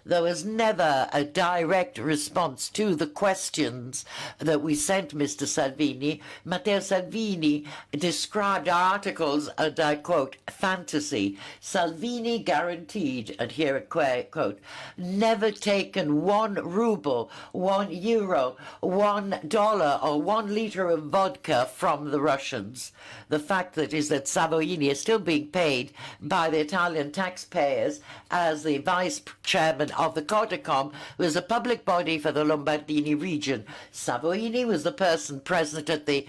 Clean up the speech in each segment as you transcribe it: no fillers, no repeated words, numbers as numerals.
There was never a direct response to the questions that we sent Mr. Salvini. Matteo Salvini described articles, and I quote, fantasy. Salvini guaranteed, and here I quote, never taken 1 ruble, 1 euro, $1 or 1 liter of vodka from the Russians. The fact that is that Salvini is still being paid by the Italian taxpayers as the vice chairman of the Codecom, who is a public body for the Lombardini region. Salvini was the person present at the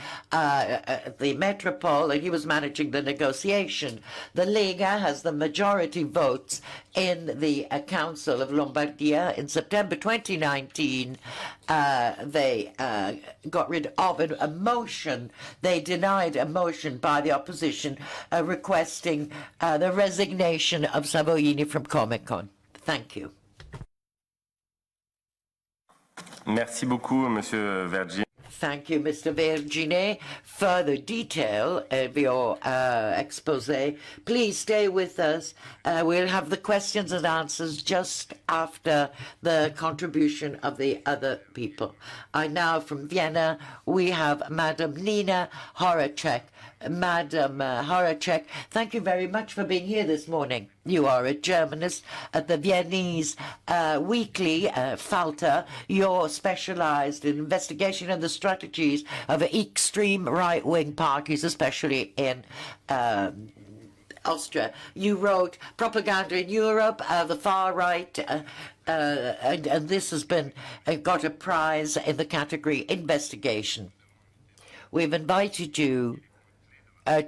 Metropole, and he was managing the negotiation. The Lega has the majority votes in the Council of Lombardia. In September 2019, they got rid of a motion. They denied a motion by the opposition requesting the resignation of Salvini from Comecon. Thank you. Merci beaucoup, Monsieur Vergier. Thank you, Mr. Verginet. Further detail of your expose. Please stay with us. We'll have the questions and answers just after the contribution of the other people. Now from Vienna, we have Madam Nina Horacek. Madam Horacek, thank you very much for being here this morning. You are a journalist at the Viennese weekly Falter. You're specialized in investigation and the strategies of extreme right-wing parties, especially in Austria. You wrote Propaganda in Europe, the far right, and this has been got a prize in the category investigation. We've invited you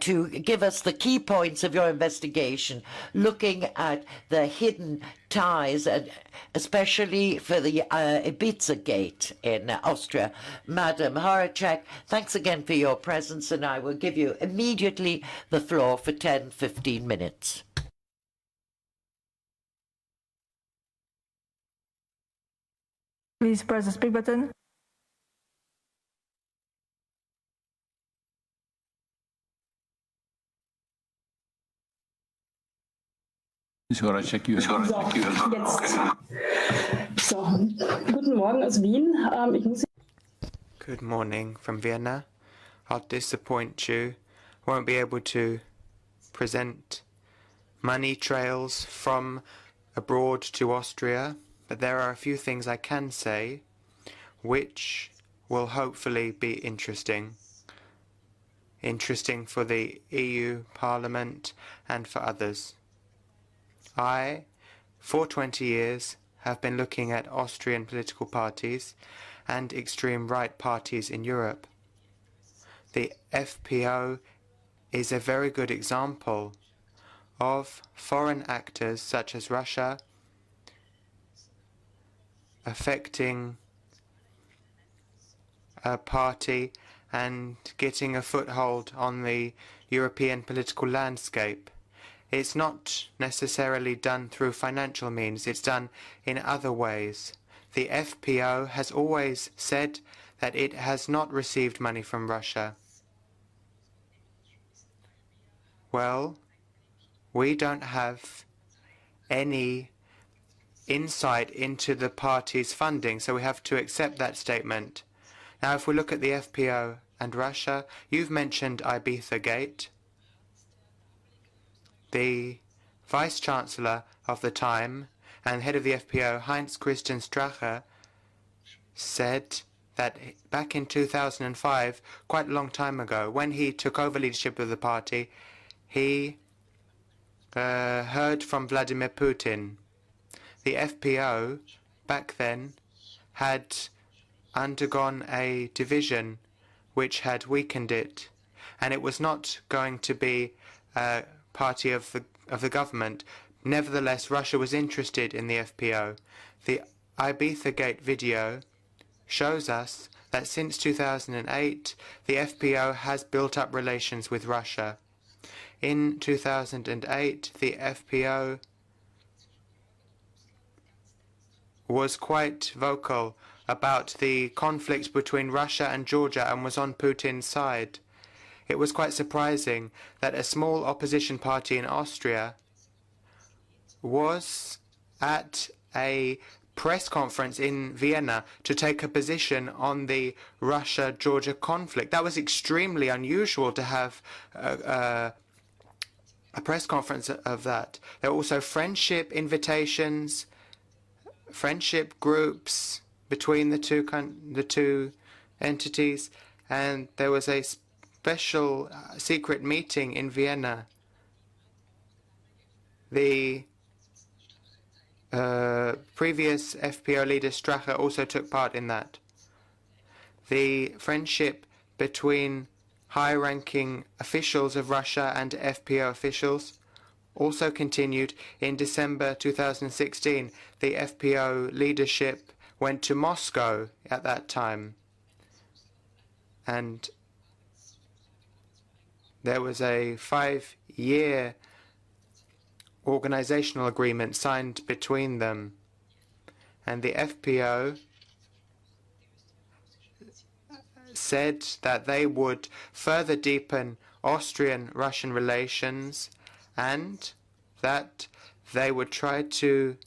to give us the key points of your investigation, looking at the hidden ties, and especially for the Ibiza Gate in Austria. Madam Horacek, thanks again for your presence, and I will give you immediately the floor for 10-15 minutes. Please press the speak button. Ms. Horacek, you So, guten Morgen aus Wien. Good morning from Vienna. I'll disappoint you. Won't be able to present money trails from abroad to Austria, but there are a few things I can say which will hopefully be interesting. Interesting for the EU Parliament and for others. I, for 20 years, have been looking at Austrian political parties and extreme right parties in Europe. The FPO is a very good example of foreign actors such as Russia affecting a party and getting a foothold on the European political landscape. It's not necessarily done through financial means, it's done in other ways. The FPO has always said that it has not received money from Russia. Well, we don't have any insight into the party's funding, so we have to accept that statement. Now, if we look at the FPO and Russia, you've mentioned Ibiza Gate. The Vice-Chancellor of the time and head of the FPO, Heinz Christian Strache, said that back in 2005, quite a long time ago, when he took over leadership of the party, he heard from Vladimir Putin. The FPO, back then, had undergone a division which had weakened it, and it was not going to be a party of the government. Nevertheless, Russia was interested in the FPO. The Ibiza Gate video shows us that since 2008, the FPO has built up relations with Russia. In 2008, the FPO was quite vocal about the conflict between Russia and Georgia and was on Putin's side. It was quite surprising that a small opposition party in Austria was at a press conference in Vienna to take a position on the Russia-Georgia conflict. That was extremely unusual to have a press conference of that. There were also friendship invitations, friendship groups between the two entities, and there was a special secret meeting in Vienna. The previous FPO leader Strache also took part in that. The friendship between high-ranking officials of Russia and FPO officials also continued in December 2016. The FPO leadership went to Moscow at that time, and there was a 5-year organizational agreement signed between them, and the FPO said that they would further deepen Austrian-Russian relations and that they would try to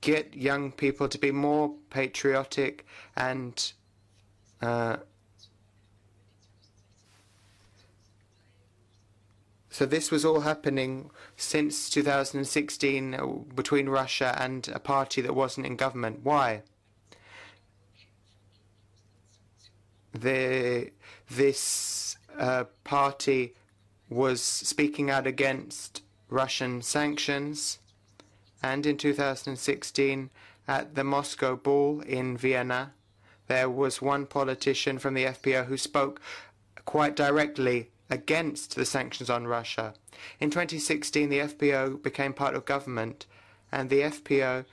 get young people to be more patriotic and so this was all happening since 2016 between Russia and a party that wasn't in government. Why? This party was speaking out against Russian sanctions, and in 2016 at the Moscow Ball in Vienna there was one politician from the FPO who spoke quite directly against the sanctions on Russia. In 2016 the FPO became part of government, and the FPO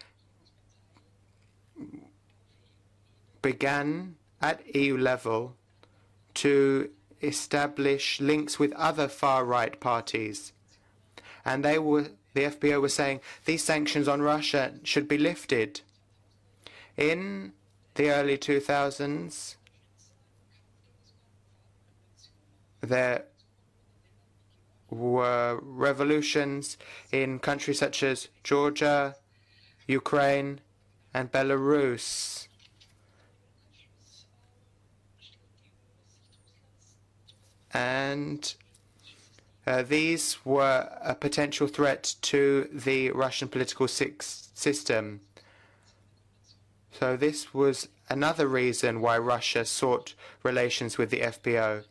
began at EU level to establish links with other far-right parties. And the FPO was saying these sanctions on Russia should be lifted. In the early 2000s, there were revolutions in countries such as Georgia, Ukraine, and Belarus. And these were a potential threat to the Russian political system. So this was another reason why Russia sought relations with the FPO.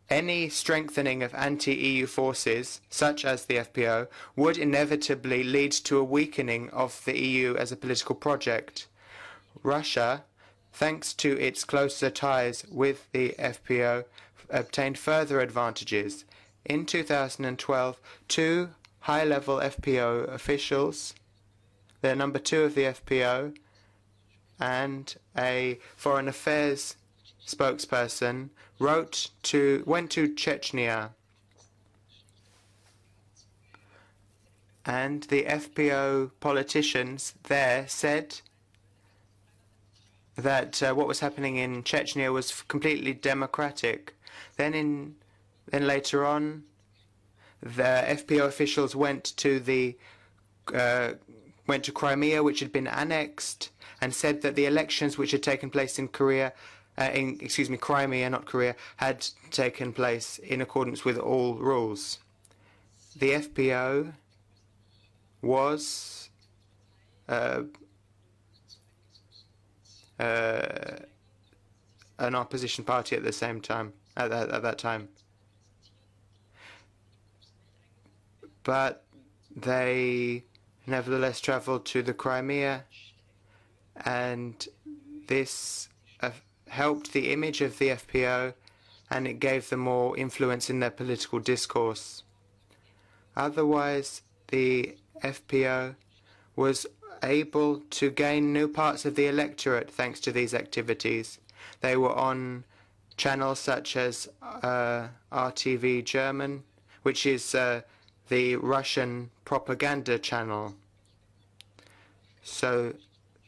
Any strengthening of anti-EU forces, such as the FPO, would inevitably lead to a weakening of the EU as a political project. Russia, thanks to its closer ties with the FPO, obtained further advantages. In 2012, 2 high-level FPO officials, the number 2 of the FPO, and a foreign affairs spokesperson went to Chechnya, and the FPO politicians there said that what was happening in Chechnya was completely democratic. Then later on, the FPO officials went to Crimea, which had been annexed, and said that the elections which had taken place in Crimea, not Korea, had taken place in accordance with all rules. The FPO was an opposition party at the same time, at that time. But they nevertheless traveled to the Crimea, and this helped the image of the FPO, and it gave them more influence in their political discourse. Otherwise, the FPO was able to gain new parts of the electorate thanks to these activities. They were on channels such as RTV German, which is the Russian propaganda channel. So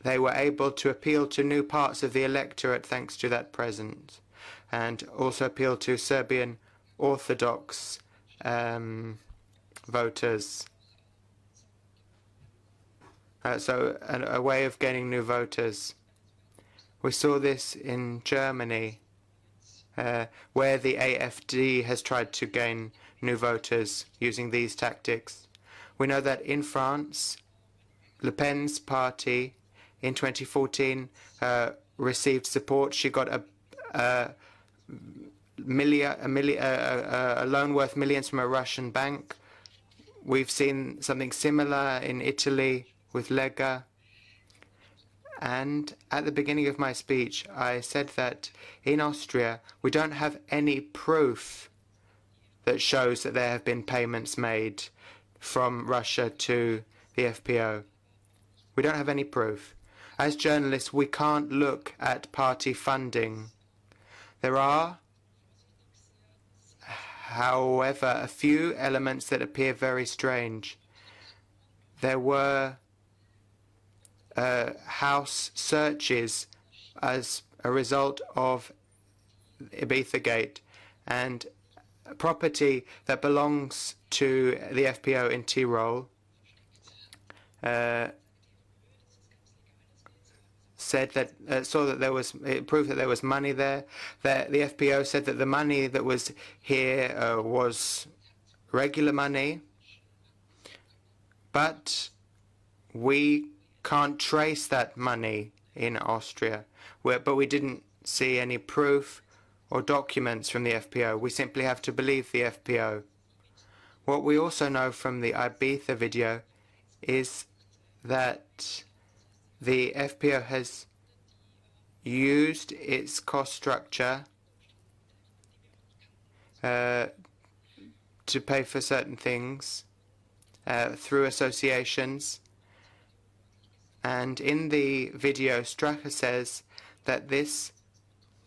they were able to appeal to new parts of the electorate thanks to that presence, and also appeal to Serbian Orthodox voters. So a way of gaining new voters. We saw this in Germany, where the AfD has tried to gain new voters using these tactics. We know that in France, Le Pen's party in 2014 received support. She got a loan worth millions from a Russian bank. We've seen something similar in Italy with Lega. And at the beginning of my speech, I said that in Austria, we don't have any proof that shows that there have been payments made from Russia to the FPO. We don't have any proof. As journalists, we can't look at party funding. There are, however, a few elements that appear very strange. There were house searches as a result of Ibizagate, and property that belongs to the FPO in Tyrol said that saw that there was proof that there was money there. That the FPO said that the money that was here was regular money, but we can't trace that money in Austria. But we didn't see any proof or documents from the FPO. We simply have to believe the FPO. What we also know from the Ibiza video is that the FPO has used its cost structure to pay for certain things through associations. And in the video, Strache says that this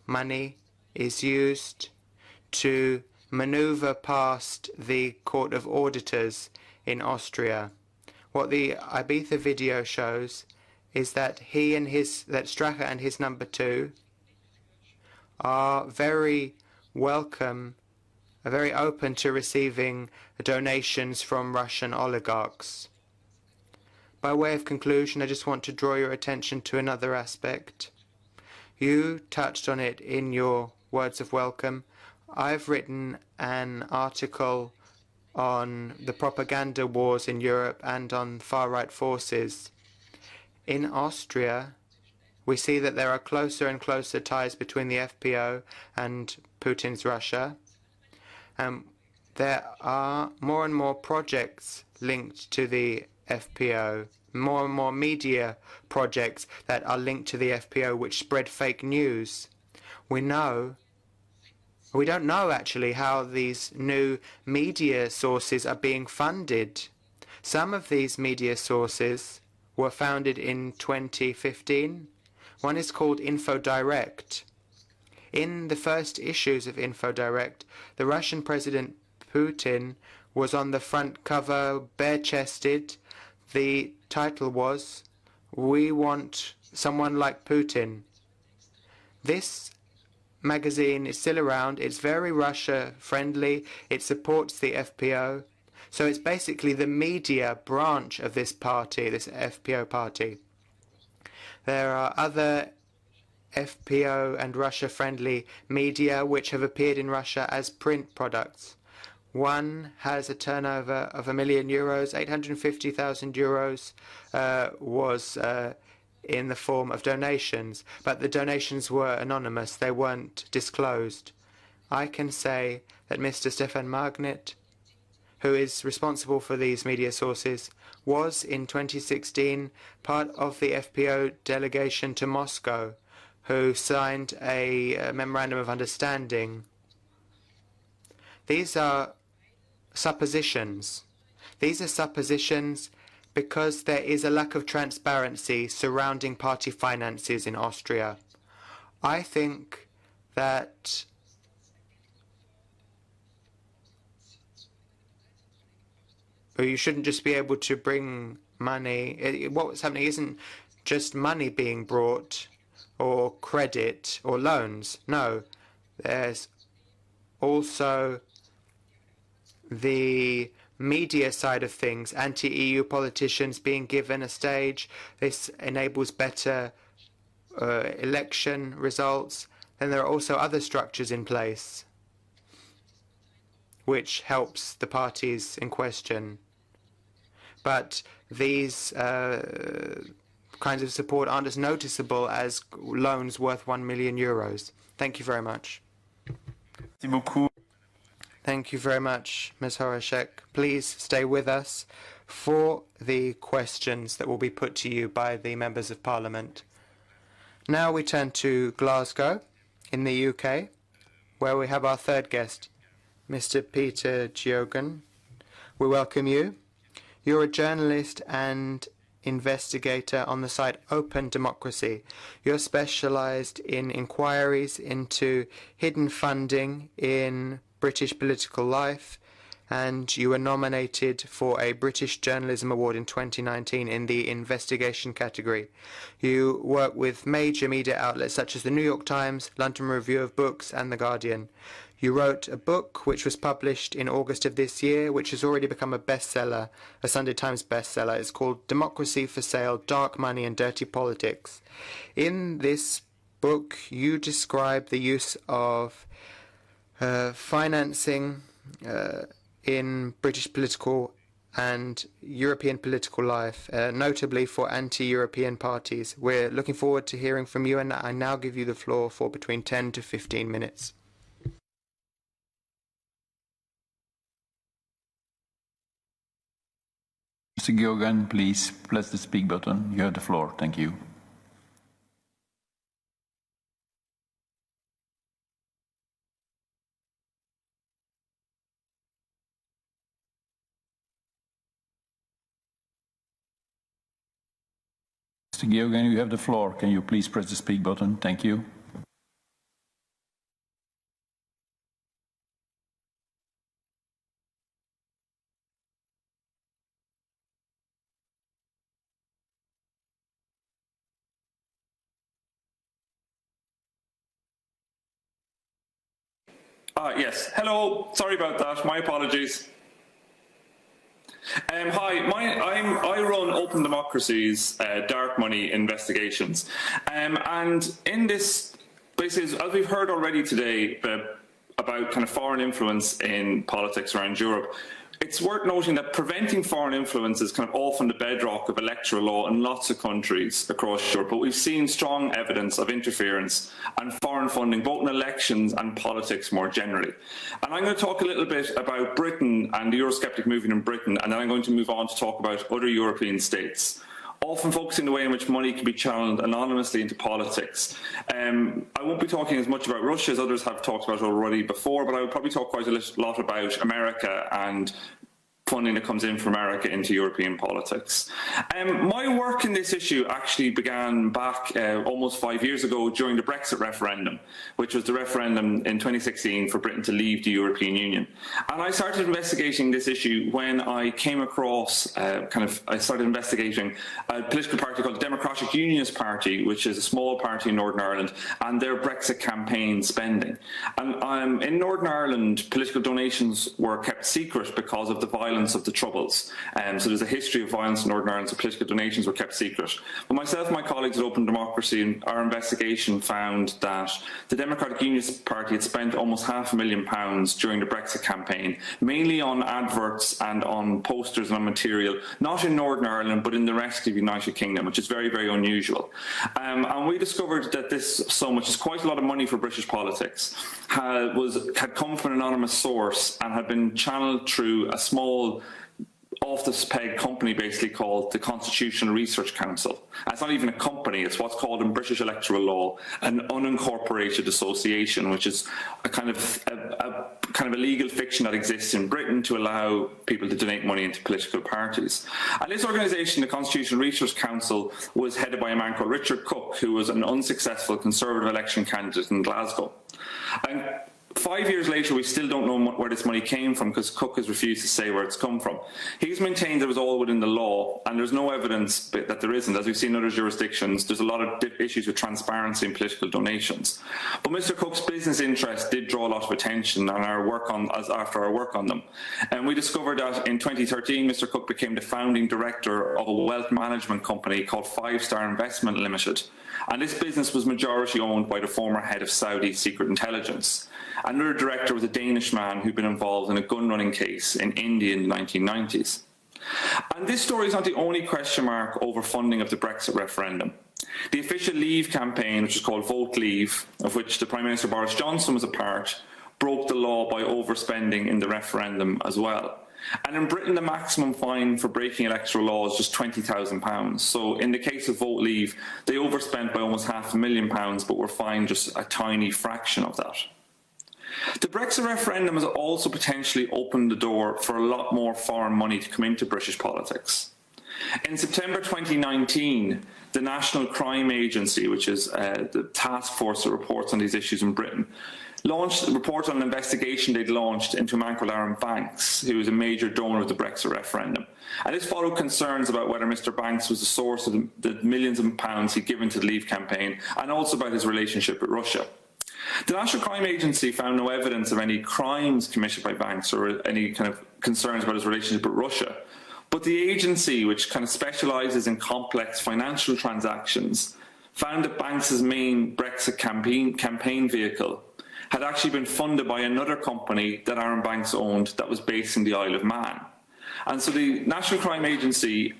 money is used to maneuver past the Court of Auditors in Austria. What the Ibiza video shows is that that Strache and his number two are very welcome, are very open to receiving donations from Russian oligarchs. By way of conclusion, I just want to draw your attention to another aspect. You touched on it in your words of welcome. I've written an article on the propaganda wars in Europe and on far-right forces. In Austria, we see that there are closer and closer ties between the FPO and Putin's Russia. There are more and more projects linked to the FPO, more and more media projects that are linked to the FPO which spread fake news. We don't know actually how these new media sources are being funded. Some of these media sources were founded in 2015. One is called InfoDirect. In the first issues of InfoDirect, the Russian President Putin was on the front cover, bare-chested. The title was, "We want someone like Putin." This magazine is still around. It's very Russia-friendly. It supports the FPO. So it's basically the media branch of this party, this FPO party. There are other FPO and Russia-friendly media which have appeared in Russia as print products. One has a turnover of €1 million. 850,000 euros was in the form of donations, but the donations were anonymous. They weren't disclosed. I can say that Mr. Stefan Magnet, who is responsible for these media sources, was in 2016 part of the FPO delegation to Moscow, who signed a memorandum of understanding. These are suppositions. These are suppositions because there is a lack of transparency surrounding party finances in Austria. I think that you shouldn't just be able to bring money. What's happening isn't just money being brought or credit or loans. No, there's also the media side of things, anti-EU politicians being given a stage. This enables better election results. Then there are also other structures in place which helps the parties in question. But these kinds of support aren't as noticeable as loans worth 1 million euros. Thank you very much. Merci beaucoup. Thank you very much, Ms. Horacek. Please stay with us for the questions that will be put to you by the members of Parliament. Now we turn to Glasgow in the UK, where we have our third guest, Mr. Peter Geoghegan. We welcome you. You're a journalist and investigator on the site Open Democracy. You're specialised in inquiries into hidden funding in British political life, and you were nominated for a British Journalism Award in 2019 in the investigation category. You work with major media outlets such as the New York Times, London Review of Books and The Guardian. You wrote a book which was published in August of this year, which has already become a bestseller, a Sunday Times bestseller. It's called Democracy for Sale, Dark Money and Dirty Politics. In this book, you describe the use of financing in British political and European political life, notably for anti-European parties. We're looking forward to hearing from you, and I now give you the floor for between 10 to 15 minutes. Mr. Geoghegan, please press the speak button. You have the floor. Thank you. Mr. Geoghegan, you have the floor. Can you please press the speak button? Thank you. Yes. Hello. Sorry about that. My apologies. Hi. I run Open Democracy's dark money investigations, and in this, basically, as we've heard already today about kind of foreign influence in politics around Europe, it's worth noting that preventing foreign influence is kind of often the bedrock of electoral law in lots of countries across Europe, but we've seen strong evidence of interference and foreign funding, both in elections and politics more generally. And I'm going to talk a little bit about Britain and the Eurosceptic movement in Britain, and then I'm going to move on to talk about other European states, often focusing the way in which money can be channeled anonymously into politics. I won't be talking as much about Russia as others have talked about already before, but I will probably talk quite a lot about America and funding that comes in from America into European politics. My work in this issue actually began back almost 5 years ago during the Brexit referendum, which was the referendum in 2016 for Britain to leave the European Union. And I started investigating this issue when I came across, I started investigating a political party called the Democratic Unionist Party, which is a small party in Northern Ireland, and their Brexit campaign spending. And in Northern Ireland, political donations were kept secret because of the violence of the Troubles. So there's a history of violence in Northern Ireland, so political donations were kept secret. But myself and my colleagues at Open Democracy, our investigation found that the Democratic Unionist Party had spent almost £500,000 during the Brexit campaign, mainly on adverts and on posters and on material, not in Northern Ireland, but in the rest of the United Kingdom, which is very, very unusual. And we discovered that this sum, which is quite a lot of money for British politics, had come from an anonymous source and had been channeled through a small off-the-peg company basically called the Constitutional Research Council. And it's not even a company, it's what's called in British electoral law an unincorporated association, which is a kind of a legal fiction that exists in Britain to allow people to donate money into political parties. And this organisation, the Constitutional Research Council, was headed by a man called Richard Cook, who was an unsuccessful Conservative election candidate in Glasgow. And 5 years later, we still don't know where this money came from because Cook has refused to say where it's come from. He's maintained it was all within the law, and there's no evidence that there isn't. As we've seen in other jurisdictions, there's a lot of issues with transparency in political donations. But Mr. Cook's business interests did draw a lot of attention and after our work on them. And we discovered that in 2013, Mr. Cook became the founding director of a wealth management company called 5 Star Investment Limited. And this business was majority owned by the former head of Saudi secret intelligence. Another director was a Danish man who'd been involved in a gun-running case in India in the 1990s. And this story is not the only question mark over funding of the Brexit referendum. The official Leave campaign, which is called Vote Leave, of which the Prime Minister Boris Johnson was a part, broke the law by overspending in the referendum as well. And in Britain, the maximum fine for breaking electoral law is just £20,000. So in the case of Vote Leave, they overspent by almost £500,000, but were fined just a tiny fraction of that. The Brexit referendum has also potentially opened the door for a lot more foreign money to come into British politics. In September 2019, the National Crime Agency, which is the task force that reports on these issues in Britain, launched a report on an investigation they'd launched into a man called Aaron Banks, who was a major donor of the Brexit referendum. And this followed concerns about whether Mr. Banks was the source of the millions of pounds he'd given to the Leave campaign, and also about his relationship with Russia. The National Crime Agency found no evidence of any crimes committed by Banks or any kind of concerns about his relationship with Russia. But the agency, which kind of specialises in complex financial transactions, found that Banks' main Brexit campaign vehicle had actually been funded by another company that Aaron Banks owned that was based in the Isle of Man. And so the National Crime Agency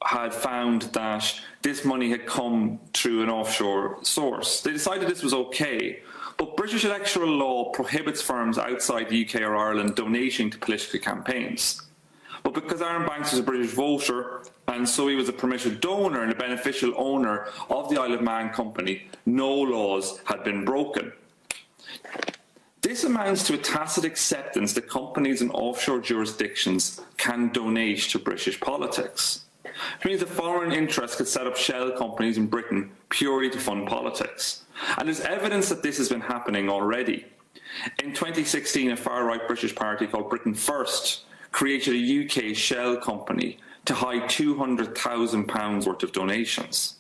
had found that this money had come through an offshore source. They decided this was okay, but British electoral law prohibits firms outside the UK or Ireland donating to political campaigns. But because Aaron Banks was a British voter, and so he was a permitted donor and a beneficial owner of the Isle of Man company, no laws had been broken. This amounts to a tacit acceptance that companies in offshore jurisdictions can donate to British politics. It means that foreign interests could set up shell companies in Britain purely to fund politics. And there's evidence that this has been happening already. In 2016, a far-right British party called Britain First created a UK shell company to hide £200,000 worth of donations.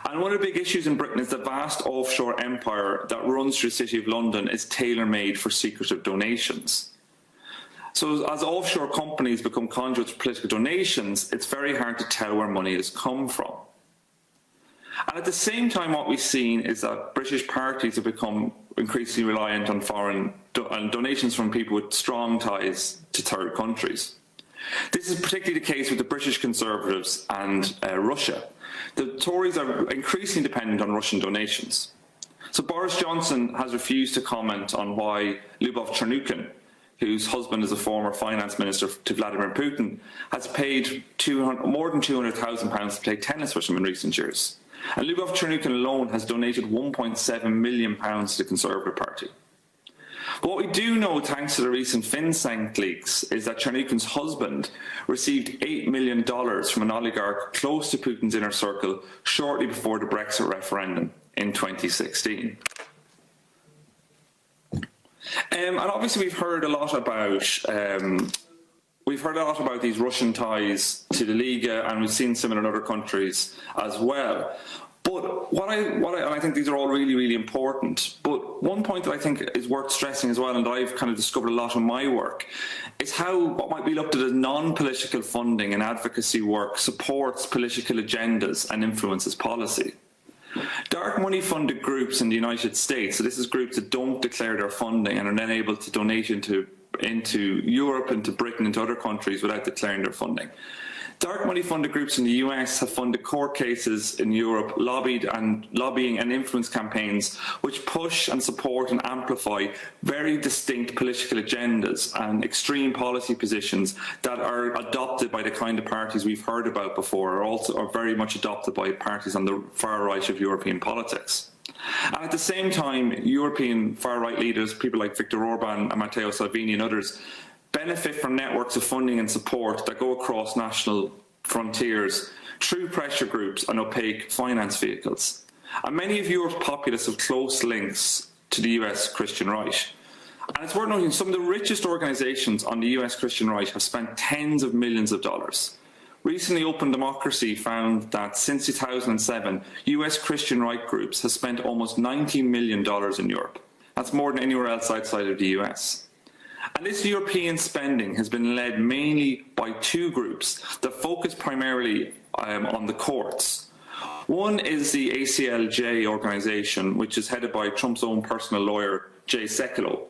And one of the big issues in Britain is the vast offshore empire that runs through the City of London is tailor-made for secretive donations. So as offshore companies become conduits for political donations, it's very hard to tell where money has come from. And at the same time, what we've seen is that British parties have become increasingly reliant on foreign donations from people with strong ties to third countries. This is particularly the case with the British Conservatives and Russia. The Tories are increasingly dependent on Russian donations. So Boris Johnson has refused to comment on why Lyubov Chernukin, whose husband is a former finance minister to Vladimir Putin, has paid more than £200,000 to play tennis with him in recent years. And Lyubov Chernukin alone has donated £1.7 million to the Conservative Party. But what we do know, thanks to the recent FinCEN leaks, is that Chernukin's husband received $8 million from an oligarch close to Putin's inner circle shortly before the Brexit referendum in 2016. And obviously we've heard a lot about these Russian ties to the Liga, and we've seen similar in other countries as well. But and I think these are all really, really important. But one point that I think is worth stressing as well, and I've kind of discovered a lot in my work, is how what might be looked at as non-political funding and advocacy work supports political agendas and influences policy. Dark money funded groups in the United States, so this is groups that don't declare their funding and are then able to donate into Europe, into Britain, into other countries without declaring their funding. Dark money funded groups in the US have funded court cases in Europe, lobbying and influence campaigns which push and support and amplify very distinct political agendas and extreme policy positions that are adopted by the kind of parties we've heard about before, are very much adopted by parties on the far right of European politics. And at the same time, European far-right leaders, people like Viktor Orban and Matteo Salvini and others, benefit from networks of funding and support that go across national frontiers through pressure groups and opaque finance vehicles. And many of Europe's populists have close links to the US Christian right. And it's worth noting some of the richest organisations on the US Christian right have spent tens of millions of dollars. Recently, Open Democracy found that since 2007, US Christian right groups have spent almost $90 million in Europe. That's more than anywhere else outside of the US. And this European spending has been led mainly by two groups that focus primarily on the courts. One is the ACLJ organisation, which is headed by Trump's own personal lawyer, Jay Sekulow.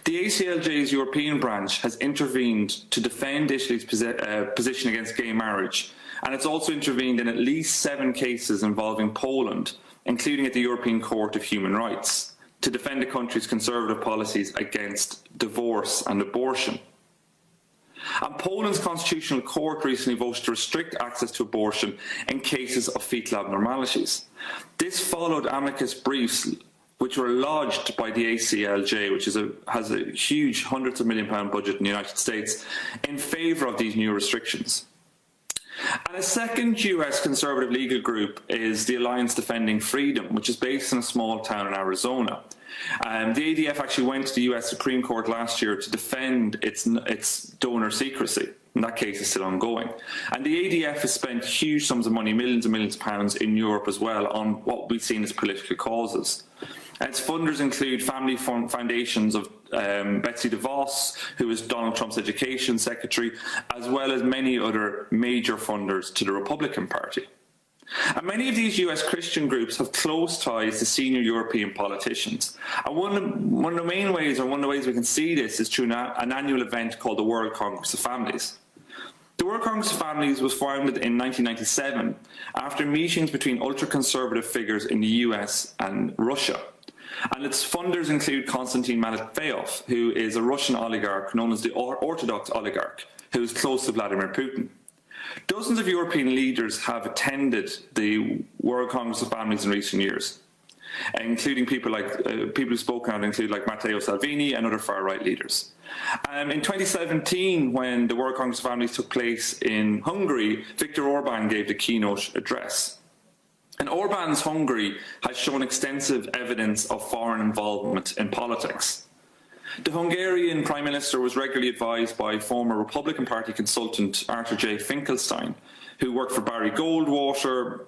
The ACLJ's European branch has intervened to defend Italy's position against gay marriage, and it's also intervened in at least 7 cases involving Poland, including at the European Court of Human Rights, to defend the country's conservative policies against divorce and abortion. And Poland's constitutional court recently voted to restrict access to abortion in cases of fetal abnormalities. This followed amicus briefs which were lodged by the ACLJ, which has a huge hundreds of £1 million budget in the United States, in favour of these new restrictions. And a second US conservative legal group is the Alliance Defending Freedom, which is based in a small town in Arizona. The ADF actually went to the US Supreme Court last year to defend its donor secrecy. And that case is still ongoing. And the ADF has spent huge sums of money, millions and millions of pounds in Europe as well, on what we've seen as political causes. And its funders include family foundations of Betsy DeVos, who is Donald Trump's education secretary, as well as many other major funders to the Republican Party. And many of these US Christian groups have close ties to senior European politicians. And one of the main ways, or one of the ways we can see this, is through an annual event called the World Congress of Families. The World Congress of Families was founded in 1997 after meetings between ultra-conservative figures in the US and Russia. And its funders include Konstantin Matveyov, who is a Russian oligarch known as the Orthodox oligarch, who is close to Vladimir Putin. Dozens of European leaders have attended the World Congress of Families in recent years, including people who've spoken out include like Matteo Salvini and other far-right leaders. In 2017, when the World Congress of Families took place in Hungary, Viktor Orban gave the keynote address. And Orban's Hungary has shown extensive evidence of foreign involvement in politics. The Hungarian Prime Minister was regularly advised by former Republican Party consultant Arthur J. Finkelstein, who worked for Barry Goldwater,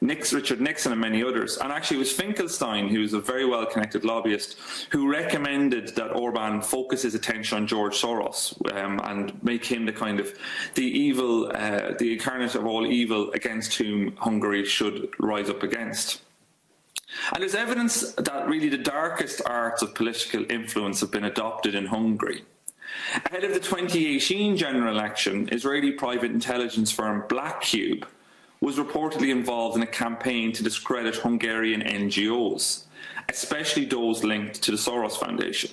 Richard Nixon and many others. And actually it was Finkelstein, who is a very well-connected lobbyist, who recommended that Orban focus his attention on George Soros and make him the evil, the incarnate of all evil against whom Hungary should rise up against. And there's evidence that really the darkest arts of political influence have been adopted in Hungary. Ahead of the 2018 general election, Israeli private intelligence firm Black Cube was reportedly involved in a campaign to discredit Hungarian NGOs, especially those linked to the Soros Foundation.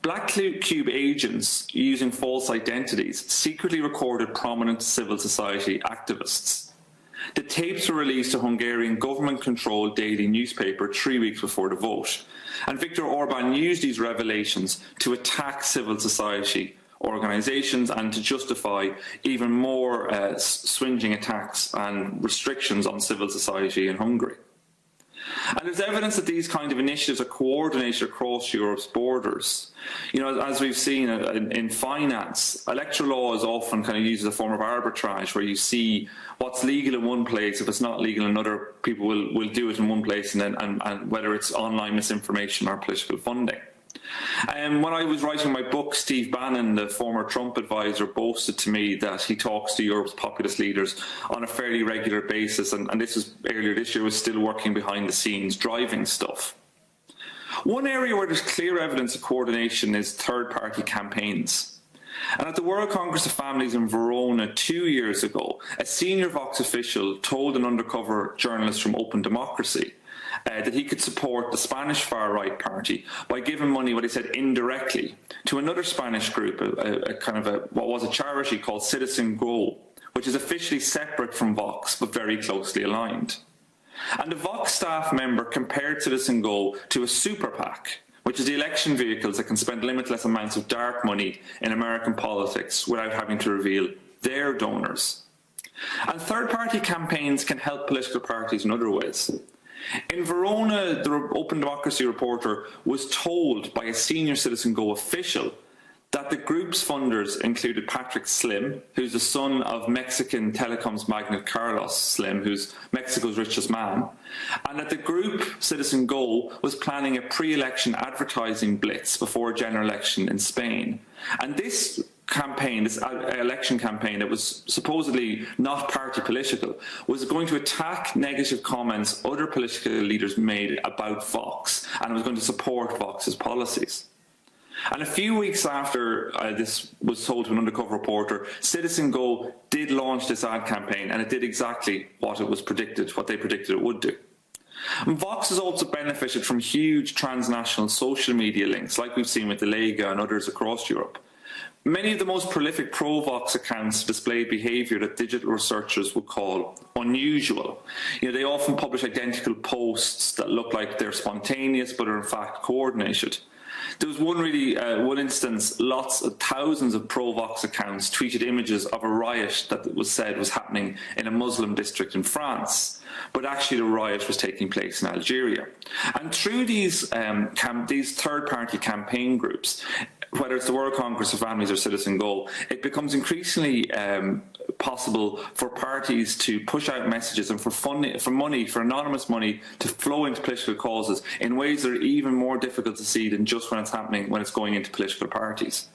Black Cube agents, using false identities, secretly recorded prominent civil society activists. The tapes were released to Hungarian government-controlled daily newspaper 3 weeks before the vote, and Viktor Orban used these revelations to attack civil society organisations and to justify even more swinging attacks and restrictions on civil society in Hungary. And there's evidence that these kind of initiatives are coordinated across Europe's borders. You know, as we've seen in finance, electoral law is often kind of used as a form of arbitrage, where you see what's legal in one place, if it's not legal in another, people will do it in one place, and whether it's online misinformation or political funding. When I was writing my book, Steve Bannon, the former Trump advisor, boasted to me that he talks to Europe's populist leaders on a fairly regular basis, and this was earlier this year, was still working behind the scenes, driving stuff. One area where there's clear evidence of coordination is third-party campaigns. And at the World Congress of Families in Verona 2 years ago, a senior Vox official told an undercover journalist from Open Democracy that he could support the Spanish far-right party by giving money, what he said, indirectly, to another Spanish group, what was a charity called Citizen Go, which is officially separate from Vox, but very closely aligned. And the Vox staff member compared Citizen Go to a super PAC, which is the election vehicles that can spend limitless amounts of dark money in American politics without having to reveal their donors. And third-party campaigns can help political parties in other ways. In Verona, the Open Democracy reporter was told by a senior Citizen Go official that the group's funders included Patrick Slim, who's the son of Mexican telecoms magnate Carlos Slim, who's Mexico's richest man, and that the group, Citizen Go, was planning a pre-election advertising blitz before a general election in Spain. And this campaign, this election campaign that was supposedly not party political, was going to attack negative comments other political leaders made about Vox, and was going to support Vox's policies. And a few weeks after this was told to an undercover reporter, Citizen Go did launch this ad campaign, and it did exactly what they predicted it would do. And Vox has also benefited from huge transnational social media links, like we've seen with the Lega and others across Europe. Many of the most prolific pro-Vox accounts display behaviour that digital researchers would call unusual. They often publish identical posts that look like they're spontaneous but are in fact coordinated. There was one instance, thousands of pro-Vox accounts tweeted images of a riot that was said was happening in a Muslim district in France, but actually the riot was taking place in Algeria. And through these third-party campaign groups, whether it's the World Congress of Families or Citizen Go, it becomes increasingly possible for parties to push out messages and for anonymous money to flow into political causes in ways that are even more difficult to see than just when it's going into political parties.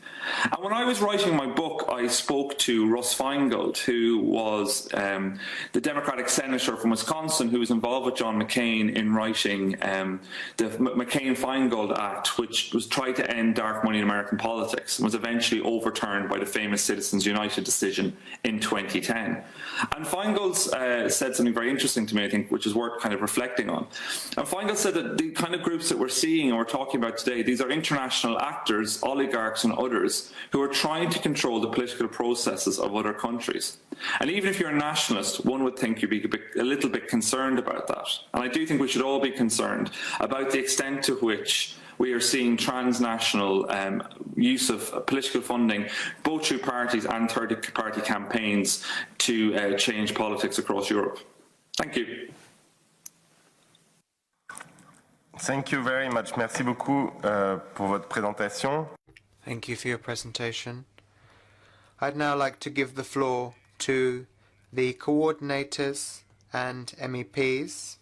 And when I was writing my book, I spoke to Russ Feingold, who was the Democratic senator from Wisconsin who was involved with John McCain in writing the McCain-Feingold Act, which was tried to end dark money in American politics and was eventually overturned by the famous Citizens United decision in 2010. And Feingold said something very interesting to me, I think, which is worth kind of reflecting on. And Feingold said that the kind of groups that we're seeing and we're talking about today, these are international actors, oligarchs and others, who are trying to control the political processes of other countries. And even if you're a nationalist, one would think you'd be a little bit concerned about that. And I do think we should all be concerned about the extent to which we are seeing transnational use of political funding, both through parties and third-party campaigns, to change politics across Europe. Thank you. Thank you very much. Merci beaucoup pour votre présentation. Thank you for your presentation. I'd now like to give the floor to the coordinators and MEPs.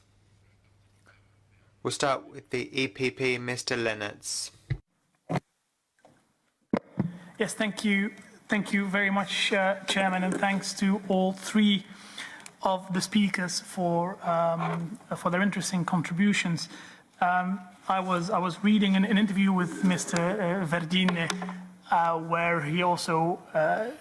We'll start with the EPP, Mr. Lennertz. Yes, thank you. Thank you very much, Chairman, and thanks to all three of the speakers for their interesting contributions. I was reading an interview with Mr. Verdine, where he also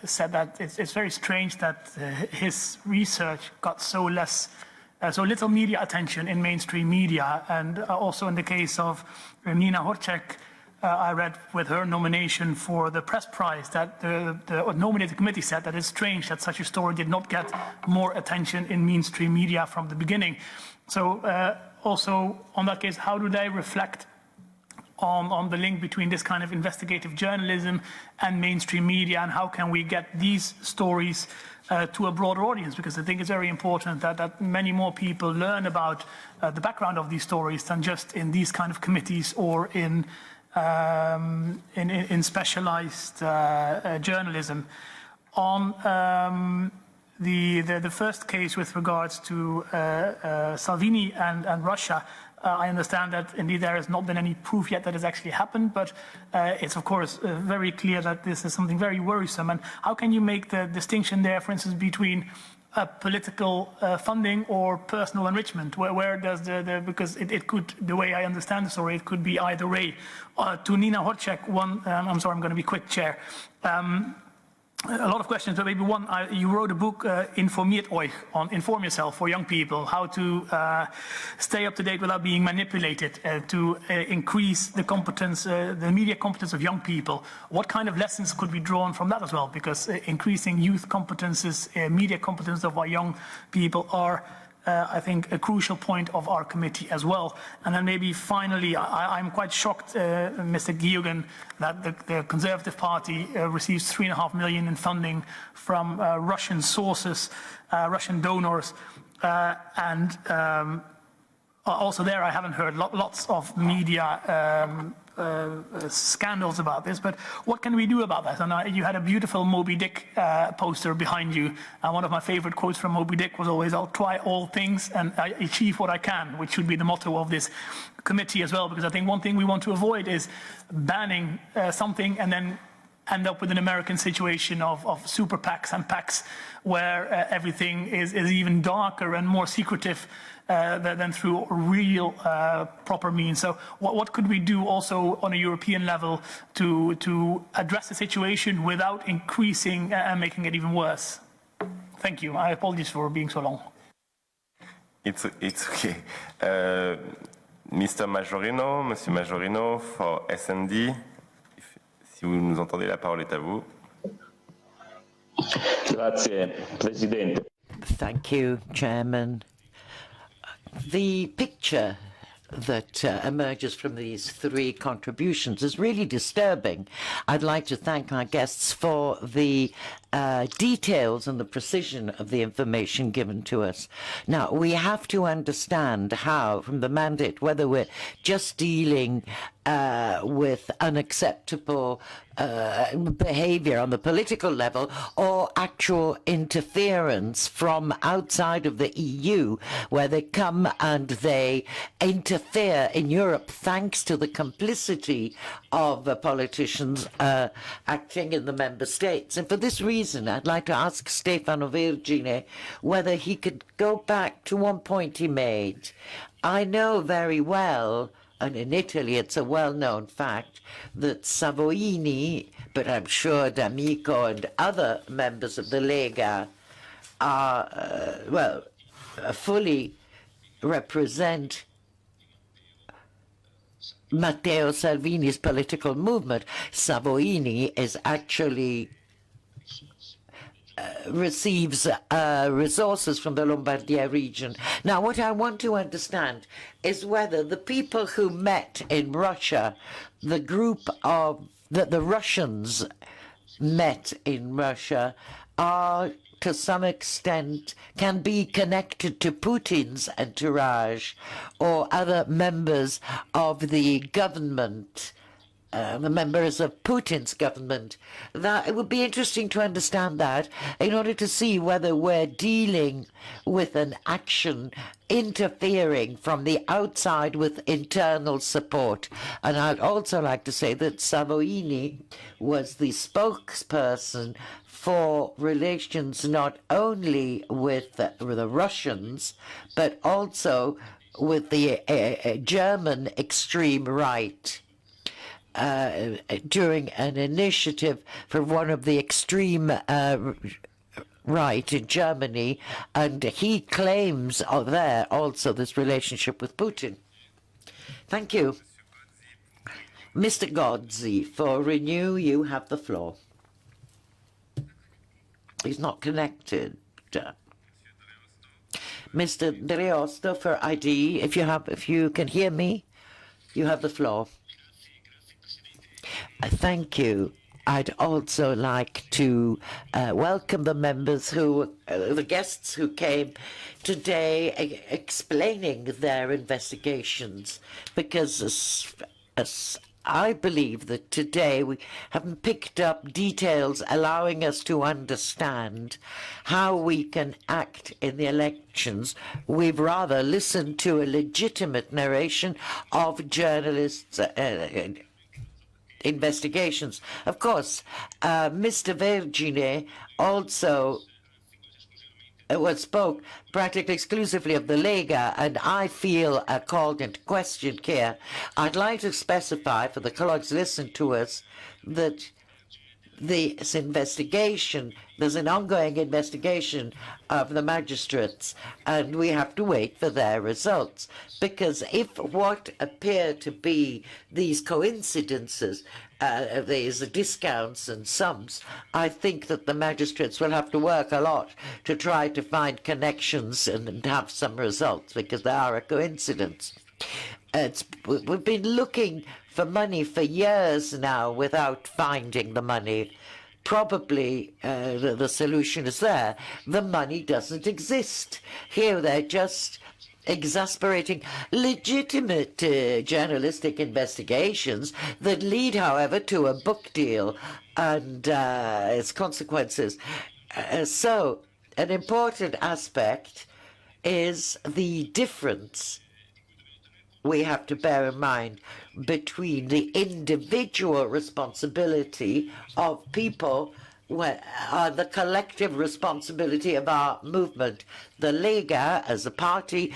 said that it's very strange that his research got so little media attention in mainstream media, and also in the case of Nina Horček, I read with her nomination for the press prize that the nominating committee said that it's strange that such a story did not get more attention in mainstream media from the beginning. So also on that case, how do they reflect on the link between this kind of investigative journalism and mainstream media, and how can we get these stories to a broader audience? Because I think it's very important that many more people learn about the background of these stories than just in these kind of committees or in specialized journalism. On the first case with regards to Salvini and Russia, I understand that indeed there has not been any proof yet that has actually happened, but it's of course very clear that this is something very worrisome. And how can you make the distinction there, for instance, between political funding or personal enrichment? Where does because it could, the way I understand the story, it could be either way. To Nina Horček, I'm sorry, I'm going to be quick, Chair. A lot of questions, but maybe one. You wrote a book, Informiert euch, on inform yourself for young people, how to stay up to date without being manipulated, to increase the competence, the media competence of young people. What kind of lessons could be drawn from that as well? Because increasing youth competences, media competence of our young people are, I think, a crucial point of our committee as well. And then maybe finally, I'm quite shocked, Mr. Geoghegan, that the Conservative Party receives $3.5 million in funding from Russian sources, Russian donors, and Also there, I haven't heard lots of media scandals about this, but what can we do about that? And you had a beautiful Moby Dick poster behind you, and one of my favorite quotes from Moby Dick was always, "I'll try all things and I achieve what I can," which should be the motto of this committee as well, because I think one thing we want to avoid is banning something and then end up with an American situation of super PACs and PACs where everything is even darker and more secretive than through real proper means. So what could we do also on a European level to address the situation without increasing and making it even worse? Thank you. I apologize for being so long. It's okay. Mr. Majorino, Monsieur Majorino for S&D. Si vous nous entendez, la parole est à vous. Grazie, Presidente. Thank you, Chairman. The picture that emerges from these three contributions is really disturbing. I'd like to thank my guests for the details and the precision of the information given to us. Now, we have to understand how, from the mandate, whether we're just dealing with unacceptable behavior on the political level or actual interference from outside of the EU, where they come and they interfere in Europe thanks to the complicity of politicians acting in the member states. And for this reason, I'd like to ask Stefano Vergine whether he could go back to one point he made. I know very well, and in Italy it's a well-known fact, that Savoini, but I'm sure D'Amico and other members of the Lega are, fully represent Matteo Salvini's political movement. Savoini is actually receives resources from the Lombardia region. Now, what I want to understand is whether the people who met in Russia, the group of the Russians met in Russia, are to some extent can be connected to Putin's entourage or other members of the government, the members of Putin's government. That it would be interesting to understand that in order to see whether we're dealing with an action interfering from the outside with internal support. And I'd also like to say that Savoini was the spokesperson for relations not only with the Russians, but also with the German extreme right. During an initiative for one of the extreme right in Germany, and he claims there also this relationship with Putin. Thank you. Mr. Gozzi, for Renew, you have the floor. He's not connected. Mr. Dreosto for ID, if you can hear me, you have the floor. Thank you. I'd also like to welcome the members the guests who came today explaining their investigations, because as I believe that today we haven't picked up details allowing us to understand how we can act in the elections. We've rather listened to a legitimate narration of journalists' investigations. Of course, Mr. Vergine also spoke practically exclusively of the Lega, and I feel called into question here. I'd like to specify for the colleagues listening to us that this investigation, there's an ongoing investigation of the magistrates, and we have to wait for their results. Because if what appear to be these coincidences, these discounts and sums, I think that the magistrates will have to work a lot to try to find connections and have some results, because they are a coincidence. We've been looking for money for years now without finding the money. Probably the solution is there. The money doesn't exist. Here they're just exasperating, legitimate journalistic investigations that lead, however, to a book deal and its consequences. So, an important aspect is the difference we have to bear in mind between the individual responsibility of people and the collective responsibility of our movement. The Lega, as a party,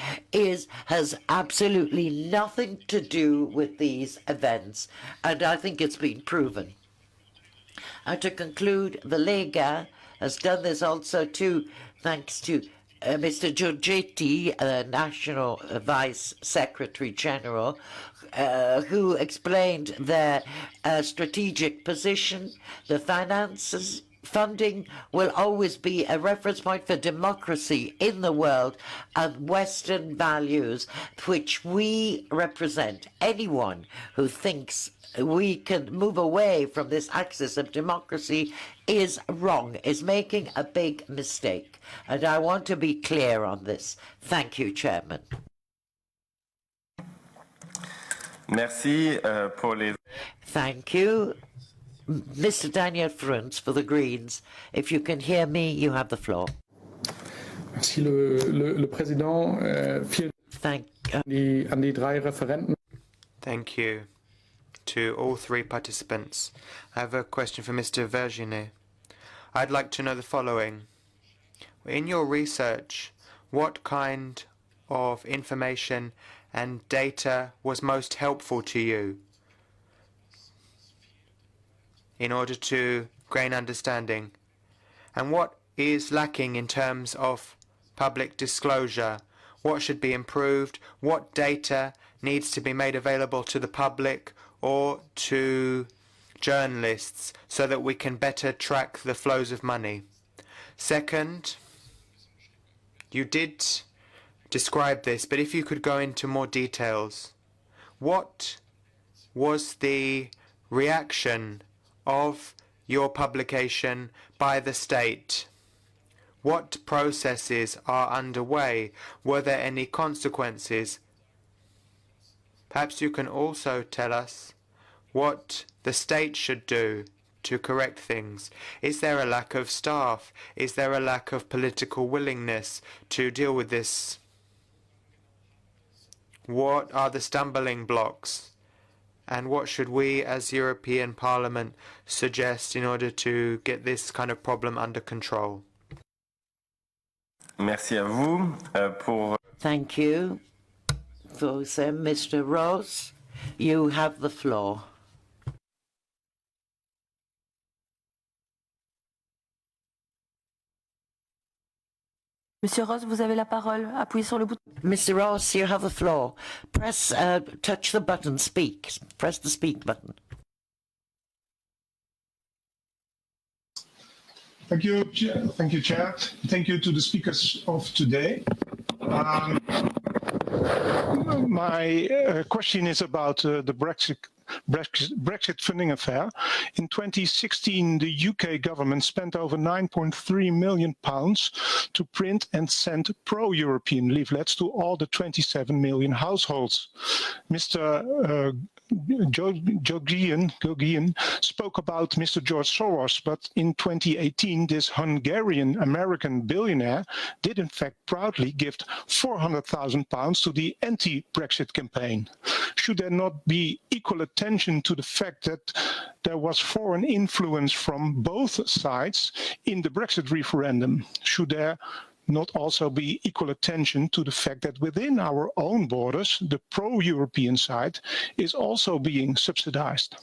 has absolutely nothing to do with these events, and I think it's been proven. And to conclude, the Lega has done this also too, thanks to Mr. Giorgetti, National Vice Secretary General, who explained their strategic position. The finances funding will always be a reference point for democracy in the world and Western values, which we represent. Anyone who thinks we can move away from this axis of democracy is wrong, is making a big mistake. And I want to be clear on this. Thank you, Chairman. Merci pour les... Thank you. Mr. Daniel Frunz for the Greens. If you can hear me, you have the floor. Merci, le Président. Vielen Thank an die drei Referenten. Thank you to all three participants. I have a question for Mr. Verginet. I'd like to know the following. In your research, what kind of information and data was most helpful to you in order to gain understanding? And what is lacking in terms of public disclosure? What should be improved? What data needs to be made available to the public or to journalists so that we can better track the flows of money? Second, you did describe this, but if you could go into more details. What was the reaction of your publication by the state? What processes are underway? Were there any consequences? Perhaps you can also tell us what the state should do to correct things. Is there a lack of staff? Is there a lack of political willingness to deal with this? What are the stumbling blocks? And what should we as European Parliament suggest in order to get this kind of problem under control? Merci à vous pour... Thank you. So, Mr. Ross, you have the floor. Monsieur Ross, vous avez la parole. Appuyez sur le bouton. Mr. Ross, you have the floor. Press, touch the button, speak. Press the speak button. Thank you, Chair. Thank you, Chair. Thank you to the speakers of today. My question is about the Brexit funding affair. In 2016, the UK government spent over £9.3 million to print and send pro-European leaflets to all the 27 million households. Mr. Georgian spoke about Mr. George Soros, but in 2018, this Hungarian-American billionaire did in fact proudly gift £400,000 to the anti-Brexit campaign. Should there not be equal attention to the fact that there was foreign influence from both sides in the Brexit referendum? Should there not also be equal attention to the fact that within our own borders, the pro-European side is also being subsidized?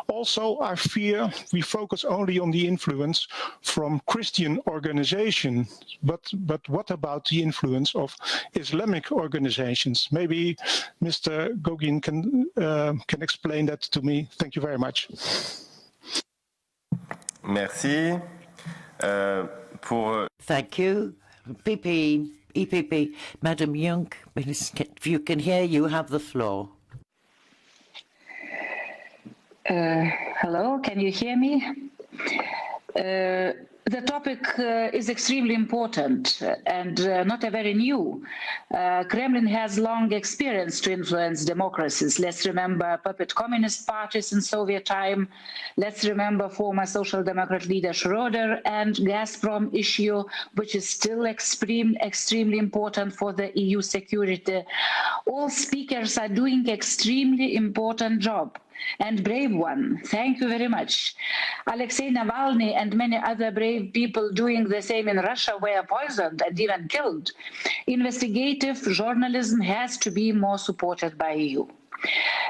Also, I fear we focus only on the influence from Christian organizations, but what about the influence of Islamic organizations? Maybe Mr. Gogin can explain that to me. Thank you very much. Merci. Thank you. EPP, Madam Young, if you can hear, you have the floor. Hello, can you hear me? The topic is extremely important and not a very new. Kremlin has long experience to influence democracies. Let's remember puppet communist parties in Soviet time. Let's remember former Social Democrat leader Schroeder and Gazprom issue, which is still extremely important for the EU security. All speakers are doing extremely important job. And brave one. Thank you very much. Alexei Navalny and many other brave people doing the same in Russia were poisoned and even killed. Investigative journalism has to be more supported by EU.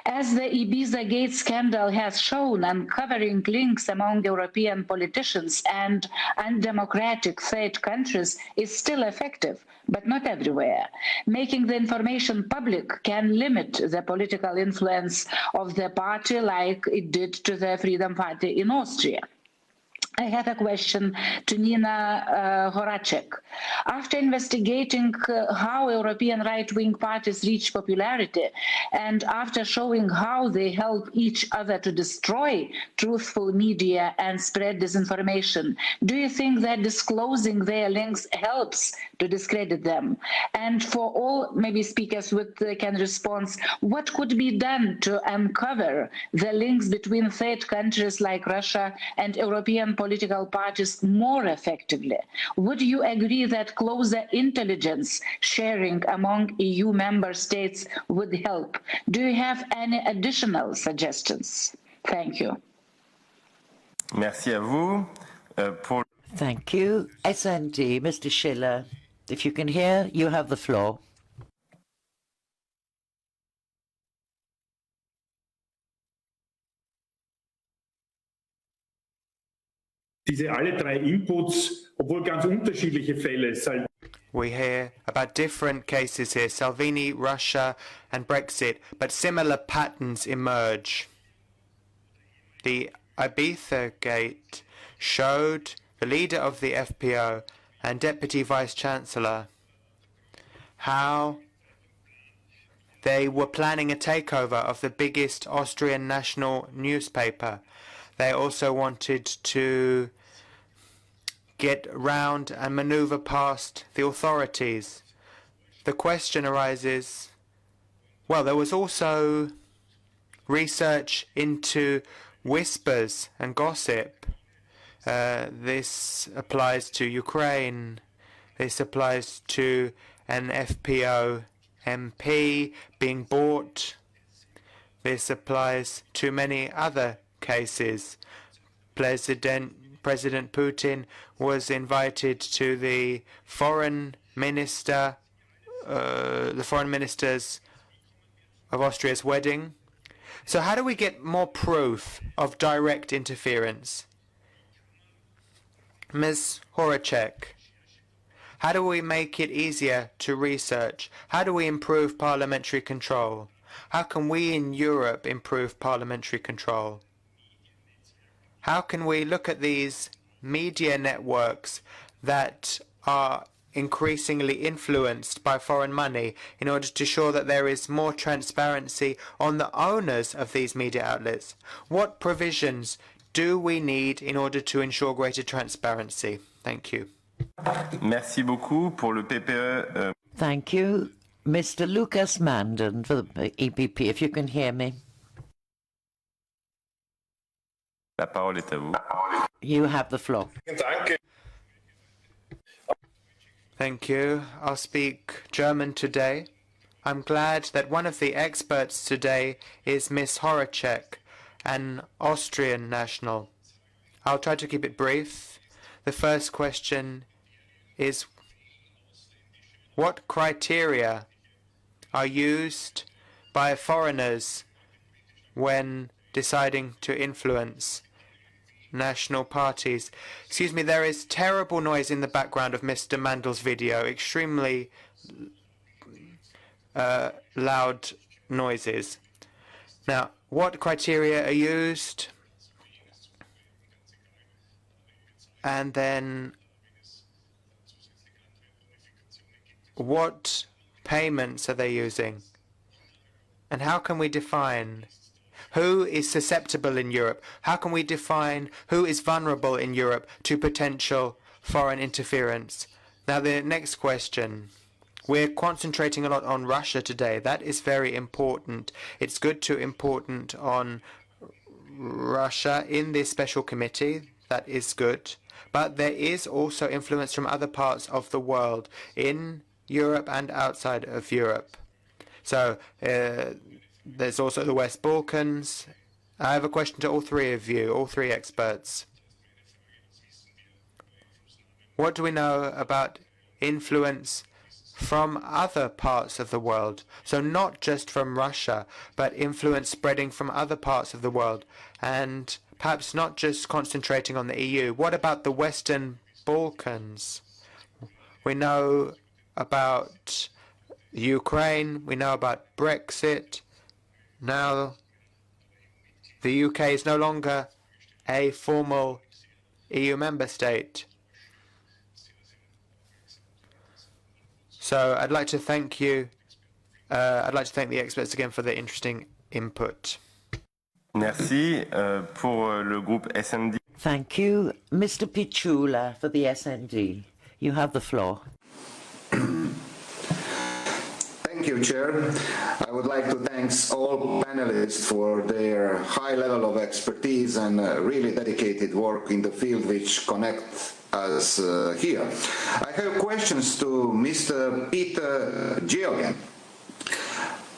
As the Ibiza Gate scandal has shown, uncovering links among European politicians and undemocratic third countries is still effective, but not everywhere. Making the information public can limit the political influence of the party like it did to the Freedom Party in Austria. I have a question to Nina Horacek. After investigating how European right-wing parties reach popularity and after showing how they help each other to destroy truthful media and spread disinformation, do you think that disclosing their links helps to discredit them? And for all maybe speakers with can respond, what could be done to uncover the links between third countries like Russia and European political parties more effectively? Would you agree that closer intelligence sharing among EU member states would help? Do you have any additional suggestions? Thank you. Merci à vous. Thank you. SND, Mr. Schiller, if you can hear, you have the floor. Diese alle drei Inputs, obwohl ganz unterschiedliche Fälle. We hear about different cases here, Salvini, Russia and Brexit, but similar patterns emerge. The Ibiza Gate showed the leader of the FPO and Deputy Vice-Chancellor how they were planning a takeover of the biggest Austrian national newspaper. They also wanted to get round and maneuver past the authorities. The question arises, well, there was also research into whispers and gossip. This applies to Ukraine. This applies to an FPO MP being bought. This applies to many other cases. President Putin was invited to the foreign ministers of Austria's wedding. So how do we get more proof of direct interference? Ms. Horacek, how do we make it easier to research? How do we improve parliamentary control? How can we in Europe improve parliamentary control? How can we look at these media networks that are increasingly influenced by foreign money in order to ensure that there is more transparency on the owners of these media outlets? What provisions do we need in order to ensure greater transparency? Thank you. Merci beaucoup pour le PPE. Thank you. Mr. Lucas Mandan for the EPP, if you can hear me. La parole est à vous. You have the floor. Thank you. I'll speak German today. I'm glad that one of the experts today is Miss Horacek, an Austrian national. I'll try to keep it brief. The first question is, what criteria are used by foreigners when deciding to influence national parties? Excuse me, there is terrible noise in the background of Mr. Mandel's video, extremely loud noises. Now, what criteria are used? And then what payments are they using? And how can we define Who is susceptible in Europe? How can we define who is vulnerable in Europe to potential foreign interference? Now, the next question. We're concentrating a lot on Russia today. That is very important. It's good to important on Russia in this special committee. That is good. But there is also influence from other parts of the world, in Europe and outside of Europe. So there's also the West Balkans. I have a question to all three of you, all three experts. What do we know about influence from other parts of the world? So not just from Russia, but influence spreading from other parts of the world, and perhaps not just concentrating on the EU. What about the Western Balkans? We know about Ukraine, we know about Brexit. Now the UK is no longer a formal EU member state. So I'd like to thank you. I'd like to thank the experts again for their interesting input. Merci pour le groupe SND. Thank you. Mr. Pichula for the SND. You have the floor. Thank you, Chair. I would like to thank all panelists for their high level of expertise and really dedicated work in the field which connects us here. I have questions to Mr. Peter Geoghegan.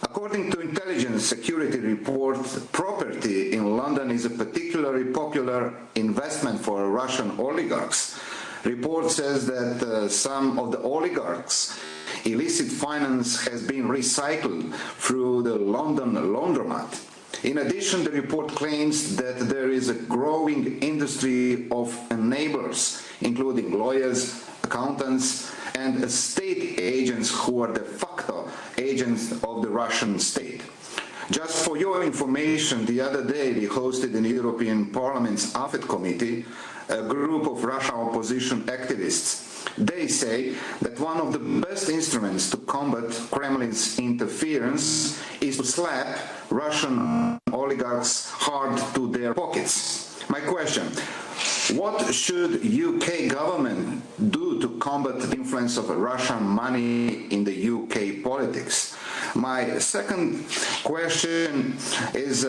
According to intelligence security reports, property in London is a particularly popular investment for Russian oligarchs. Report says that some of the oligarchs' illicit finance has been recycled through the London laundromat. In addition, the report claims that there is a growing industry of enablers, including lawyers, accountants, and state agents who are de facto agents of the Russian state. Just for your information, the other day we hosted in the European Parliament's AFET committee a group of Russia opposition activists. They say that one of the best instruments to combat Kremlin's interference is to slap Russian oligarchs hard to their pockets. My question, what should UK government do to combat the influence of Russian money in the UK politics? My second question is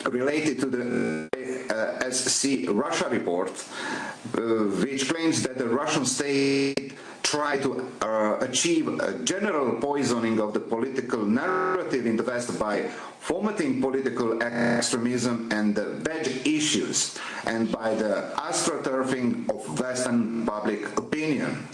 related to the SC Russia report, which claims that the Russian state tried to achieve a general poisoning of the political narrative in the West by fomenting political extremism and veg issues, and by the astroturfing of Western public opinion,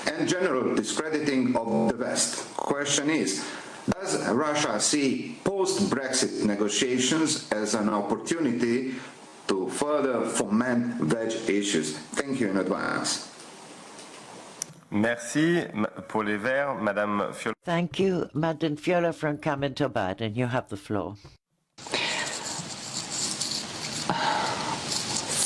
and general discrediting of the West. Question is, does Russia see post-Brexit negotiations as an opportunity to further foment veg issues? Thank you in advance. Merci pour les Verts, Madame Fiola. Thank you, Madam Fiola from Kamintobad, and you have the floor.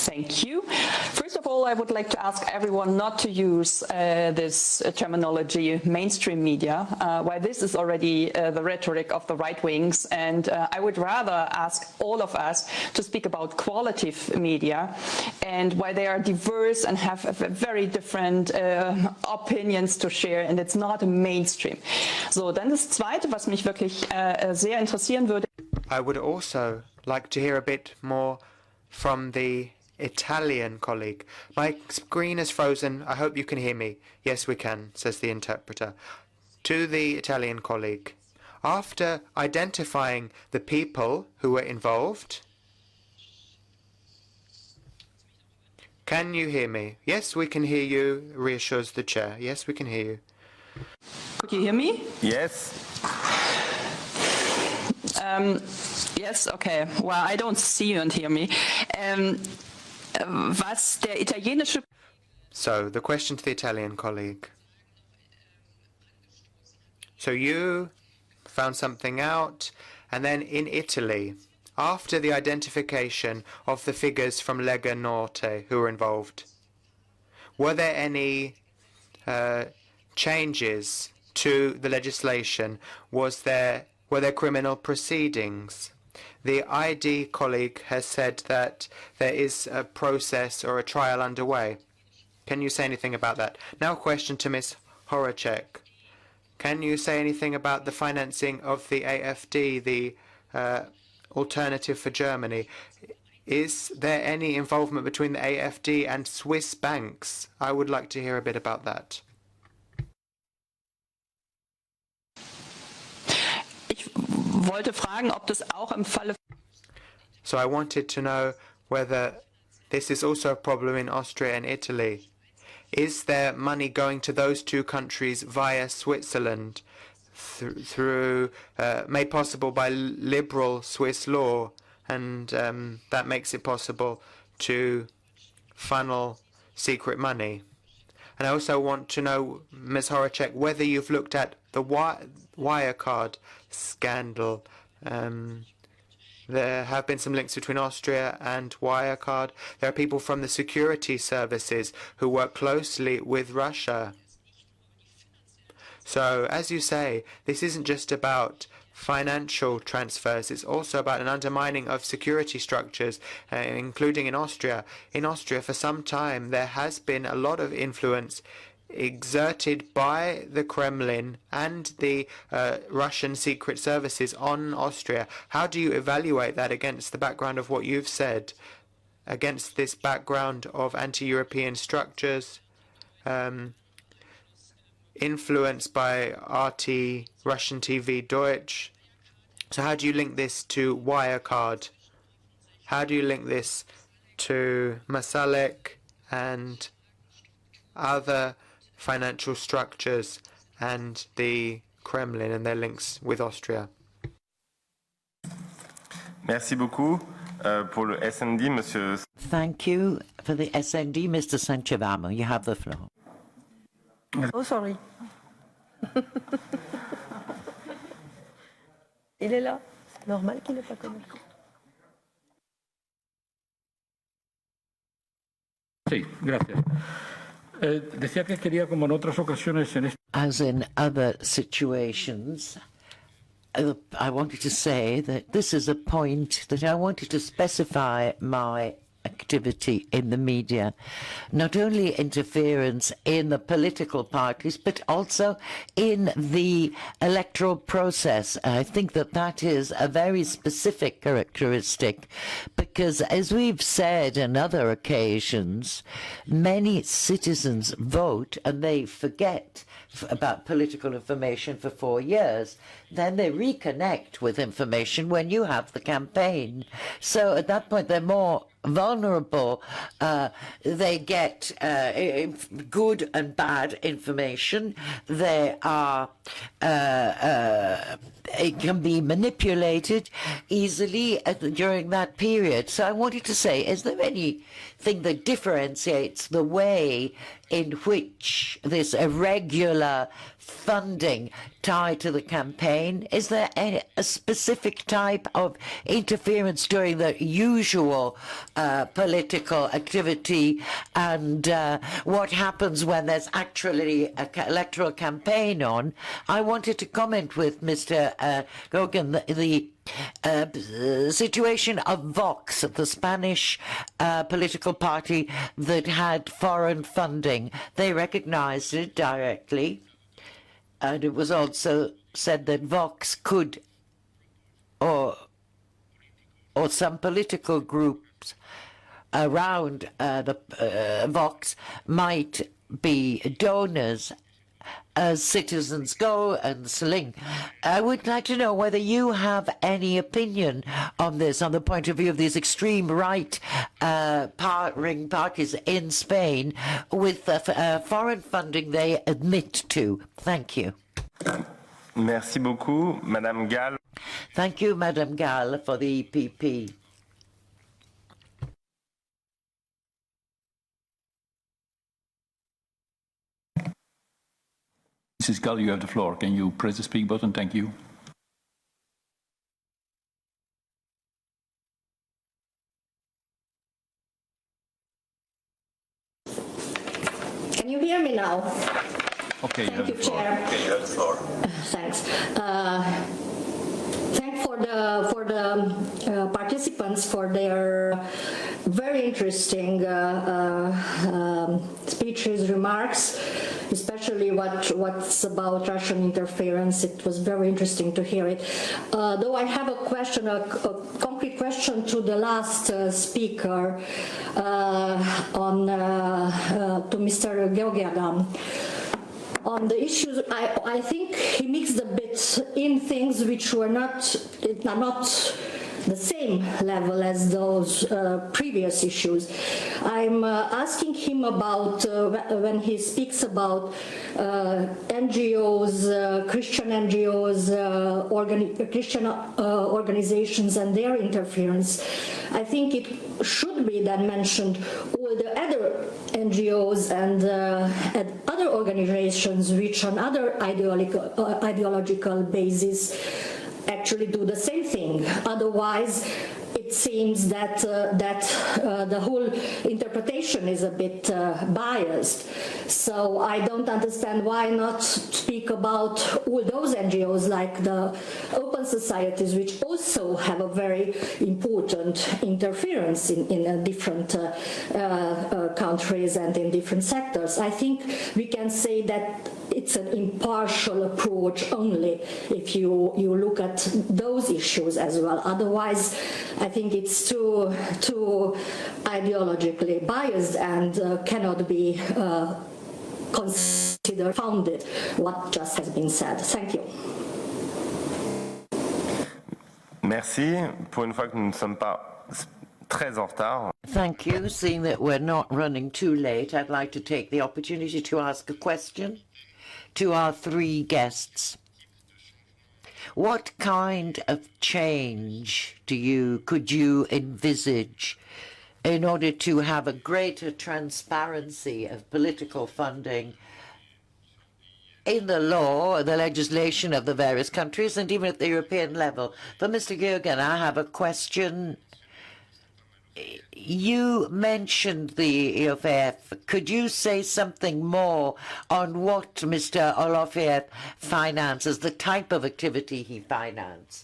Thank you. First of all, I would like to ask everyone not to use this terminology, mainstream media, why this is already the rhetoric of the right wings, and I would rather ask all of us to speak about qualitative media and why they are diverse and have very different opinions to share, and it's not mainstream. So, dann das Zweite, was mich wirklich sehr interessieren würde. I would also like to hear a bit more from the Italian colleague. My screen is frozen. I hope you can hear me. Yes, we can, says the interpreter. To the Italian colleague. After identifying the people who were involved, can you hear me? Yes, we can hear you, reassures the chair. Yes, we can hear you. Could you hear me? Yes. Yes, okay. Well, I don't see you and hear me. Was der italienische... So, the question to the Italian colleague. So you found something out, and then in Italy, after the identification of the figures from Lega Norte who were involved, were there any changes to the legislation? Were there criminal proceedings? The ID colleague has said that there is a process or a trial underway. Can you say anything about that? Now a question to Ms. Horacek. Can you say anything about the financing of the AfD, the Alternative for Germany? Is there any involvement between the AfD and Swiss banks? I would like to hear a bit about that. Wollte fragen, ob das auch im Falle. So I wanted to know whether this is also a problem in Austria and Italy. Is there money going to those two countries via Switzerland through made possible by liberal Swiss law, and that makes it possible to funnel secret money? And I also want to know, Ms. Horacek, whether you've looked at the Wirecard scandal. There have been some links between Austria and Wirecard. There are people from the security services who work closely with Russia. So, as you say, this isn't just about financial transfers, it's also about an undermining of security structures, including in Austria. In Austria, for some time, there has been a lot of influence exerted by the Kremlin and the Russian secret services on Austria. How do you evaluate that against the background of what you've said, against this background of anti-European structures, influenced by RT, Russian TV, Deutsch? So how do you link this to Wirecard? How do you link this to Masalek and other financial structures and the Kremlin and their links with Austria? Merci beaucoup. Pour le SND, Monsieur. Thank you. For the SND, Mr. Sanchevamo, you have the floor. Oh, sorry. Il est là. C'est normal qu'il n'ait pas connecté. Sí, gracias. Decía que quería, como en otras ocasiones, en este. As in other situations, I wanted to say that this is a point that I wanted to specify my activity in the media, not only interference in the political parties, but also in the electoral process. I think that that is a very specific characteristic because, as we've said on other occasions, many citizens vote and they forget about political information for 4 years. Then they reconnect with information when you have the campaign. So at that point, they're more vulnerable. They get good and bad information. They are it can be manipulated easily during that period. So I wanted to say, is there anything that differentiates the way in which this irregular funding tied to the campaign? Is there a specific type of interference during the usual political activity, and what happens when there's actually an electoral campaign on? I wanted to comment with Mr. Gogan the situation of Vox, the Spanish political party that had foreign funding. They recognized it directly, and it was also said that Vox could, or some political groups around the Vox might be donors as citizens go and sling. I would like to know whether you have any opinion on this, on the point of view of these extreme right ring parties in Spain with foreign funding they admit to. Thank you. Merci beaucoup, Madame Gall. Thank you, Madame Gall, for the EPP. Mrs. Gall, you have the floor. Can you press the speak button? Thank you. Can you hear me now? Okay, Thank you, Chair. Okay, you have the floor. Thanks. thank for the participants for their very interesting speeches, remarks, especially what's about Russian interference. It was very interesting to hear it. Though I have a question, a concrete question to the last speaker, to Mr. Georgiagan. On the issues, I think he mixed a bit in things which were not the same level as those previous issues. I'm asking him about when he speaks about NGOs, Christian NGOs, Christian organizations and their interference. I think it should be then mentioned all the other NGOs and other organizations which on other ideological basis actually do the same thing. Otherwise, it seems that the whole interpretation is a bit biased. So I don't understand why not speak about all those NGOs like the open societies, which also have a very important interference in different countries and in different sectors. I think we can say that it's an impartial approach only if you look at those issues as well. Otherwise, I think it's too ideologically biased and cannot be considered founded what just has been said. Thank you. Merci. Pour une fois que nous ne sommes pas très en retard. Thank you. Seeing that we're not running too late, I'd like to take the opportunity to ask a question to our three guests. What kind of change could you envisage in order to have a greater transparency of political funding in the law, the legislation of the various countries, and even at the European level? For Mr. Georgian, I have a question. You mentioned the EOFF. Could you say something more on what Mr. Olofiev finances, the type of activity he finances?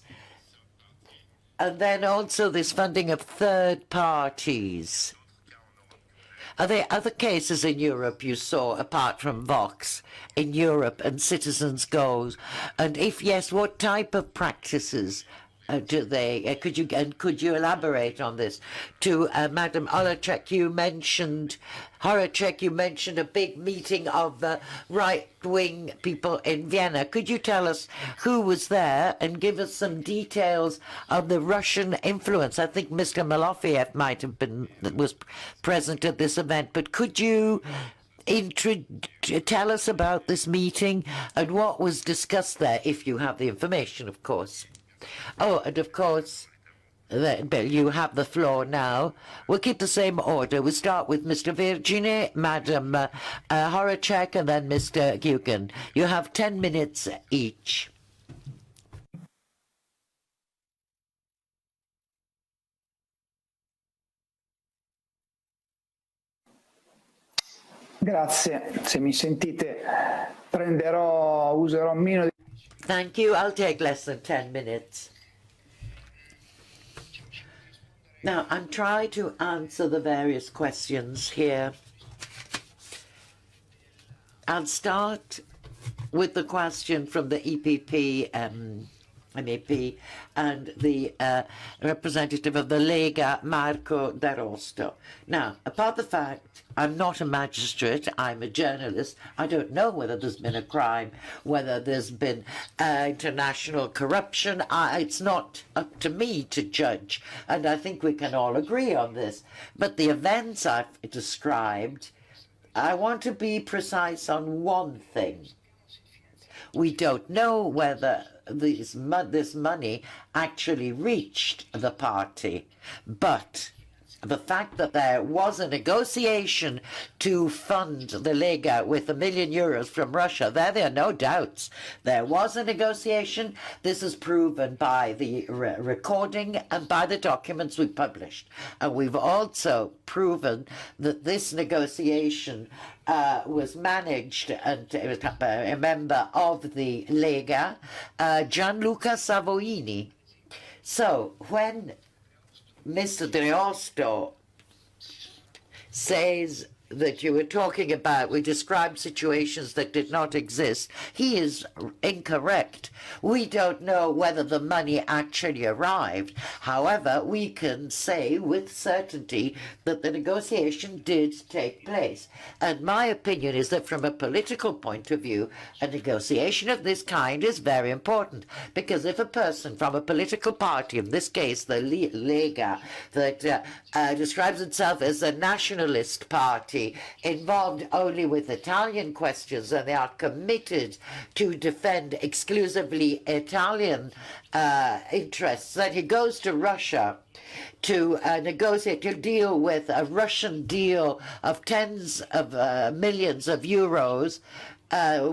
And then also this funding of third parties. Are there other cases in Europe you saw, apart from Vox, in Europe and Citizens Goals? And if yes, what type of practices do they? Could you elaborate on this? To Madam Horacek, you mentioned a big meeting of the right-wing people in Vienna. Could you tell us who was there and give us some details of the Russian influence? I think Mr. Malofiev was present at this event, but could you tell us about this meeting and what was discussed there, if you have the information, of course? Oh, and of course, you have the floor now. We'll keep the same order. We'll start with Mr. Virginie, Madam Horacek, and then Mr. Georgian. You have 10 minutes each. Grazie. Se mi sentite, userò meno di... Thank you. I'll take less than 10 minutes. Now, I'm trying to answer the various questions here. I'll start with the question from the EPP MEP and the representative of the Lega, Marco D'Arosto. Now, apart the fact I'm not a magistrate, I'm a journalist, I don't know whether there's been a crime, whether there's been international corruption. It's not up to me to judge, and I think we can all agree on this. But the events I've described, I want to be precise on one thing. We don't know whether this money actually reached the party, but the fact that there was a negotiation to fund the Lega with €1 million from Russia, there are no doubts. There was a negotiation. This is proven by the recording and by the documents we published. And we've also proven that this negotiation was managed, and a member of the Lega, Gianluca Savoini, So when Mr. D'Osto says that you were talking about, we described situations that did not exist, he is incorrect. We don't know whether the money actually arrived. However, we can say with certainty that the negotiation did take place. And my opinion is that from a political point of view, a negotiation of this kind is very important. Because if a person from a political party, in this case the Lega, that describes itself as a nationalist party, involved only with Italian questions, and they are committed to defend exclusively Italian interests, that he goes to Russia to negotiate, to deal with a Russian deal of tens of millions of euros.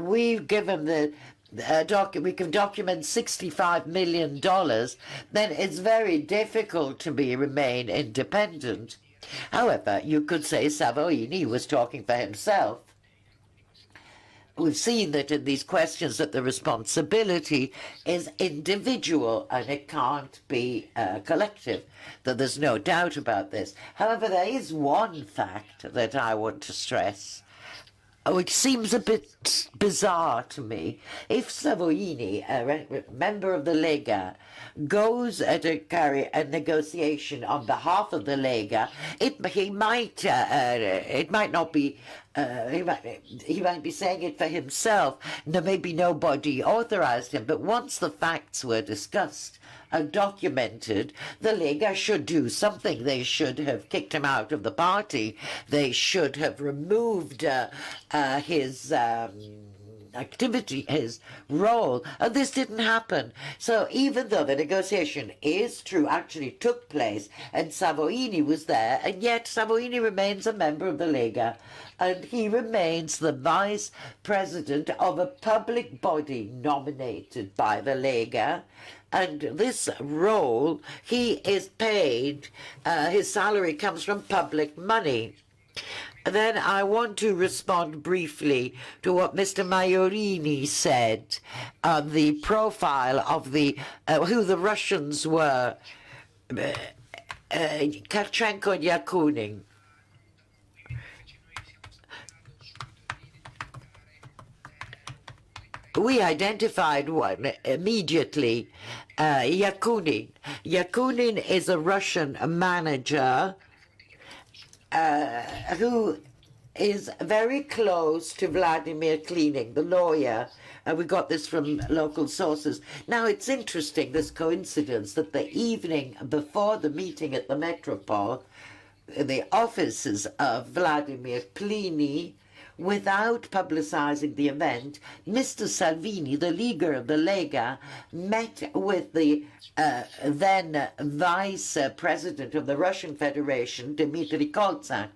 We've given the we can document $65 million, then it's very difficult to remain independent. However, you could say Savoini was talking for himself. We've seen that in these questions that the responsibility is individual and it can't be collective, that there's no doubt about this. However, there is one fact that I want to stress, which seems a bit bizarre to me. If Savoini, a member of the Lega, goes to carry a negotiation on behalf of the Lega, it might not be. He might be saying it for himself. Maybe nobody authorized him. But once the facts were discussed and documented, the Lega should do something. They should have kicked him out of the party. They should have removed his activity, his role, and this didn't happen. So even though the negotiation is true, actually took place, and Savoini was there, and yet Savoini remains a member of the Lega, and he remains the vice president of a public body nominated by the Lega, and this role, he is paid, his salary comes from public money. Then I want to respond briefly to what Mr. Maiorini said on the profile of the who the Russians were, Karchenko and Yakunin. We identified one immediately, Yakunin. Yakunin is a Russian manager who is very close to Vladimir Klining, the lawyer. We got this from local sources. Now, it's interesting, this coincidence, that the evening before the meeting at the Metropole, the offices of Vladimir Klining, without publicizing the event, Mr. Salvini, the leader of the Lega, met with the then vice president of the Russian Federation, Dmitry Koltsak.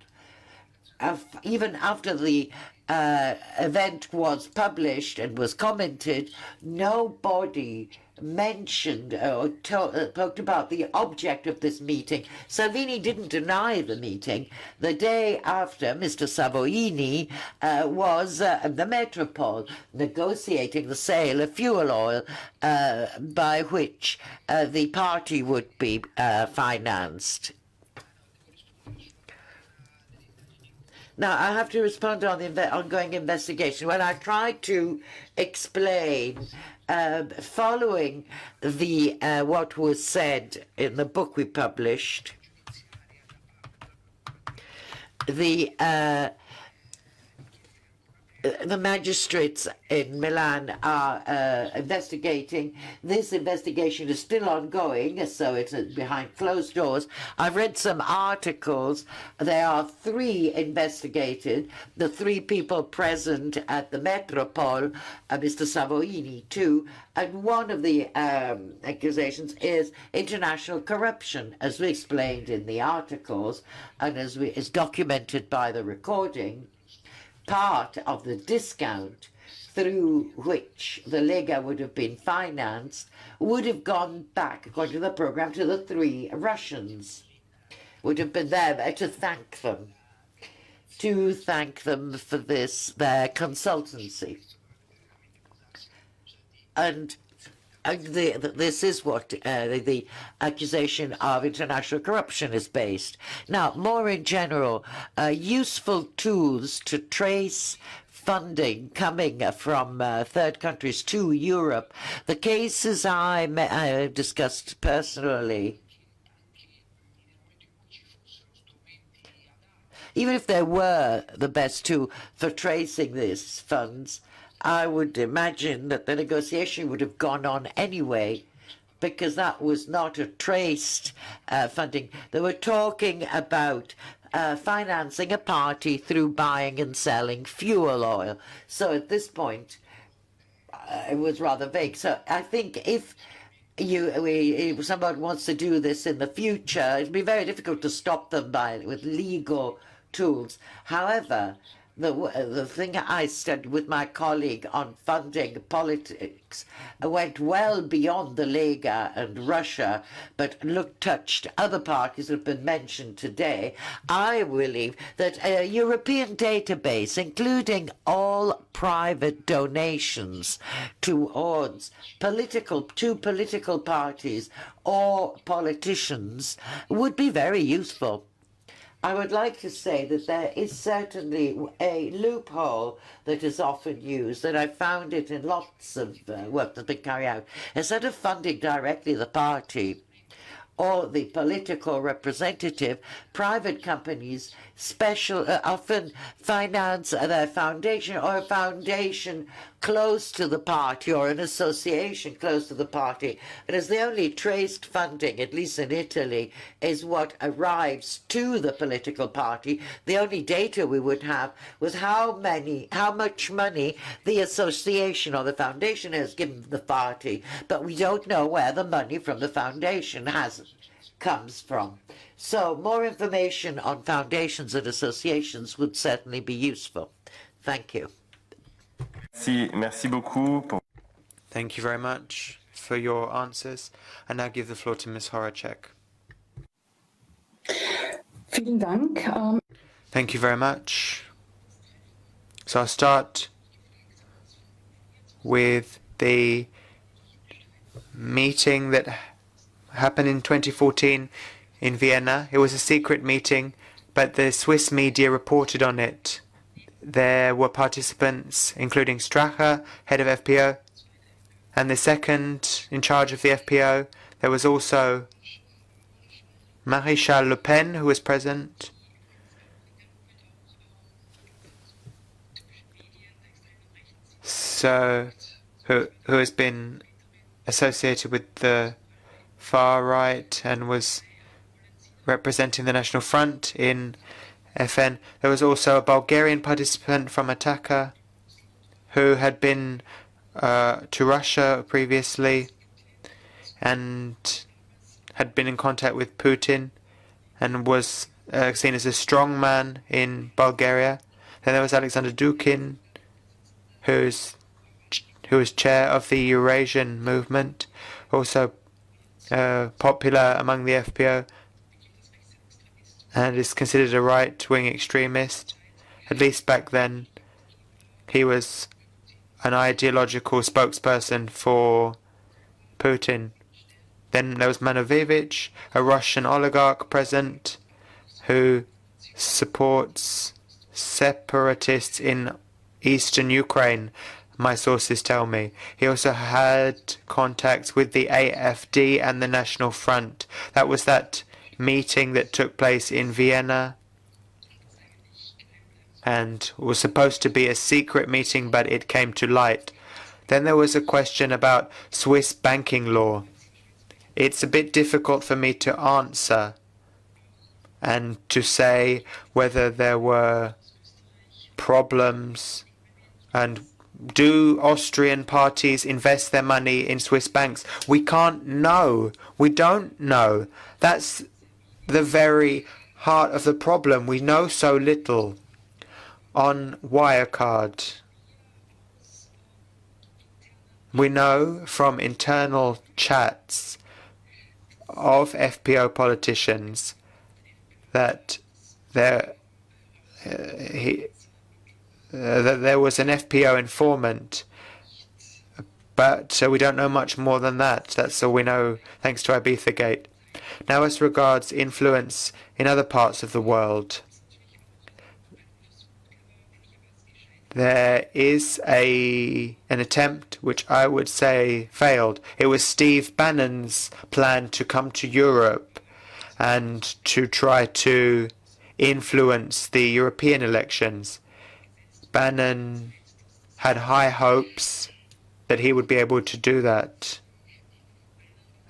Even after the event was published and was commented, nobody mentioned or talked about the object of this meeting. Salvini didn't deny the meeting. The day after, Mr. Savoini was at the Metropole negotiating the sale of fuel oil by which the party would be financed. Now, I have to respond on the ongoing investigation. When I tried to explain, following the what was said in the book we published, the magistrates in Milan are investigating. This investigation is still ongoing, so it's behind closed doors. I've read some articles. There are 3 investigated, the 3 people present at the Metropole, Mr. Savoini too, and one of the accusations is international corruption, as we explained in the articles, and as is documented by the recording. Part of the discount through which the Lega would have been financed would have gone back, according to the program, to the 3 Russians. Would have been there to thank them for this, their consultancy. And this is what the accusation of international corruption is based. Now, more in general, useful tools to trace funding coming from third countries to Europe. The cases I discussed personally, even if there were the best tool for tracing these funds, I would imagine that the negotiation would have gone on anyway, because that was not a traced funding. They were talking about financing a party through buying and selling fuel oil. So at this point, it was rather vague. So I think if someone wants to do this in the future, it'd be very difficult to stop them with legal tools. However, the thing I studied with my colleague on funding politics went well beyond the Lega and Russia, but touched other parties that have been mentioned today. I believe that a European database, including all private donations towards political parties or politicians, would be very useful. I would like to say that there is certainly a loophole that is often used, and I found it in lots of work that's been carried out. Instead of funding directly the party or the political representative, private companies often finance their foundation or a foundation close to the party or an association close to the party. And as the only traced funding, at least in Italy, is what arrives to the political party, the only data we would have was how much money the association or the foundation has given the party, but we don't know where the money from the foundation comes from. So more information on foundations and associations would certainly be useful. Thank you. Merci beaucoup. Thank you very much for your answers. I now give the floor to Ms. Horacek. Vielen Dank. Thank you very much. So I'll start with the meeting that happened in 2014 in Vienna. It was a secret meeting, but the Swiss media reported on it. There were participants, including Strache, head of FPO, and the second in charge of the FPO. There was also Maréchal Le Pen, who was present. So, who has been associated with the far right and was representing the National Front in FN. There was also a Bulgarian participant from Ataka who had been to Russia previously and had been in contact with Putin and was seen as a strong man in Bulgaria. Then there was Alexander Dukin, who was chair of the Eurasian movement, also popular among the FPO, and is considered a right-wing extremist. At least back then, he was an ideological spokesperson for Putin. Then there was Manovevich, a Russian oligarch present, who supports separatists in eastern Ukraine, my sources tell me. He also had contacts with the AfD and the National Front. That was that meeting that took place in Vienna and was supposed to be a secret meeting, but it came to light. Then there was a question about Swiss banking law. It's a bit difficult for me to answer and to say whether there were problems and do Austrian parties invest their money in Swiss banks? We can't know. We don't know. That's the very heart of the problem. We know so little. On Wirecard, we know from internal chats of FPO politicians that there was an FPO informant But we don't know much more than that. That's all we know, thanks to Ibizagate. Now, as regards influence in other parts of the world, there is an attempt which I would say failed. It was Steve Bannon's plan to come to Europe and to try to influence the European elections. Bannon had high hopes that he would be able to do that.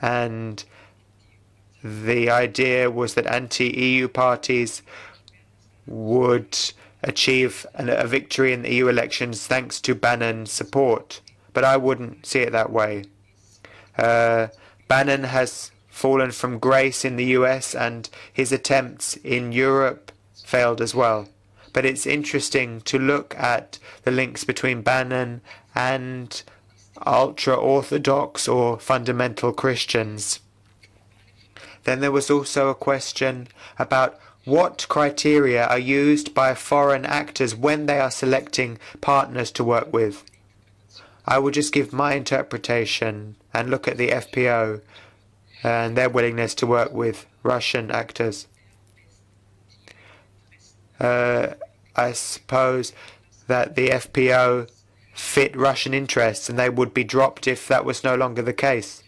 And the idea was that anti-EU parties would achieve a victory in the EU elections thanks to Bannon's support. But I wouldn't see it that way. Bannon has fallen from grace in the US, and his attempts in Europe failed as well. But it's interesting to look at the links between Bannon and ultra-Orthodox or fundamental Christians. Then there was also a question about what criteria are used by foreign actors when they are selecting partners to work with. I will just give my interpretation and look at the FPO and their willingness to work with Russian actors. I suppose that the FPO fit Russian interests and they would be dropped if that was no longer the case.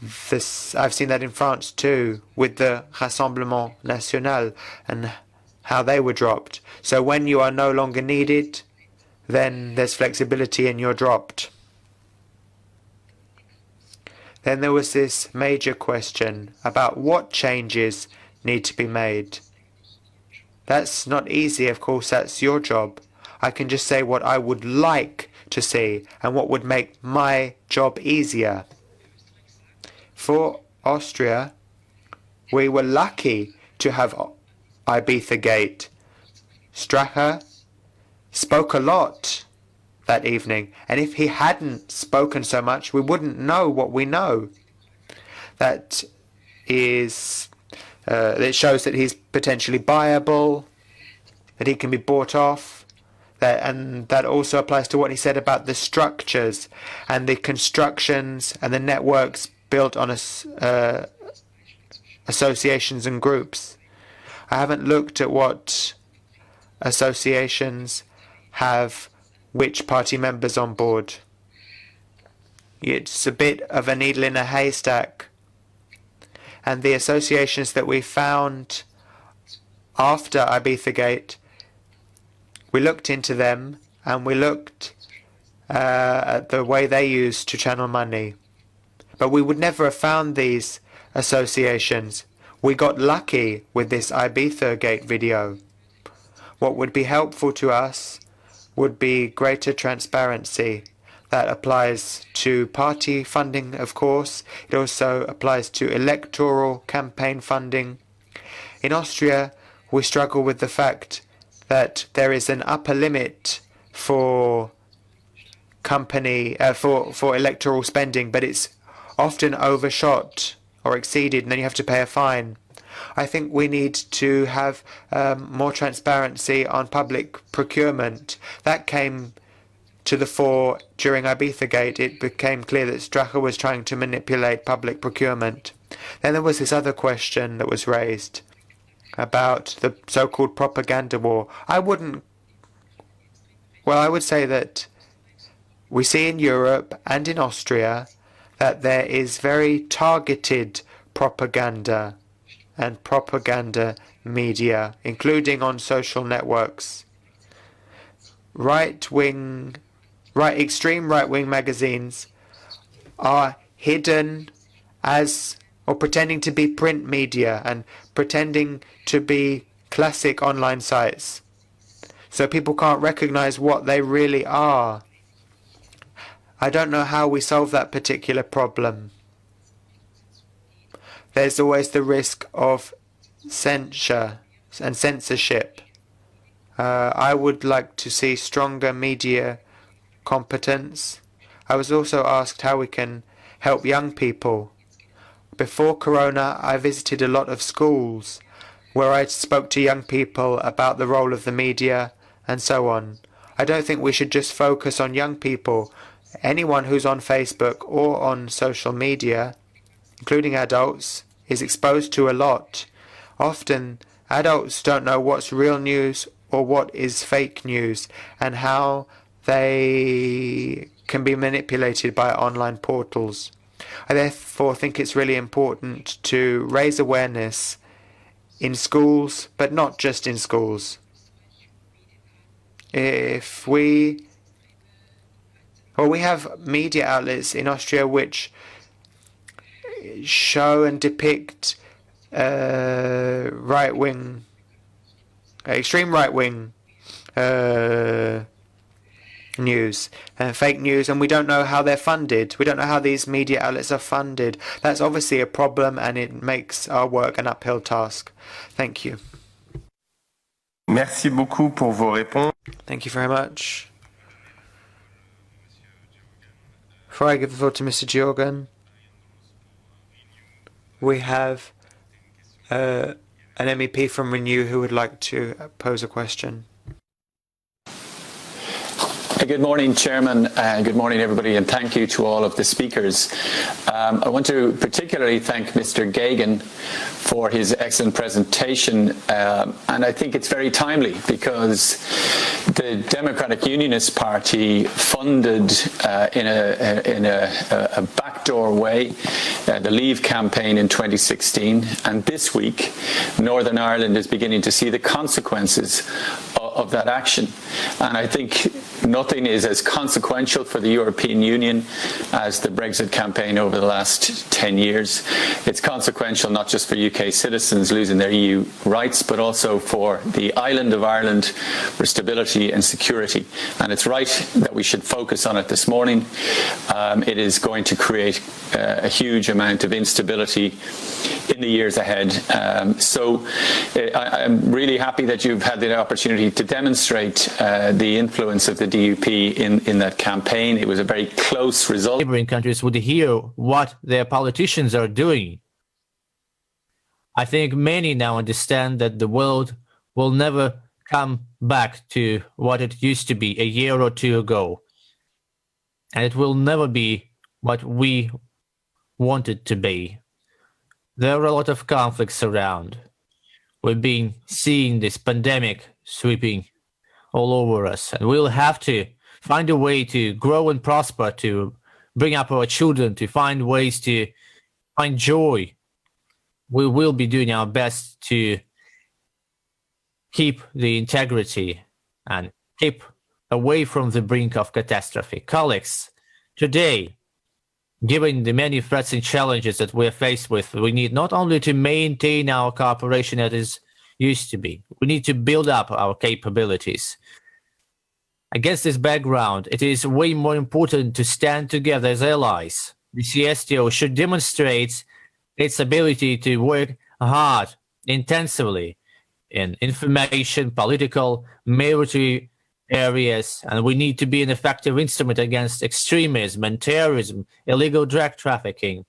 I've seen that in France too, with the Rassemblement National and how they were dropped. So when you are no longer needed, then there's flexibility and you're dropped. Then there was this major question about what changes need to be made. That's not easy, of course, that's your job. I can just say what I would like to see and what would make my job easier. For Austria, we were lucky to have Ibizagate. Strache spoke a lot that evening, and if he hadn't spoken so much, we wouldn't know what we know. That is, it shows that he's potentially buyable, that he can be bought off, and that also applies to what he said about the structures and the constructions and the networks built on associations and groups. I haven't looked at what associations have which party members on board. It's a bit of a needle in a haystack. And the associations that we found after Ibizagate, we looked into them and we looked at the way they used to channel money. But we would never have found these associations. We got lucky with this Ibizagate video. What would be helpful to us would be greater transparency. That applies to party funding, of course. It also applies to electoral campaign funding. In Austria, we struggle with the fact that there is an upper limit for for electoral spending, but it's often overshot or exceeded, and then you have to pay a fine. I think we need to have more transparency on public procurement. That came to the fore during Ibizagate. It became clear that Strache was trying to manipulate public procurement. Then there was this other question that was raised about the so-called propaganda war. I would say that we see in Europe and in Austria that there is very targeted propaganda and propaganda media, including on social networks. Extreme right-wing magazines are hidden as or pretending to be print media and pretending to be classic online sites. So people can't recognize what they really are. I don't know how we solve that particular problem. There's always the risk of censure and censorship. I would like to see stronger media competence. I was also asked how we can help young people. Before Corona, I visited a lot of schools where I spoke to young people about the role of the media and so on. I don't think we should just focus on young people. Anyone who's on Facebook or on social media, including adults, is exposed to a lot. Often, adults don't know what's real news or what is fake news and how they can be manipulated by online portals. I therefore think it's really important to raise awareness in schools, but not just in schools. We have media outlets in Austria which show and depict right-wing, extreme right-wing news and fake news, and we don't know how they're funded. We don't know how these media outlets are funded. That's obviously a problem, and it makes our work an uphill task. Thank you. Merci beaucoup pour vos réponses. Thank you very much. Before I give the floor to Mr. Georgan, we have an MEP from Renew who would like to pose a question. Good morning, Chairman. Good morning, everybody, and thank you to all of the speakers. I want to particularly thank Mr. Gagan for his excellent presentation, and I think it's very timely because the Democratic Unionist Party funded in a backdoor way the Leave campaign in 2016, and this week Northern Ireland is beginning to see the consequences of that action. And I think nothing is as consequential for the European Union as the Brexit campaign over the last 10 years. It's consequential not just for UK citizens losing their EU rights, but also for the island of Ireland, for stability and security. And it's right that we should focus on it this morning. It is going to create a huge amount of instability in the years ahead. So I'm really happy that you've had the opportunity to demonstrate the influence of the DUP in that campaign. It was a very close result. Neighboring countries would hear what their politicians are doing. I think many now understand that the world will never come back to what it used to be a year or two ago. And it will never be what we want it to be. There are a lot of conflicts around. We've been seeing this pandemic sweeping all over us, and we'll have to find a way to grow and prosper, to bring up our children, to find ways to find joy. We will be doing our best to keep the integrity and keep away from the brink of catastrophe. Colleagues, today, given the many threats and challenges that we're faced with, we need not only to maintain our cooperation as it used to be, we need to build up our capabilities. Against this background, it is way more important to stand together as allies. The CSTO should demonstrate its ability to work hard, intensively, in information, political, military areas, and we need to be an effective instrument against extremism and terrorism, illegal drug trafficking.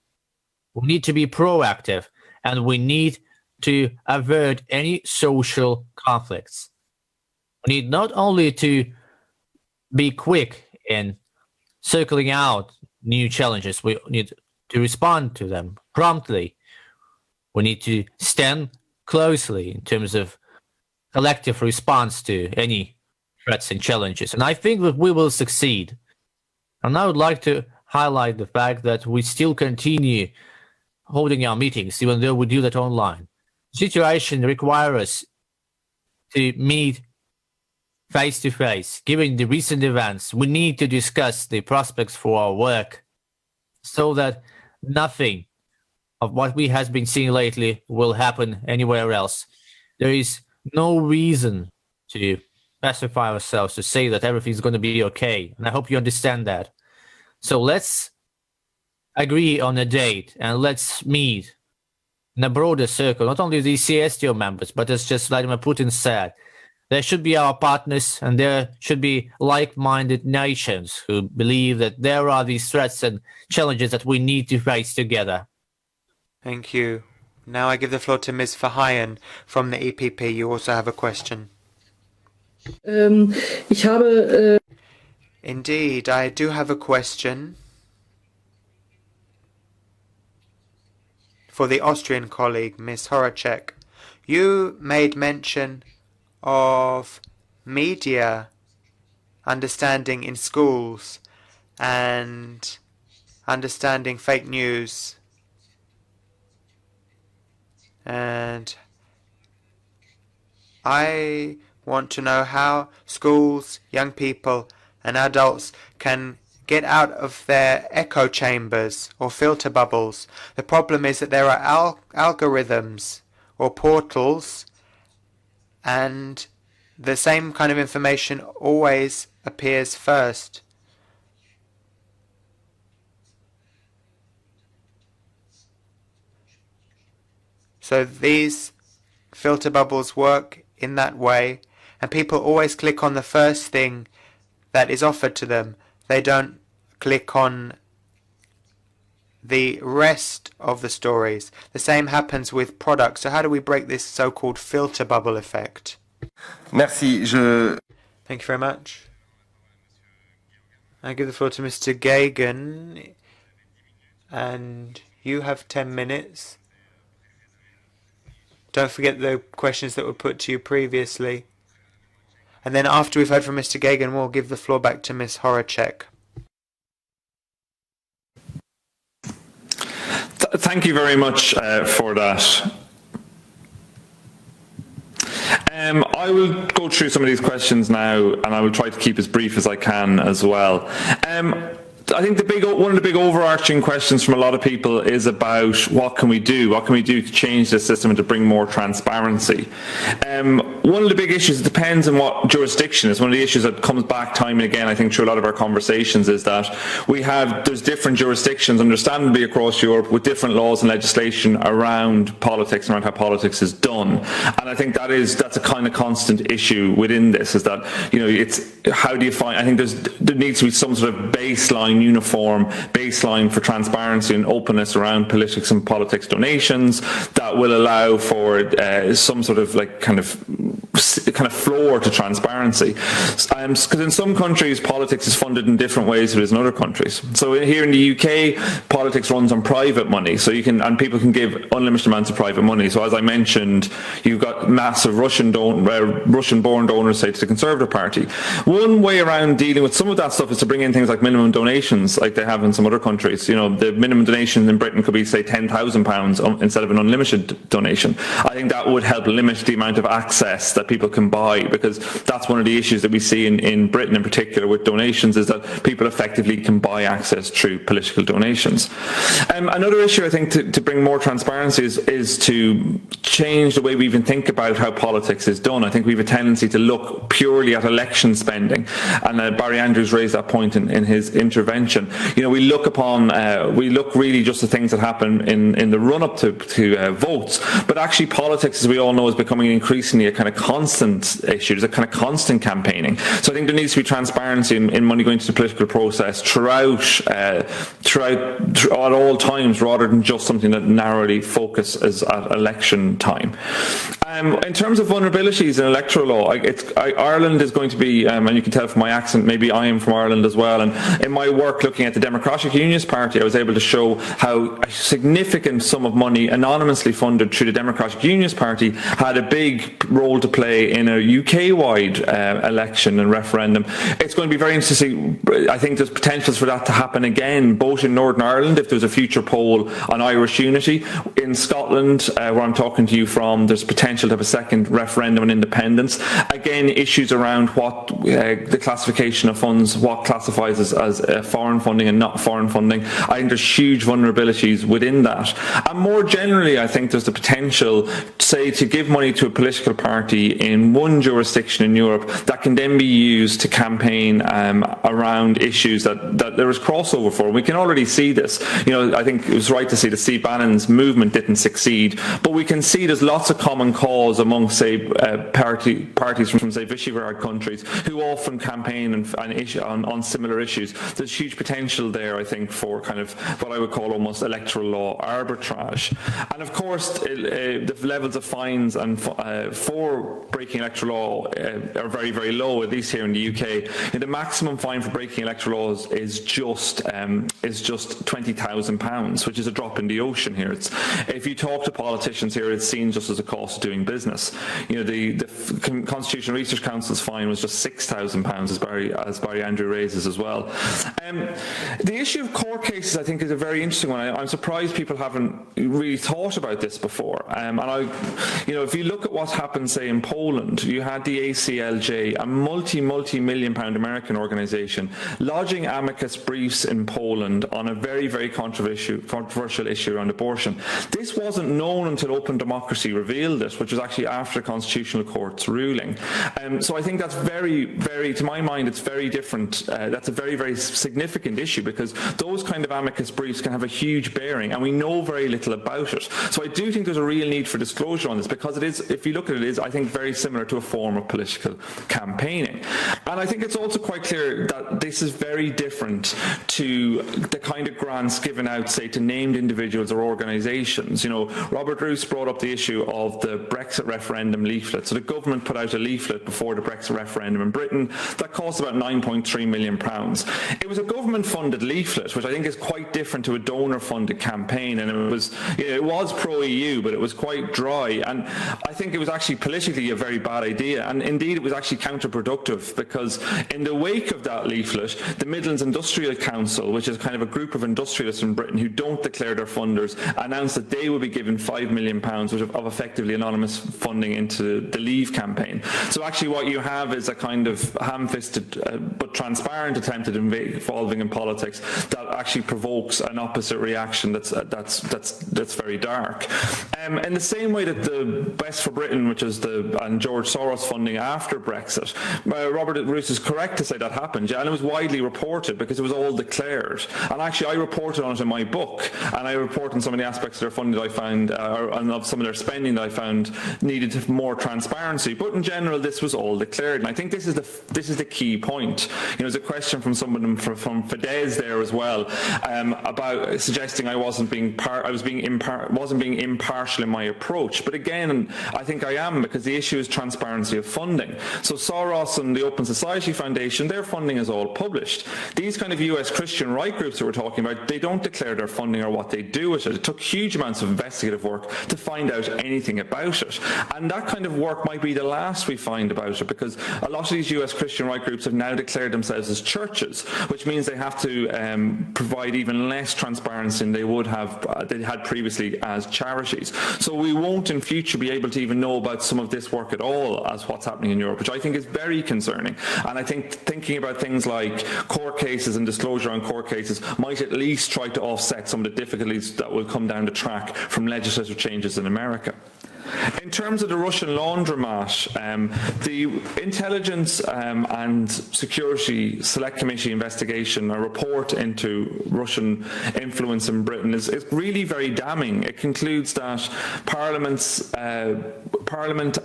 We need to be proactive, and we need to avert any social conflicts. We need not only to be quick in circling out new challenges, we need to respond to them promptly. We need to stand closely in terms of collective response to any threats and challenges. And I think that we will succeed. And I would like to highlight the fact that we still continue holding our meetings, even though we do that online. The situation requires us to meet face-to-face. Given the recent events, we need to discuss the prospects for our work so that nothing of what we have been seeing lately will happen anywhere else. There is no reason to pacify ourselves, to say that everything's going to be okay. And I hope you understand that. So let's agree on a date and let's meet in a broader circle, not only the CSTO members, but as just Vladimir Putin said, there should be our partners and there should be like-minded nations who believe that there are these threats and challenges that we need to face together. Thank you. Now I give the floor to Ms. Verheyen from the EPP. You also have a question. Indeed, I do have a question for the Austrian colleague, Ms. Horacek. You made mention of media understanding in schools and understanding fake news, and I want to know how schools, young people and adults can get out of their echo chambers or filter bubbles. The problem is that there are algorithms or portals, and the same kind of information always appears first. So these filter bubbles work in that way, and people always click on the first thing that is offered to them. They don't click on the rest of the stories. The same happens with products. So how do we break this so-called filter bubble effect? Merci. Thank you very much. I give the floor to Mr. Gagan, and you have 10 minutes. Don't forget the questions that were put to you previously. And then after we've heard from Mr. Gagan, we'll give the floor back to Ms. Horacek. Thank you very much for that. I will go through some of these questions now, and I will try to keep as brief as I can as well. I think one of the big overarching questions from a lot of people is about what can we do? What can we do to change the system and to bring more transparency? One of the big issues, it depends on what jurisdiction is. One of the issues that comes back time and again, I think, through a lot of our conversations is that there's different jurisdictions, understandably across Europe, with different laws and legislation around politics and around how politics is done. And I think that's a kind of constant issue within this, is that, it's how do you find, I think there needs to be some sort of uniform baseline for transparency and openness around politics and politics donations that will allow for some sort of kind of floor to transparency. Because in some countries politics is funded in different ways than it is in other countries. So here in the UK, politics runs on private money, so people can give unlimited amounts of private money. So as I mentioned, you've got massive Russian-born donors, say, to the Conservative Party. One way around dealing with some of that stuff is to bring in things like minimum donations, like they have in some other countries. The minimum donation in Britain could be, say, £10,000 instead of an unlimited donation. I think that would help limit the amount of access that people can buy, because that's one of the issues that we see in Britain in particular with donations, is that people effectively can buy access through political donations. Another issue, I think, to bring more transparency is to change the way we even think about how politics is done. I think we have a tendency to look purely at election spending, and Barry Andrews raised that point in his intervention. We look really just at things that happen in the run-up to votes, but actually politics, as we all know, is becoming increasingly a kind of constant issue. There's a kind of constant campaigning. So I think there needs to be transparency in money going to the political process throughout at all times, rather than just something that narrowly focuses at election time. In terms of vulnerabilities in electoral law, Ireland is going to be, and you can tell from my accent, maybe I am from Ireland as well, and in my work looking at the Democratic Unionist Party, I was able to show how a significant sum of money anonymously funded through the Democratic Unionist Party had a big role to play in a UK-wide election and referendum. It's going to be very interesting. I think there's potentials for that to happen again, both in Northern Ireland, if there's a future poll on Irish unity. In Scotland, where I'm talking to you from, there's potential to have a second referendum on independence. Again, issues around what the classification of funds, what classifies as foreign funding and not foreign funding. I think there's huge vulnerabilities within that. And more generally, I think there's the potential, say, to give money to a political party in one jurisdiction in Europe that can then be used to campaign around issues that there is crossover for. We can already see this. I think it was right to say that Steve Bannon's movement didn't succeed, but we can see there's lots of common cause among, say, parties from, say, Visegrad countries who often campaign on similar issues. There's huge potential there, I think, for kind of what I would call almost electoral law arbitrage. And of course, the levels of fines and for breaking breaking electoral law are very, very low, at least here in the UK. The maximum fine for breaking electoral laws is just £20,000, which is a drop in the ocean here. If you talk to politicians here, it's seen just as a cost of doing business. The Constitutional Research Council's fine was just £6,000, as Barry Andrew raises as well. The issue of court cases, I think, is a very interesting one. I'm surprised people haven't really thought about this before. If you look at what's happened, say, in Poland, you had the ACLJ, a multi-million-pound American organisation, lodging amicus briefs in Poland on a very, very controversial issue around abortion. This wasn't known until Open Democracy revealed it, which was actually after the Constitutional Court's ruling. So I think that's very, very, to my mind, it's very different. That's a very, very significant issue, because those kind of amicus briefs can have a huge bearing, and we know very little about it. So I do think there's a real need for disclosure on this, because it is, if you look at it, I think, very similar to a form of political campaigning. And I think it's also quite clear that this is very different to the kind of grants given out, say, to named individuals or organisations. Robert Roos brought up the issue of the Brexit referendum leaflet. So the government put out a leaflet before the Brexit referendum in Britain that cost about £9.3 million. It was a government-funded leaflet, which I think is quite different to a donor-funded campaign, and it was pro-EU, but it was quite dry, and I think it was actually politically a very bad idea, and indeed it was actually counterproductive, because in the wake of that leaflet, the Midlands Industrial Council, which is kind of a group of industrialists in Britain who don't declare their funders, announced that they would be given £5 million of effectively anonymous funding into the Leave campaign. So actually what you have is a kind of ham-fisted but transparent attempt at involving in politics that actually provokes an opposite reaction that's very dark. In the same way that the Best for Britain, which is and George Soros funding after Brexit, Robert Roos is correct to say that happened, and it was widely reported because it was all declared. And actually I reported on it in my book, and I report on some of the aspects of their funding that I found, and of some of their spending that I found needed more transparency. But in general, this was all declared, and I think this is the key point. There's a question from someone from Fidesz there as well, about suggesting I wasn't being impartial in my approach. But again, I think I am, because the issue is transparency of funding. So Soros and the Open Society Foundation, their funding is all published. These kind of US Christian right groups that we're talking about, they don't declare their funding or what they do with it. It took huge amounts of investigative work to find out anything about it. And that kind of work might be the last we find about it, because a lot of these US Christian right groups have now declared themselves as churches, which means they have to provide even less transparency than they would have they had previously as charities. So we won't in future be able to even know about some of this work at all as what's happening in Europe, which I think is very concerning. And I think thinking about things like court cases and disclosure on court cases might at least try to offset some of the difficulties that will come down the track from legislative changes in America. In terms of the Russian laundromat, the Intelligence and Security Select Committee investigation, a report into Russian influence in Britain, is really very damning. It concludes that Parliament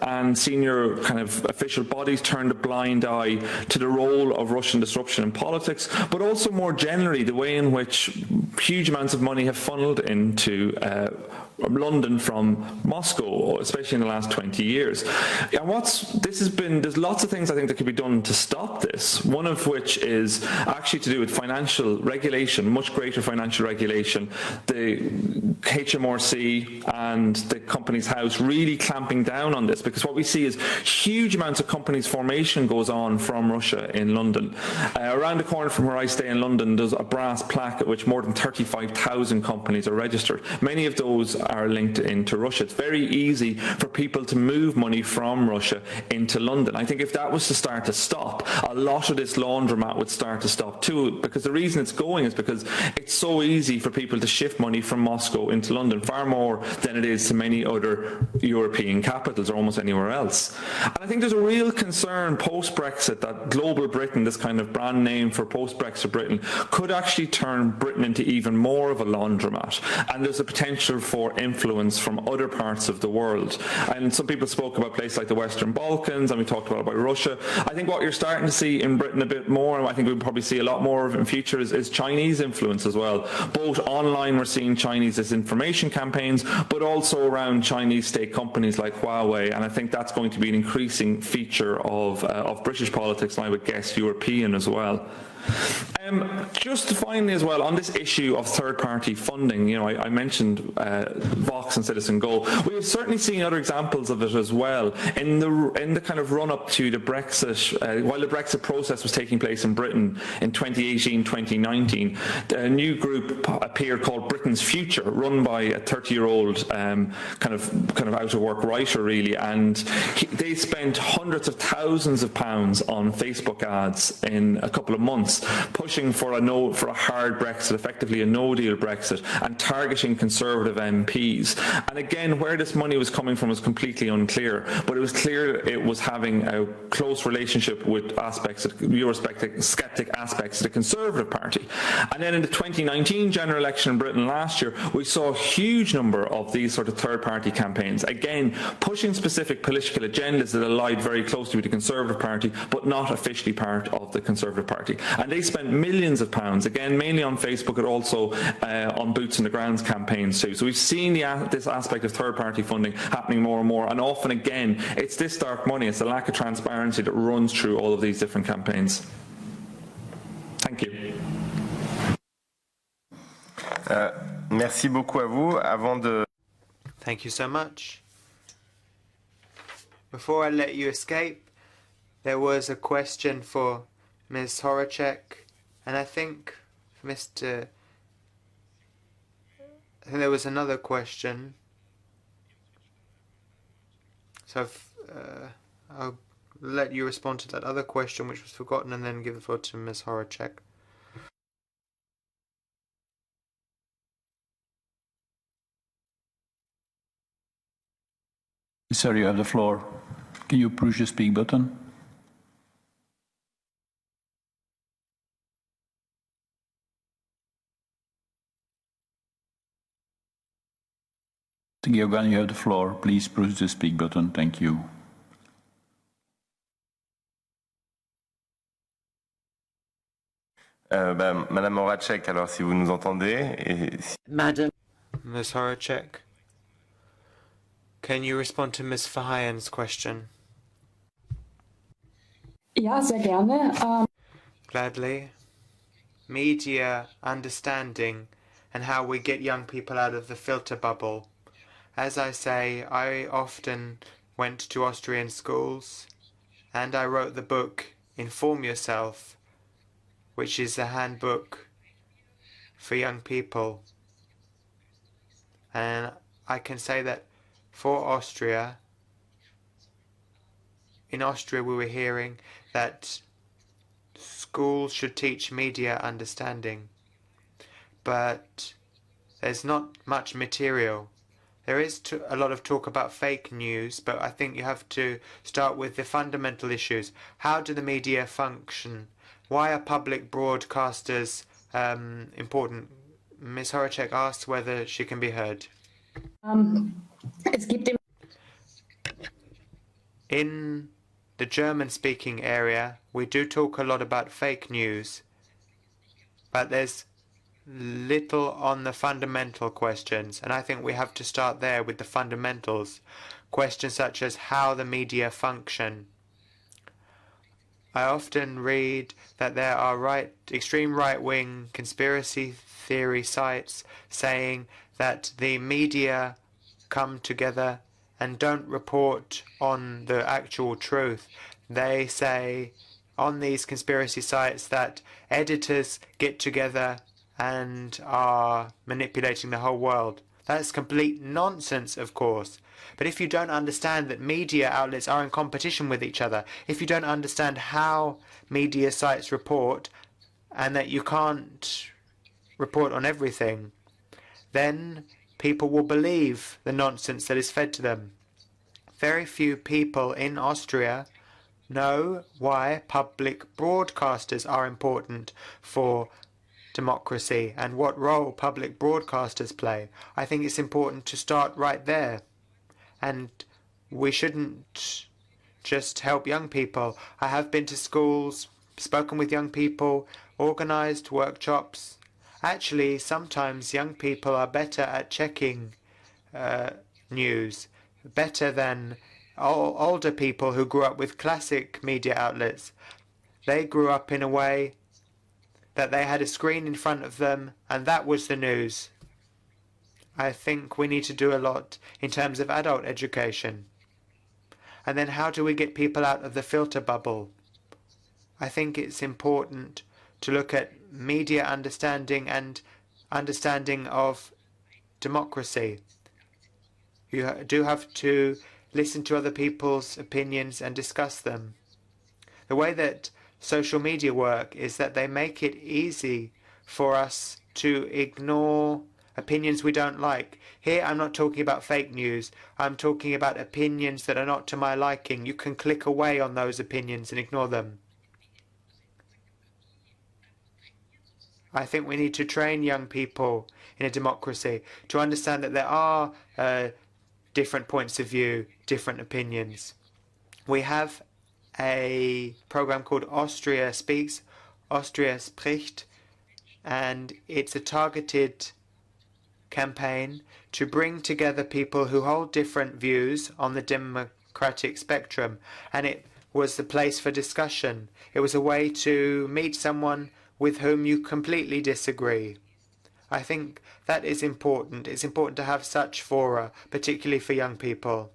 and senior kind of official bodies turned a blind eye to the role of Russian disruption in politics, but also more generally the way in which huge amounts of money have funneled into London from Moscow, especially in the last 20 years. And there's lots of things I think that could be done to stop this, one of which is actually to do with financial regulation, much greater financial regulation, the HMRC and the Companies House really clamping down on this, because what we see is huge amounts of companies formation goes on from Russia in London. Around the corner from where I stay in London, there's a brass plaque at which more than 35,000 companies are registered. Many of those are linked into Russia. It's very easy for people to move money from Russia into London. I think if that was to start to stop, a lot of this laundromat would start to stop too, because the reason it's going is because it's so easy for people to shift money from Moscow into London, far more than it is to many other European capitals or almost anywhere else. And I think there's a real concern post-Brexit that global Britain, this kind of brand name for post-Brexit Britain, could actually turn Britain into even more of a laundromat. And there's a potential for influence from other parts of the world. And some people spoke about places like the Western Balkans, and we talked about Russia. I think what you're starting to see in Britain a bit more, and I think we'll probably see a lot more of in future, is Chinese influence as well. Both online, we're seeing Chinese disinformation campaigns, but also around Chinese state companies like Huawei, and I think that's going to be an increasing feature of British politics, and I would guess European as well. Just finally as well, on this issue of third-party funding, you know, I mentioned Vox and Citizen Go. We have certainly seen other examples of it as well in the kind of run-up to the Brexit, while the Brexit process was taking place in Britain in 2018-2019. A new group appeared called Britain's Future, run by a 30-year-old kind of out-of-work writer, really, and they spent hundreds of thousands of pounds on Facebook ads in a couple of months, pushing for a hard Brexit, effectively a no-deal Brexit, and targeting Conservative MPs. And again, where this money was coming from was completely unclear, but it was clear it was having a close relationship with aspects of Eurosceptic aspects of the Conservative Party. And then in the 2019 general election in Britain last year, we saw a huge number of these sort of third-party campaigns, again pushing specific political agendas that allied very closely with the Conservative Party, but not officially part of the Conservative Party. And they spent millions of pounds, again mainly on Facebook, but also on boots on the grounds campaigns too. So we've seen this aspect of third-party funding happening more and more, and often again it's this dark money, it's the lack of transparency that runs through all of these different campaigns. Thank you. Merci beaucoup à vous. Avant de... Thank you so much. Before I let you escape, there was a question for Ms. Horacek, and I think there was another question. So I'll let you respond to that other question which was forgotten, and then give the floor to Ms. Horacek. Sir, you have the floor. Can you push the speak button? Geoghegan, you have the floor. Please push the speak button. Thank you. Madame Horacek, alors si vous nous entendez. Madam. Ms. Horacek, can you respond to Ms. Verheyen's question? Ja, sehr gerne. Gladly. Media understanding and how we get young people out of the filter bubble. As I say, I often went to Austrian schools, and I wrote the book Inform Yourself, which is a handbook for young people. And I can say that for Austria, in Austria we were hearing that schools should teach media understanding, but there's not much material. There is a lot of talk about fake news, but I think you have to start with the fundamental issues. How do the media function? Why are public broadcasters important? Ms. Horacek asks whether she can be heard. In the German-speaking area, we do talk a lot about fake news, but there's little on the fundamental questions, and I think we have to start there with the fundamentals. Questions such as how the media function. I often read that there are extreme right-wing conspiracy theory sites saying that the media come together and don't report on the actual truth. They say on these conspiracy sites that editors get together and are manipulating the whole world. That's complete nonsense, of course. But if you don't understand that media outlets are in competition with each other, if you don't understand how media sites report, and that you can't report on everything, then people will believe the nonsense that is fed to them. Very few people in Austria know why public broadcasters are important for democracy and what role public broadcasters play. I think it's important to start right there. And we shouldn't just help young people. I have been to schools, spoken with young people, organized workshops. Actually, sometimes young people are better at checking news, better than older people who grew up with classic media outlets. They grew up in a way that they had a screen in front of them, and that was the news. I think we need to do a lot in terms of adult education. And then how do we get people out of the filter bubble? I think it's important to look at media understanding and understanding of democracy. You do have to listen to other people's opinions and discuss them. The way that social media work is that they make it easy for us to ignore opinions we don't like. Here I'm not talking about fake news. I'm talking about opinions that are not to my liking. You can click away on those opinions and ignore them. I think we need to train young people in a democracy to understand that there are different points of view, different opinions. We have a program called Austria Speaks, Austria Spricht, and it's a targeted campaign to bring together people who hold different views on the democratic spectrum, and it was the place for discussion. It was a way to meet someone with whom you completely disagree. I think that is important. It's important to have such fora, particularly for young people.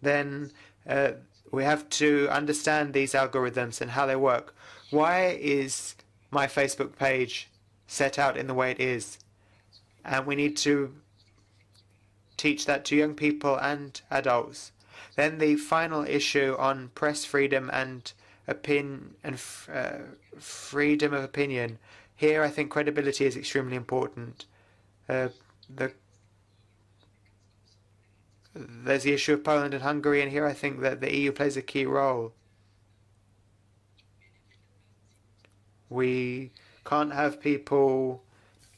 Then we have to understand these algorithms and how they work. Why is my Facebook page set out in the way it is? And we need to teach that to young people and adults. Then the final issue on press freedom and freedom of opinion. Here I think credibility is extremely important. There's the issue of Poland and Hungary, and here I think that the EU plays a key role. We can't have people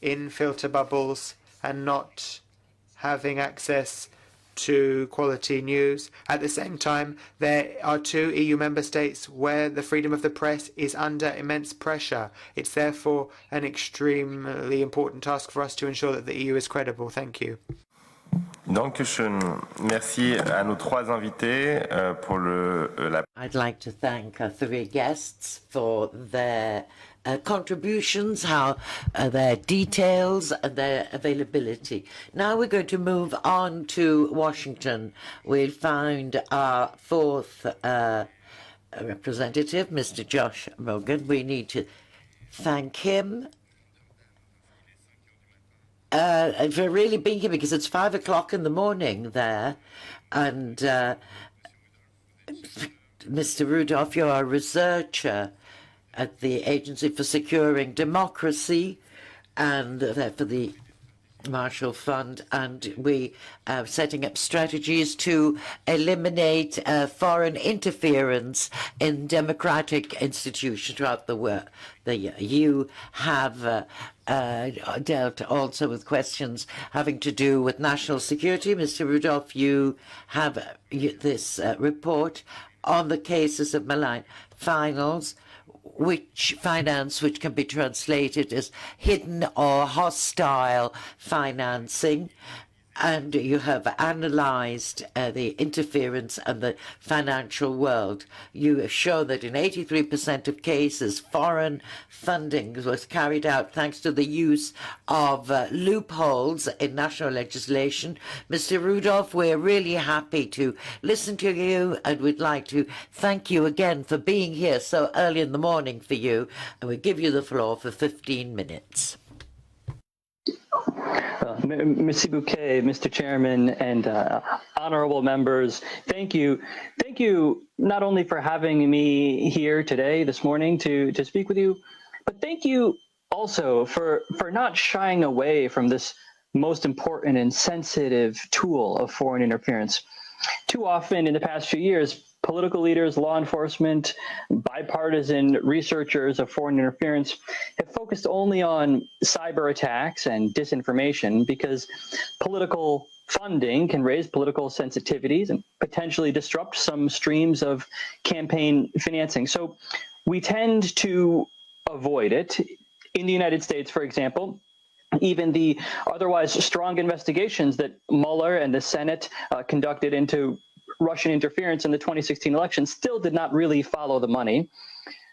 in filter bubbles and not having access to quality news. At the same time, there are 2 EU member states where the freedom of the press is under immense pressure. It's therefore an extremely important task for us to ensure that the EU is credible. Thank you. Dankeschön. Merci à nos 3 invités pour la... I'd like to thank our 3 guests for their contributions, their details, and their availability. Now we're going to move on to Washington. We'll find our 4th representative, Mr. Josh Rogan. We need to thank him for really being here, because it's 5 o'clock in the morning there, and Mr. Rudolph, you're a researcher at the Agency for Securing Democracy and for the Marshall Fund, and we are setting up strategies to eliminate foreign interference in democratic institutions throughout the world. You have dealt also with questions having to do with national security. Mr. Rudolph, you have this report on the cases of malign finance, which can be translated as hidden or hostile financing, and you have analyzed the interference in the financial world. You show that in 83% of cases, foreign funding was carried out thanks to the use of loopholes in national legislation. Mr. Rudolph, we're really happy to listen to you, and we'd like to thank you again for being here so early in the morning for you, and we give you the floor for 15 minutes. Merci beaucoup, Mr. Chairman, and honorable members. Thank you. Thank you not only for having me here today, this morning, to speak with you, but thank you also for not shying away from this most important and sensitive tool of foreign interference. Too often in the past few years, political leaders, law enforcement, bipartisan researchers of foreign interference have focused only on cyber attacks and disinformation because political funding can raise political sensitivities and potentially disrupt some streams of campaign financing. So we tend to avoid it. In the United States, for example, Even the otherwise strong investigations that Mueller and the Senate conducted into Russian interference in the 2016 election still did not really follow the money.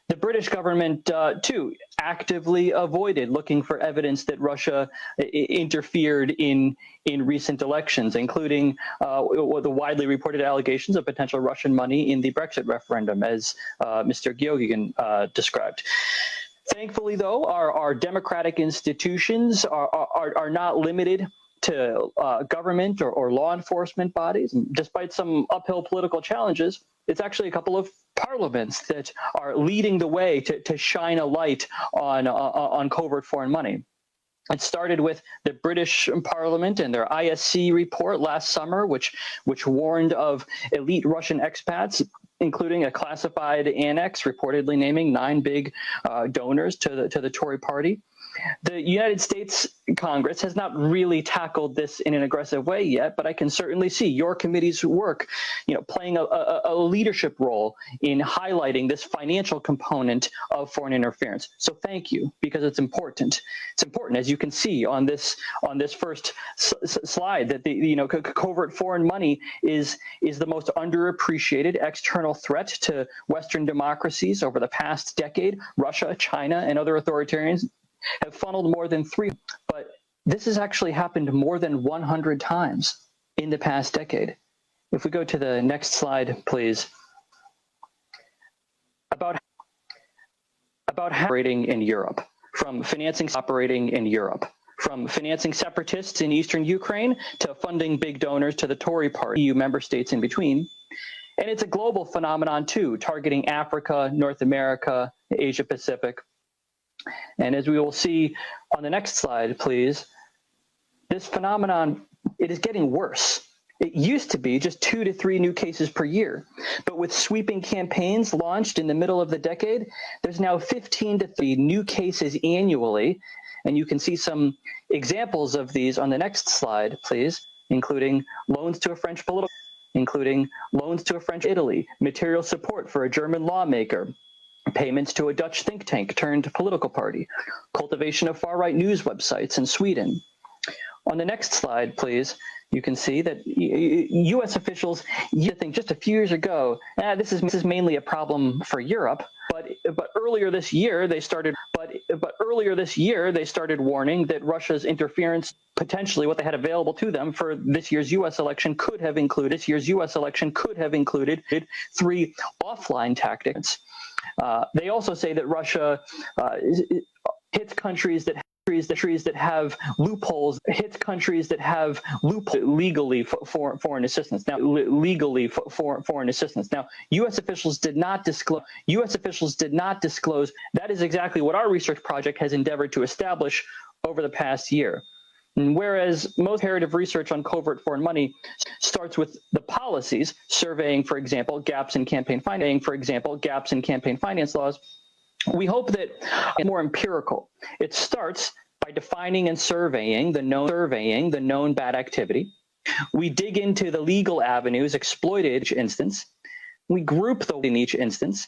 The British government, too, actively avoided looking for evidence that Russia interfered in recent elections, including the widely reported allegations of potential Russian money in the Brexit referendum, as Mr. Geoghegan described. Thankfully, though, our democratic institutions are not limited to government or law enforcement bodies. And despite some uphill political challenges, it's actually a couple of parliaments that are leading the way to shine a light on covert foreign money. It started with the British Parliament and their ISC report last summer, which warned of elite Russian expats, including a classified annex reportedly naming 9 big donors to the Tory party. The United States Congress has not really tackled this in an aggressive way yet, but I can certainly see your committee's work, playing a leadership role in highlighting this financial component of foreign interference. So thank you, because it's important. It's important, as you can see on this first slide, that the covert foreign money is the most underappreciated external threat to Western democracies over the past decade. Russia, China, and other authoritarians have funneled more than 3, but this has actually happened more than 100 times in the past decade. If we go to the next slide, please. About operating in Europe, from financing separatists in eastern Ukraine to funding big donors to the Tory party, EU member states in between. And it's a global phenomenon too, targeting Africa, North America, Asia Pacific. And as we will see on the next slide, please, this phenomenon, it is getting worse. It used to be just 2 to 3 new cases per year, but with sweeping campaigns launched in the middle of the decade, there's now 15 to 30 new cases annually. And you can see some examples of these on the next slide, please, including loans to a French Italy, material support for a German lawmaker, payments to a Dutch think tank turned political party, cultivation of far-right news websites in Sweden. On the next slide, please, you can see that U.S. officials, you think just a few years ago, this is mainly a problem for Europe. But earlier this year they started. But earlier this year they started warning that Russia's interference, potentially what they had available to them for this year's U.S. election, could have included 3 offline tactics. They also say that Russia hits countries that have loopholes, legally for foreign assistance. Now, U.S. officials did not disclose. That is exactly what our research project has endeavored to establish over the past year. And whereas most comparative research on covert foreign money starts with the policies, surveying, for example, gaps in campaign finance laws, we hope that it's more empirical. It starts by defining and surveying the known bad activity. We dig into the legal avenues exploited each instance. We group in each instance.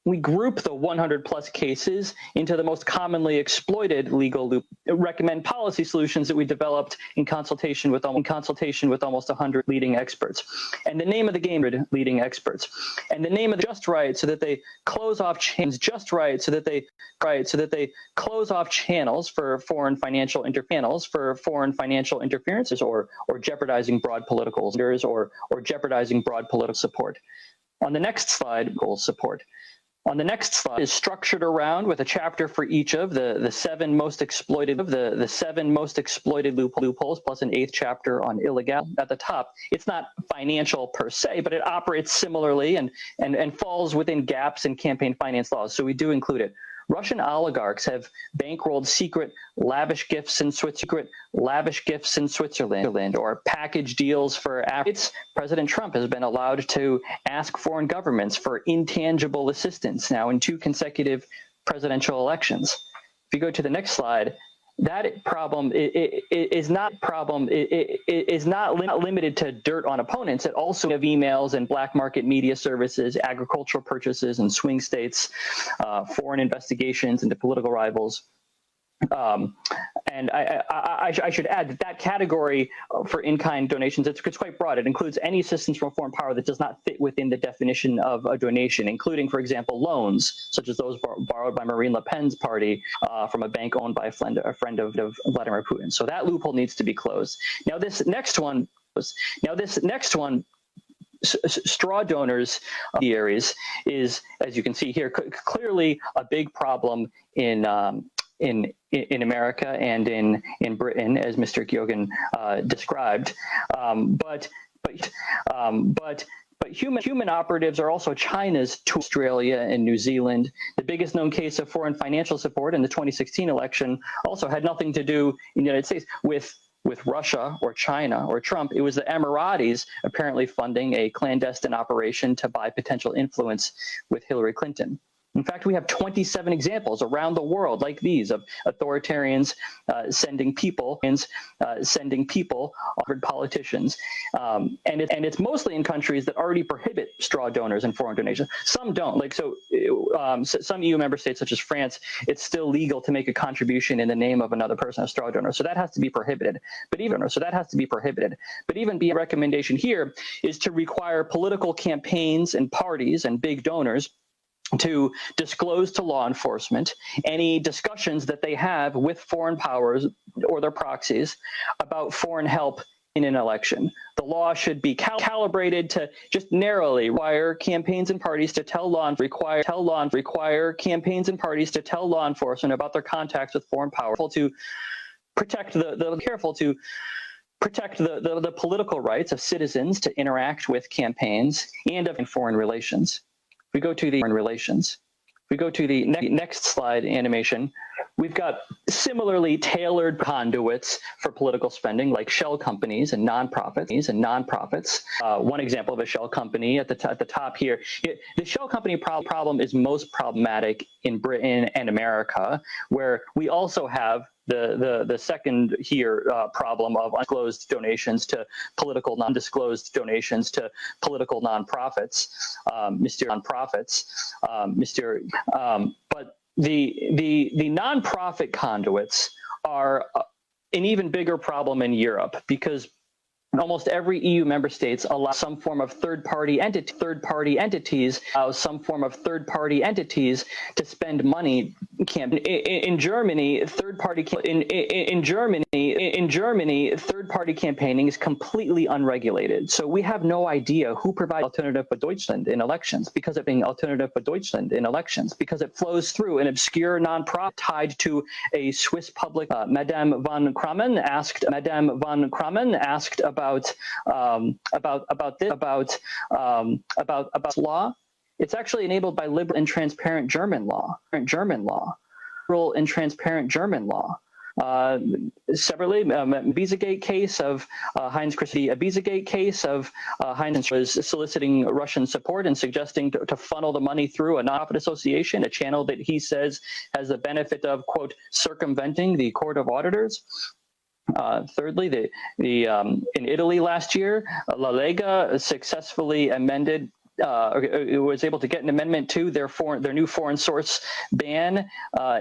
We group the 100 plus cases into the most commonly exploited legal loop, recommend policy solutions that we developed in consultation with almost 100 leading experts. And the name of the game, leading experts. And the name of the just right, so that they close off channels, close off channels for foreign financial interferences or jeopardizing broad political support. On the next slide, goal support. On the next slide is structured around with a chapter for each of the 7 most exploited loopholes, plus an 8th chapter on illegality. At the top, it's not financial per se, but it operates similarly and falls within gaps in campaign finance laws. So we do include it. Russian oligarchs have bankrolled secret lavish gifts in Switzerland, or package deals for Africa. President Trump has been allowed to ask foreign governments for intangible assistance now in 2 consecutive presidential elections. If you go to the next slide, that problem is not limited to dirt on opponents. It also have emails and black market media services, agricultural purchases in swing states, foreign investigations into political rivals. And I should add that category for in-kind donations, it's quite broad. It includes any assistance from a foreign power that does not fit within the definition of a donation, including, for example, loans, such as those borrowed by Marine Le Pen's party from a bank owned by a friend of Vladimir Putin. So that loophole needs to be closed. Now this next one, straw donors areas is, as you can see here, clearly a big problem in America and in Britain, as Mr. Gyogen described, but human operatives are also China's to Australia and New Zealand. The biggest known case of foreign financial support in the 2016 election also had nothing to do in the United States with Russia or China or Trump. It was the Emiratis apparently funding a clandestine operation to buy potential influence with Hillary Clinton. In fact, we have 27 examples around the world like these of authoritarians sending people, offered politicians, and it's mostly in countries that already prohibit straw donors and foreign donations. Some don't, like some EU member states, such as France, it's still legal to make a contribution in the name of another person, a straw donor. So that has to be prohibited. But even the recommendation here is to require political campaigns and parties and big donors to disclose to law enforcement any discussions that they have with foreign powers or their proxies about foreign help in an election. The law should be calibrated to just narrowly require campaigns and parties to tell law enforcement about their contacts with foreign powers to protect the political rights of citizens to interact with campaigns and of foreign relations. We go to the next slide animation. We've got similarly tailored conduits for political spending, like shell companies and nonprofits. One example of a shell company at the top here. The shell company problem is most problematic in Britain and America, where we also have the second here problem of undisclosed donations to political non-disclosed donations to political nonprofits, but the nonprofit conduits are an even bigger problem in Europe, because almost every EU member states allow some form of third-party entities to spend money. In Germany, third-party campaigning is completely unregulated. So we have no idea who provides Alternative for Deutschland in elections, because it flows through an obscure nonprofit tied to a Swiss public. Madame von Krammen asked about law. It's actually enabled by liberal and transparent German law. Separately, Abizagate case of Heinz was soliciting Russian support and suggesting to funnel the money through a nonprofit association, a channel that he says has the benefit of, quote, circumventing the Court of Auditors. Thirdly, in Italy last year, La Lega successfully amended. It was able to get an amendment to their new foreign source ban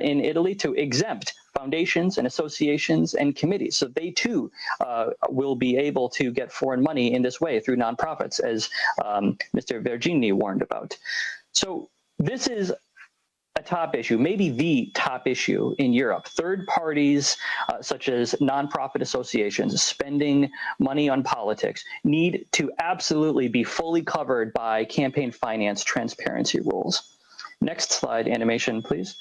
in Italy to exempt foundations and associations and committees. So they too will be able to get foreign money in this way through nonprofits, as Mr. Vergini warned about. So this is a top issue, maybe the top issue in Europe. Third parties, such as nonprofit associations, spending money on politics, need to absolutely be fully covered by campaign finance transparency rules. Next slide animation, please.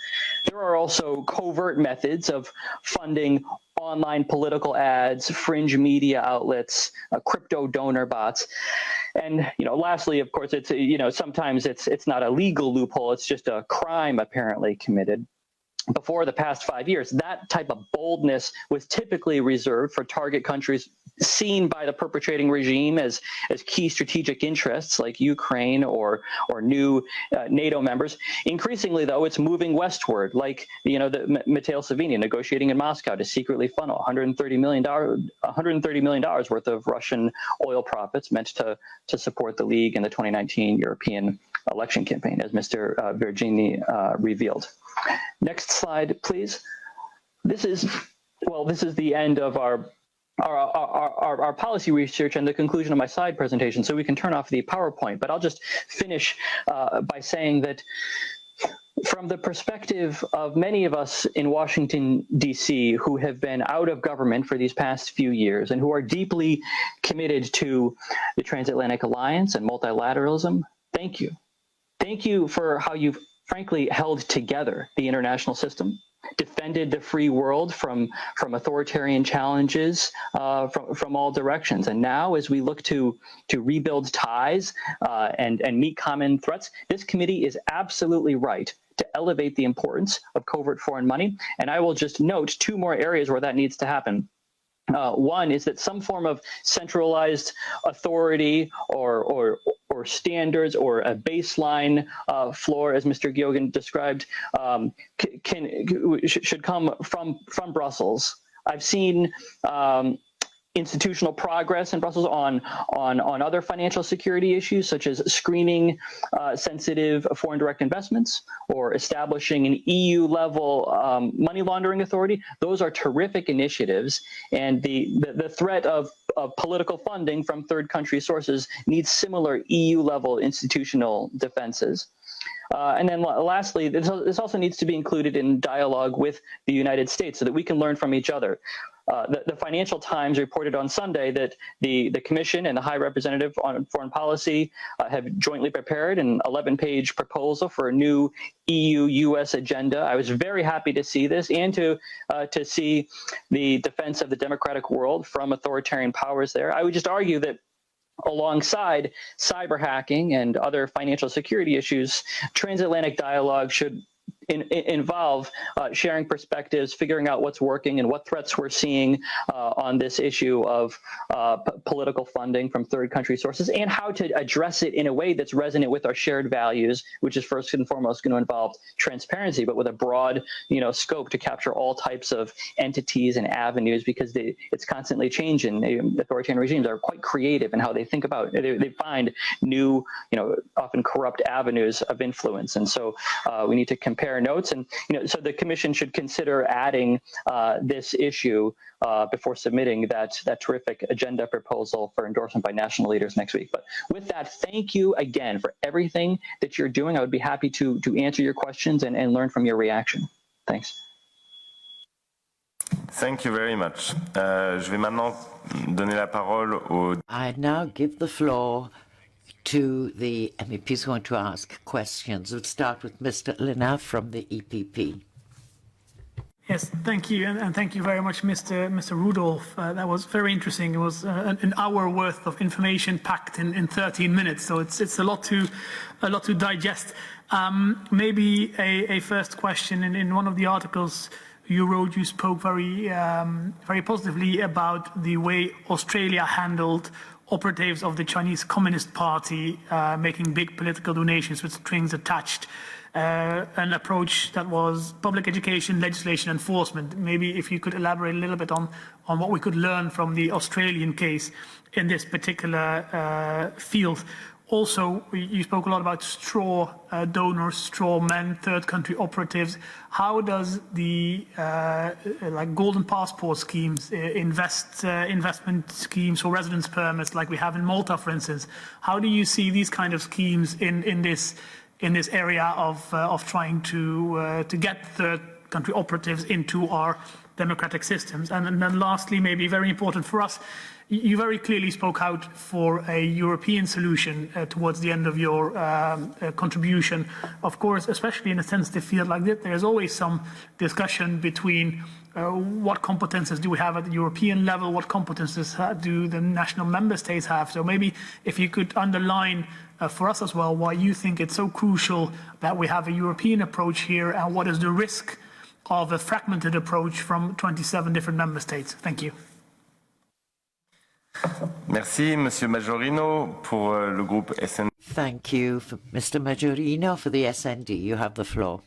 There are also covert methods of funding online political ads, fringe media outlets, crypto donor bots. And, lastly, of course, it's, sometimes it's not a legal loophole, it's just a crime apparently committed. Before the past 5 years, that type of boldness was typically reserved for target countries seen by the perpetrating regime as key strategic interests, like Ukraine or new NATO members. Increasingly, though, it's moving westward, like the Matteo Salvini negotiating in Moscow to secretly funnel $130 million worth of Russian oil profits meant to support the League in the 2019 European election campaign, as Mr. Vergini revealed. Next slide, please. this is the end of our policy research and the conclusion of my slide presentation, so we can turn off the PowerPoint. But I'll just finish by saying that from the perspective of many of us in Washington, D.C., who have been out of government for these past few years and who are deeply committed to the transatlantic alliance and multilateralism, thank you. Thank you for how you've frankly held together the international system, defended the free world from authoritarian challenges from all directions. And now, as we look to rebuild ties and meet common threats, this committee is absolutely right to elevate the importance of covert foreign money. And I will just note two more areas where that needs to happen. One is that some form of centralized authority or standards or a baseline floor, as Mr. Gyogen described, should come from Brussels. I've seen institutional progress in Brussels on other financial security issues, such as screening sensitive foreign direct investments or establishing an EU-level money laundering authority. Those are terrific initiatives, and the threat of political funding from third country sources needs similar EU-level institutional defenses. And then lastly, this also needs to be included in dialogue with the United States so that we can learn from each other. The Financial Times reported on Sunday that the Commission and the High Representative on Foreign Policy have jointly prepared an 11-page proposal for a new EU-US agenda. I was very happy to see this and to see the defense of the democratic world from authoritarian powers there. I would just argue that alongside cyber hacking and other financial security issues, transatlantic dialogue should involve sharing perspectives, figuring out what's working and what threats we're seeing on this issue of political funding from third country sources, and how to address it in a way that's resonant with our shared values, which is first and foremost going to involve transparency, but with a broad, scope to capture all types of entities and avenues, because it's constantly changing. Authoritarian regimes are quite creative in how they think about it. They find new, often corrupt avenues of influence, and so we need to compare notes, and so the Commission should consider adding this issue before submitting that terrific agenda proposal for endorsement by national leaders next week. But with that, thank you again for everything that you're doing. I would be happy to answer your questions and learn from your reaction. Thanks. Thank you very much. Je vais maintenant donner la parole au... I now give the floor to the MEPs who want to ask questions. We'll start with Mr. Lina from the EPP. Yes, thank you, and thank you very much, Mr. Rudolph. That was very interesting. It was an hour worth of information packed in 13 minutes, so it's a lot to digest. Maybe a first question. In one of the articles you wrote, you spoke very positively about the way Australia handled operatives of the Chinese Communist Party making big political donations with strings attached, an approach that was public education, legislation, enforcement. Maybe if you could elaborate a little bit on what we could learn from the Australian case in this particular field. Also, you spoke a lot about straw donors, straw men, third country operatives. How does the like golden passport schemes, investment schemes for residence permits, like we have in Malta, for instance? How do you see these kind of schemes in this area of trying to get third country operatives into our democratic systems? And then lastly, maybe very important for us, you very clearly spoke out for a European solution towards the end of your contribution. Of course, especially in a sensitive field like this, there's always some discussion between what competences do we have at the European level, what competences do the national member states have. So maybe if you could underline for us as well why you think it's so crucial that we have a European approach here, and what is the risk of a fragmented approach from 27 different member states. Thank you. Merci, Monsieur Majorino, pour le groupe SND. Thank you, Mr. Majorino, for the SND. You have the floor.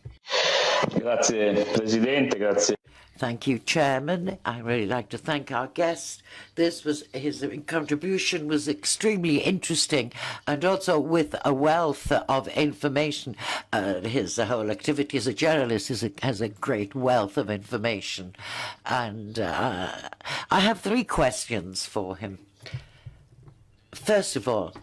Grazie, Presidente, grazie. Thank you, Chairman. I really like to thank our guest. His contribution was extremely interesting and also with a wealth of information. His whole activity as a journalist has a great wealth of information. And I have 3 questions for him. First of all,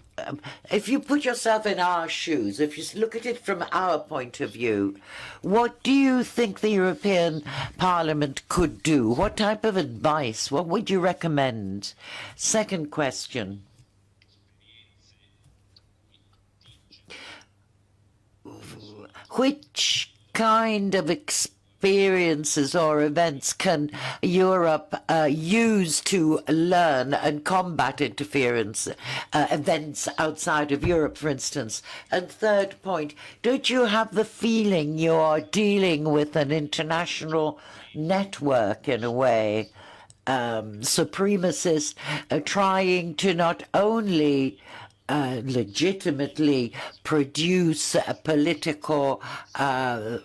if you put yourself in our shoes, if you look at it from our point of view, what do you think the European Parliament could do? What type of advice? What would you recommend? Second question. Which kind of experiences or events can Europe use to learn and combat interference, events outside of Europe, for instance? And third point, don't you have the feeling you're dealing with an international network in a way, supremacists trying to not only legitimately produce a political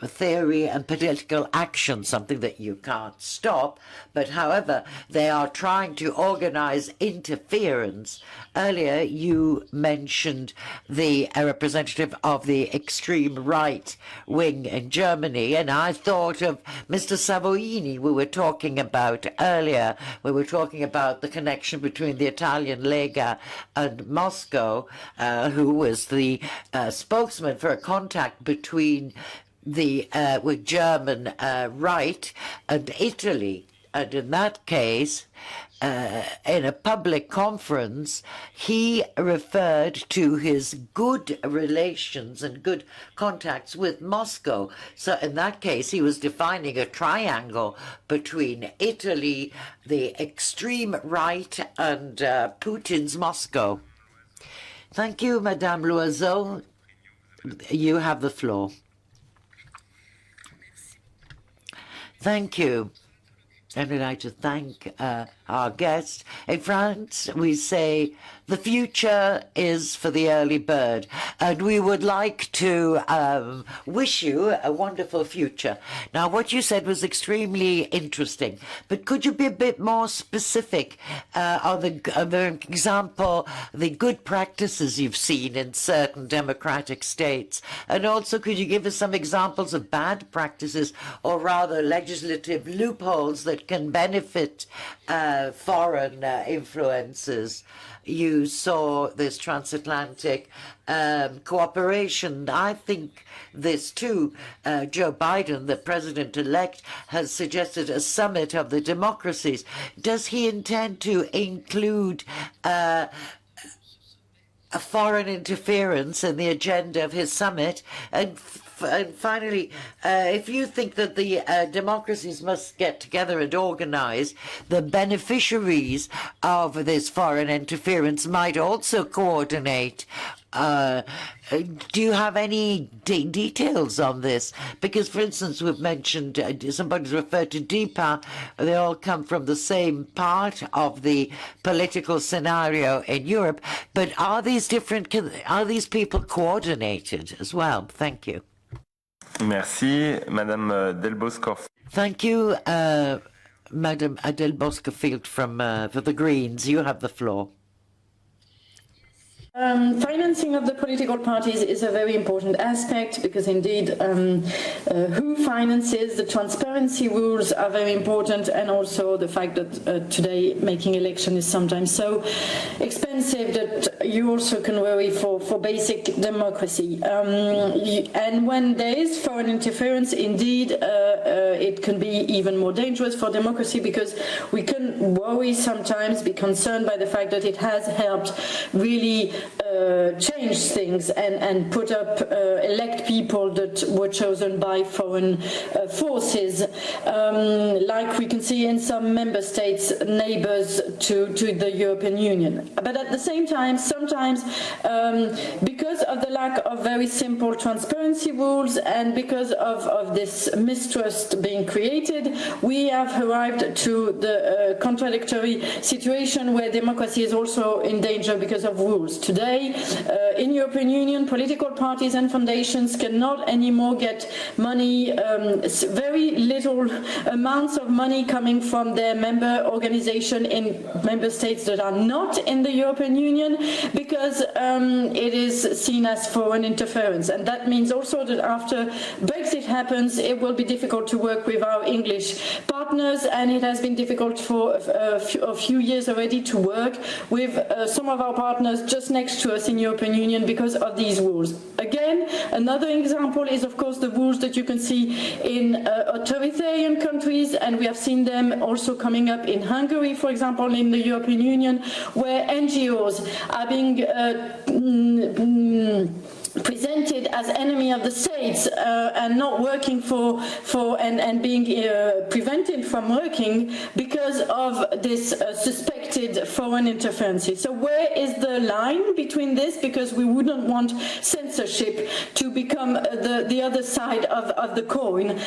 theory and political action, something that you can't stop, but however, they are trying to organize interference. Earlier, you mentioned the representative of the extreme right wing in Germany, and I thought of Mr. Salvini we were talking about earlier. We were talking about the connection between the Italian Lega and Moscow, who was the spokesman for a contact between the German right and Italy. And in that case, in a public conference, he referred to his good relations and good contacts with Moscow. So in that case, he was defining a triangle between Italy, the extreme right, and Putin's Moscow. Thank you, Madame Loiseau. You have the floor. Thank you. And I'd like to thank our guest. In France, we say the future is for the early bird, and we would like to wish you a wonderful future. Now, what you said was extremely interesting, but could you be a bit more specific on the example, the good practices you've seen in certain democratic states? And also, could you give us some examples of bad practices, or rather legislative loopholes that can benefit foreign influences? You saw this transatlantic cooperation. I think this too. Joe Biden, the president-elect, has suggested a summit of the democracies. Does he intend to include a foreign interference in the agenda of his summit? And finally, if you think that the democracies must get together and organize, the beneficiaries of this foreign interference might also coordinate. Do you have any details on this? Because, for instance, we've mentioned, somebody's referred to DEPA. They all come from the same part of the political scenario in Europe. But are these people coordinated as well? Thank you. Merci, Madame Delboscoff. Thank you, Madame Adele Boscofield for the Greens. You have the floor. Financing of the political parties is a very important aspect because indeed who finances, the transparency rules are very important, and also the fact that today making election is sometimes so expensive that you also can worry for basic democracy. And when there is foreign interference, indeed it can be even more dangerous for democracy because we can worry sometimes, be concerned by the fact that it has helped really change things and put up elect people that were chosen by foreign forces, like we can see in some member states neighbors to the European Union. But at the same time, sometimes because of the lack of very simple transparency rules and because of this mistrust being created, we have arrived to the contradictory situation where democracy is also in danger because of rules. Today today in European Union, political parties and foundations cannot anymore get money, very little amounts of money coming from their member organization in member states that are not in the European Union, because it is seen as foreign interference. And that means also that after Brexit happens, it will be difficult to work with our English partners, and it has been difficult for a few years already to work with some of our partners just next to us in European Union because of these rules. Again, another example is of course the rules that you can see in authoritarian countries, and we have seen them also coming up in Hungary, for example, in the European Union, where NGOs are being presented as enemy of the states and not working and being prevented from working because of this suspected foreign interference. So where is the line between this? Because we wouldn't want censorship to become the other side of the coin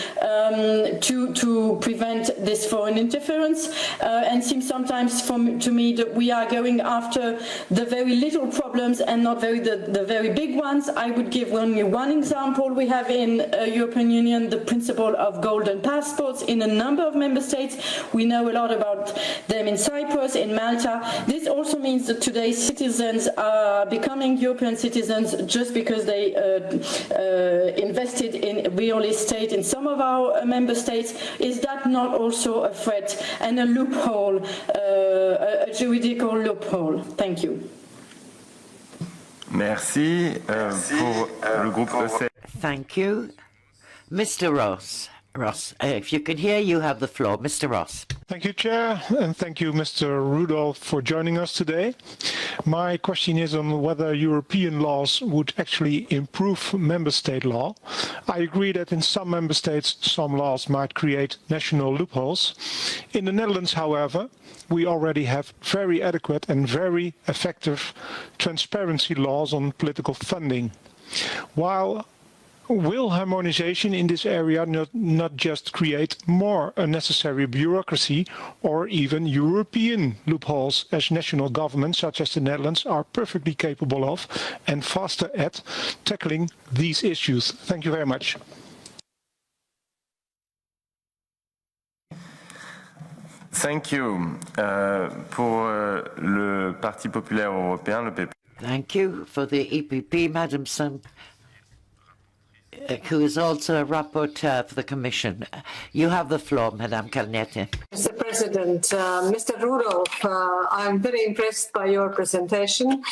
to prevent this foreign interference, and seems sometimes to me that we are going after the very little problems and not the very big ones. I would give only one example. We have in European Union the principle of golden passports in a number of member states. We know a lot about them in Cyprus, in Malta. This also means that today citizens are becoming European citizens just because they invested in real estate in some of our member states. Is that not also a threat and a loophole, a juridical loophole? Thank you. Merci. Pour le groupe EC. Thank you. Mr. Ross. Ross, if you can hear, you have the floor. Mr. Ross. Thank you, Chair, and thank you, Mr. Rudolph, for joining us today. My question is on whether European laws would actually improve member state law. I agree that in some member states, some laws might create national loopholes. In the Netherlands, however, we already have very adequate and very effective transparency laws on political funding. Will harmonization in this area not just create more unnecessary bureaucracy or even European loopholes, as national governments such as the Netherlands are perfectly capable of and faster at tackling these issues? Thank you very much. Thank you. Pour le Parti populaire européen, le PP. Thank you. For the EPP, Madam Sun, who is also a rapporteur for the Commission. You have the floor, Madame Calniete. Mr. President, Mr. Rudolph, I'm very impressed by your presentation.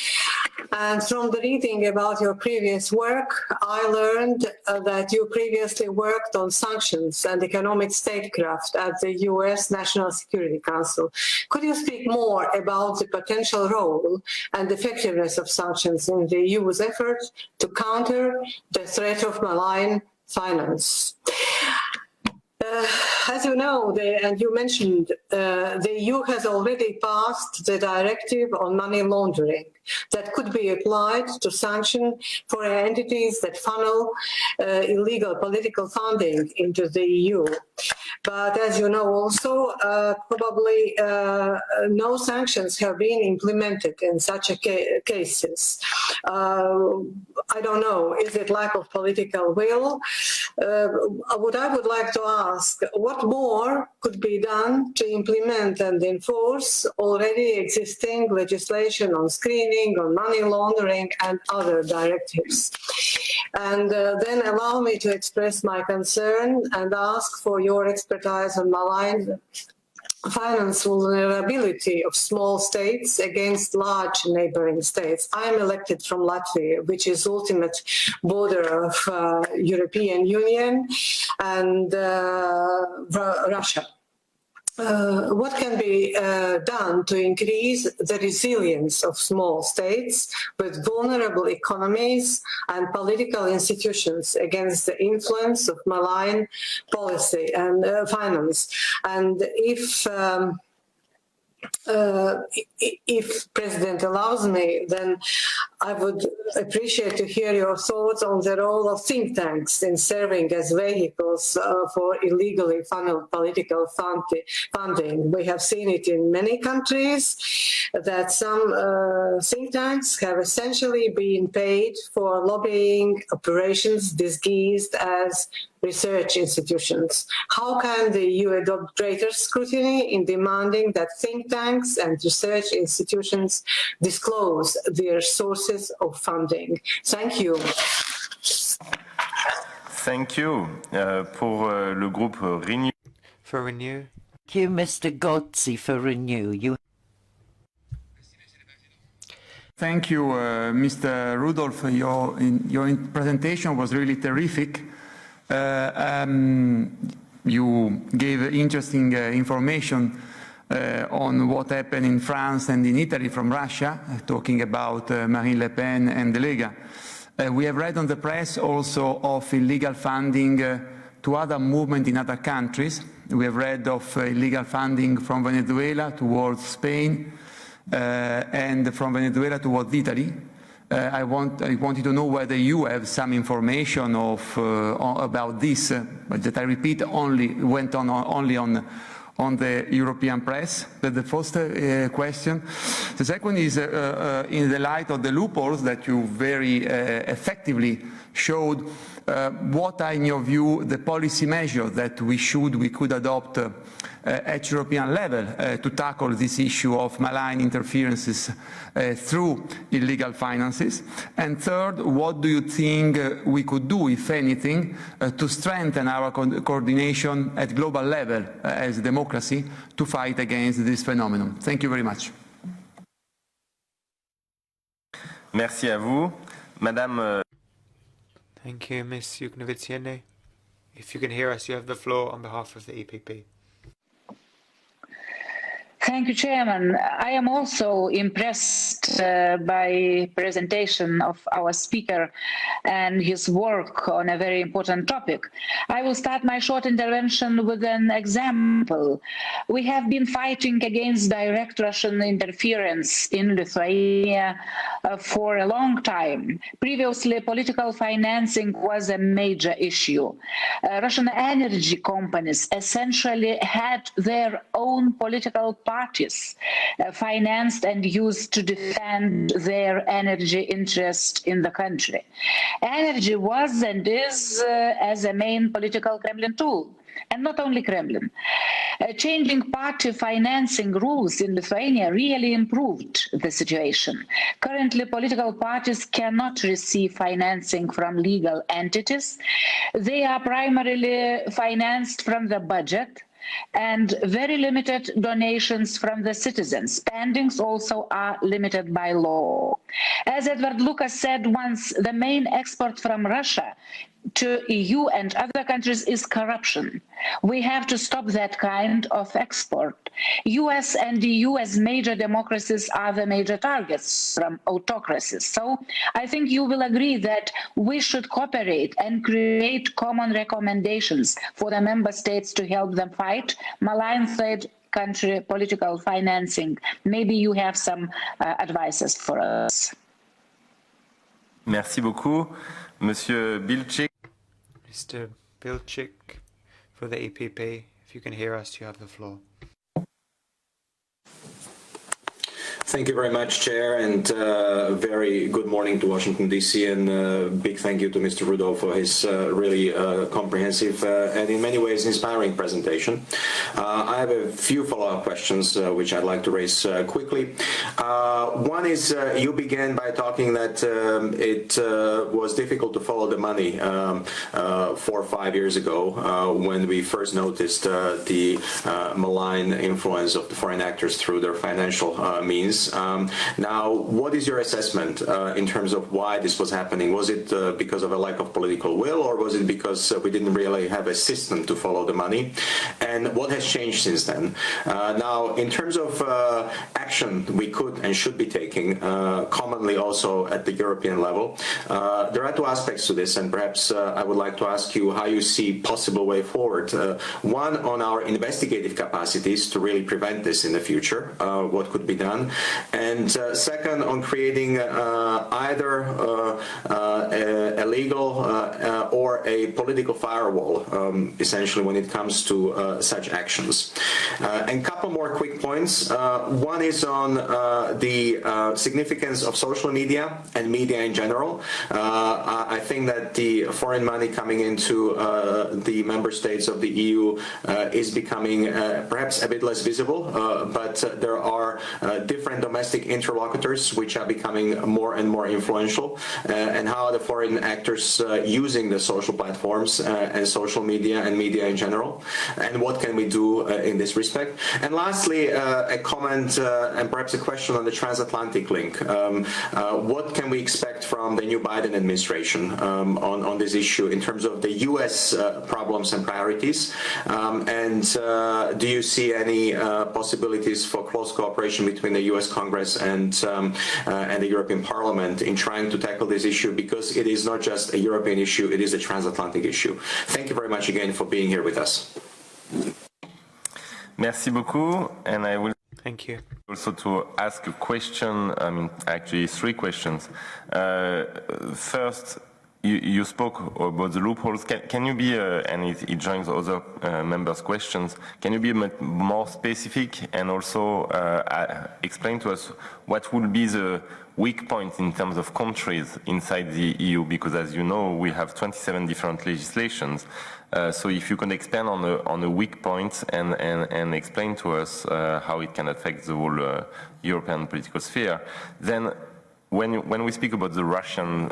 And from the reading about your previous work, I learned that you previously worked on sanctions and economic statecraft at the US National Security Council. Could you speak more about the potential role and effectiveness of sanctions in the EU's effort to counter the threat of malign finance? As you know, and you mentioned, the EU has already passed the directive on money laundering that could be applied to sanction foreign entities that funnel illegal political funding into the EU. But as you know also, probably no sanctions have been implemented in such cases. I don't know, is it lack of political will? What I would like to ask, what more could be done to implement and enforce already existing legislation on screening, on money laundering and other directives? And then allow me to express my concern and ask for your expertise on malign finance vulnerability of small states against large neighboring states. I am elected from Latvia, which is ultimate border of European Union and Russia. What can be done to increase the resilience of small states with vulnerable economies and political institutions against the influence of malign policy and finance? And if President allows me, then I would appreciate to hear your thoughts on the role of think tanks in serving as vehicles for illegally funneled political funding. We have seen it in many countries that some think tanks have essentially been paid for lobbying operations disguised as research institutions. How can the EU adopt greater scrutiny in demanding that think tanks and research institutions disclose their sources of funding? Thank you. Thank you. Pour le groupe Renew. For Renew. Thank you, Mr. Gozzi, for Renew. Thank you, Mr. Rudolph. Your presentation was really terrific. You gave interesting information on what happened in France and in Italy from Russia, talking about Marine Le Pen and the Lega. We have read on the press also of illegal funding to other movements in other countries. We have read of illegal funding from Venezuela towards Spain and from Venezuela towards Italy. I wanted to know whether you have some information about this, but that I repeat went on only on the European press. That's the first question. The second is in the light of the loopholes that you very effectively showed, what are in your view the policy measures that we could adopt at European level to tackle this issue of malign interferences through illegal finances? And third, what do you think we could do, if anything, to strengthen our coordination at global level as a democracy to fight against this phenomenon? Thank you very much. Merci à vous. Madame... Thank you, Ms. Yuknovitsene. If you can hear us, you have the floor on behalf of the EPP. Thank you, Chairman. I am also impressed by presentation of our speaker and his work on a very important topic. I will start my short intervention with an example. We have been fighting against direct Russian interference in Lithuania for a long time. Previously, political financing was a major issue. Russian energy companies essentially had their own political parties financed and used to defend their energy interest in the country. Energy was and is as a main political Kremlin tool. And not only Kremlin. Changing party financing rules in Lithuania really improved the situation. Currently, political parties cannot receive financing from legal entities. They are primarily financed from the budget, and very limited donations from the citizens. Spendings also are limited by law. As Edward Lucas said once, the main export from Russia to EU and other countries is corruption. We have to stop that kind of export. US and EU as major democracies are the major targets from autocracies. So I think you will agree that we should cooperate and create common recommendations for the member states to help them fight malign third country political financing. Maybe you have some advices for us. Merci beaucoup. Monsieur Bilčík. Mr. Bilčík for the EPP. If you can hear us, you have the floor. Thank you very much, Chair, and very good morning to Washington, D.C., and big thank you to Mr. Rudolph for his really comprehensive and in many ways inspiring presentation. I have a few follow-up questions which I'd like to raise quickly. One is you began by talking that it was difficult to follow the money 4 or 5 years ago when we first noticed the malign influence of the foreign actors through their financial means. Now, what is your assessment in terms of why this was happening? Was it because of a lack of political will, or was it because we didn't really have a system to follow the money? And what has changed since then? Now, in terms of action we could and should be taking, commonly also at the European level, there are two aspects to this, and perhaps I would like to ask you how you see possible way forward. One, on our investigative capacities to really prevent this in the future, what could be done? And second, on creating either a legal or a political firewall, essentially, when it comes to such actions. And a couple more quick points. One is on the significance of social media and media in general. I think that the foreign money coming into the member states of the EU is becoming perhaps a bit less visible, but there are different domestic interlocutors which are becoming more and more influential, and how the foreign actors using the social platforms and social media and media in general, and what can we do in this respect. And lastly, a comment and perhaps a question on the transatlantic link. What can we expect from the new Biden administration on this issue in terms of the US problems and priorities? And do you see any possibilities for close cooperation between the US Congress and the European Parliament in trying to tackle this issue, because it is not just a European issue, it is a transatlantic issue. Thank you very much again for being here with us. Merci beaucoup, and I will Thank you. also to ask a question, I mean, actually 3 questions. First, you spoke about the loopholes. Can you be, and it joins other members' questions, can you be more specific and also explain to us what will be the weak point in terms of countries inside the EU? Because as you know, we have 27 different legislations. So if you can expand on the weak points and explain to us how it can affect the whole European political sphere. Then when we speak about the Russian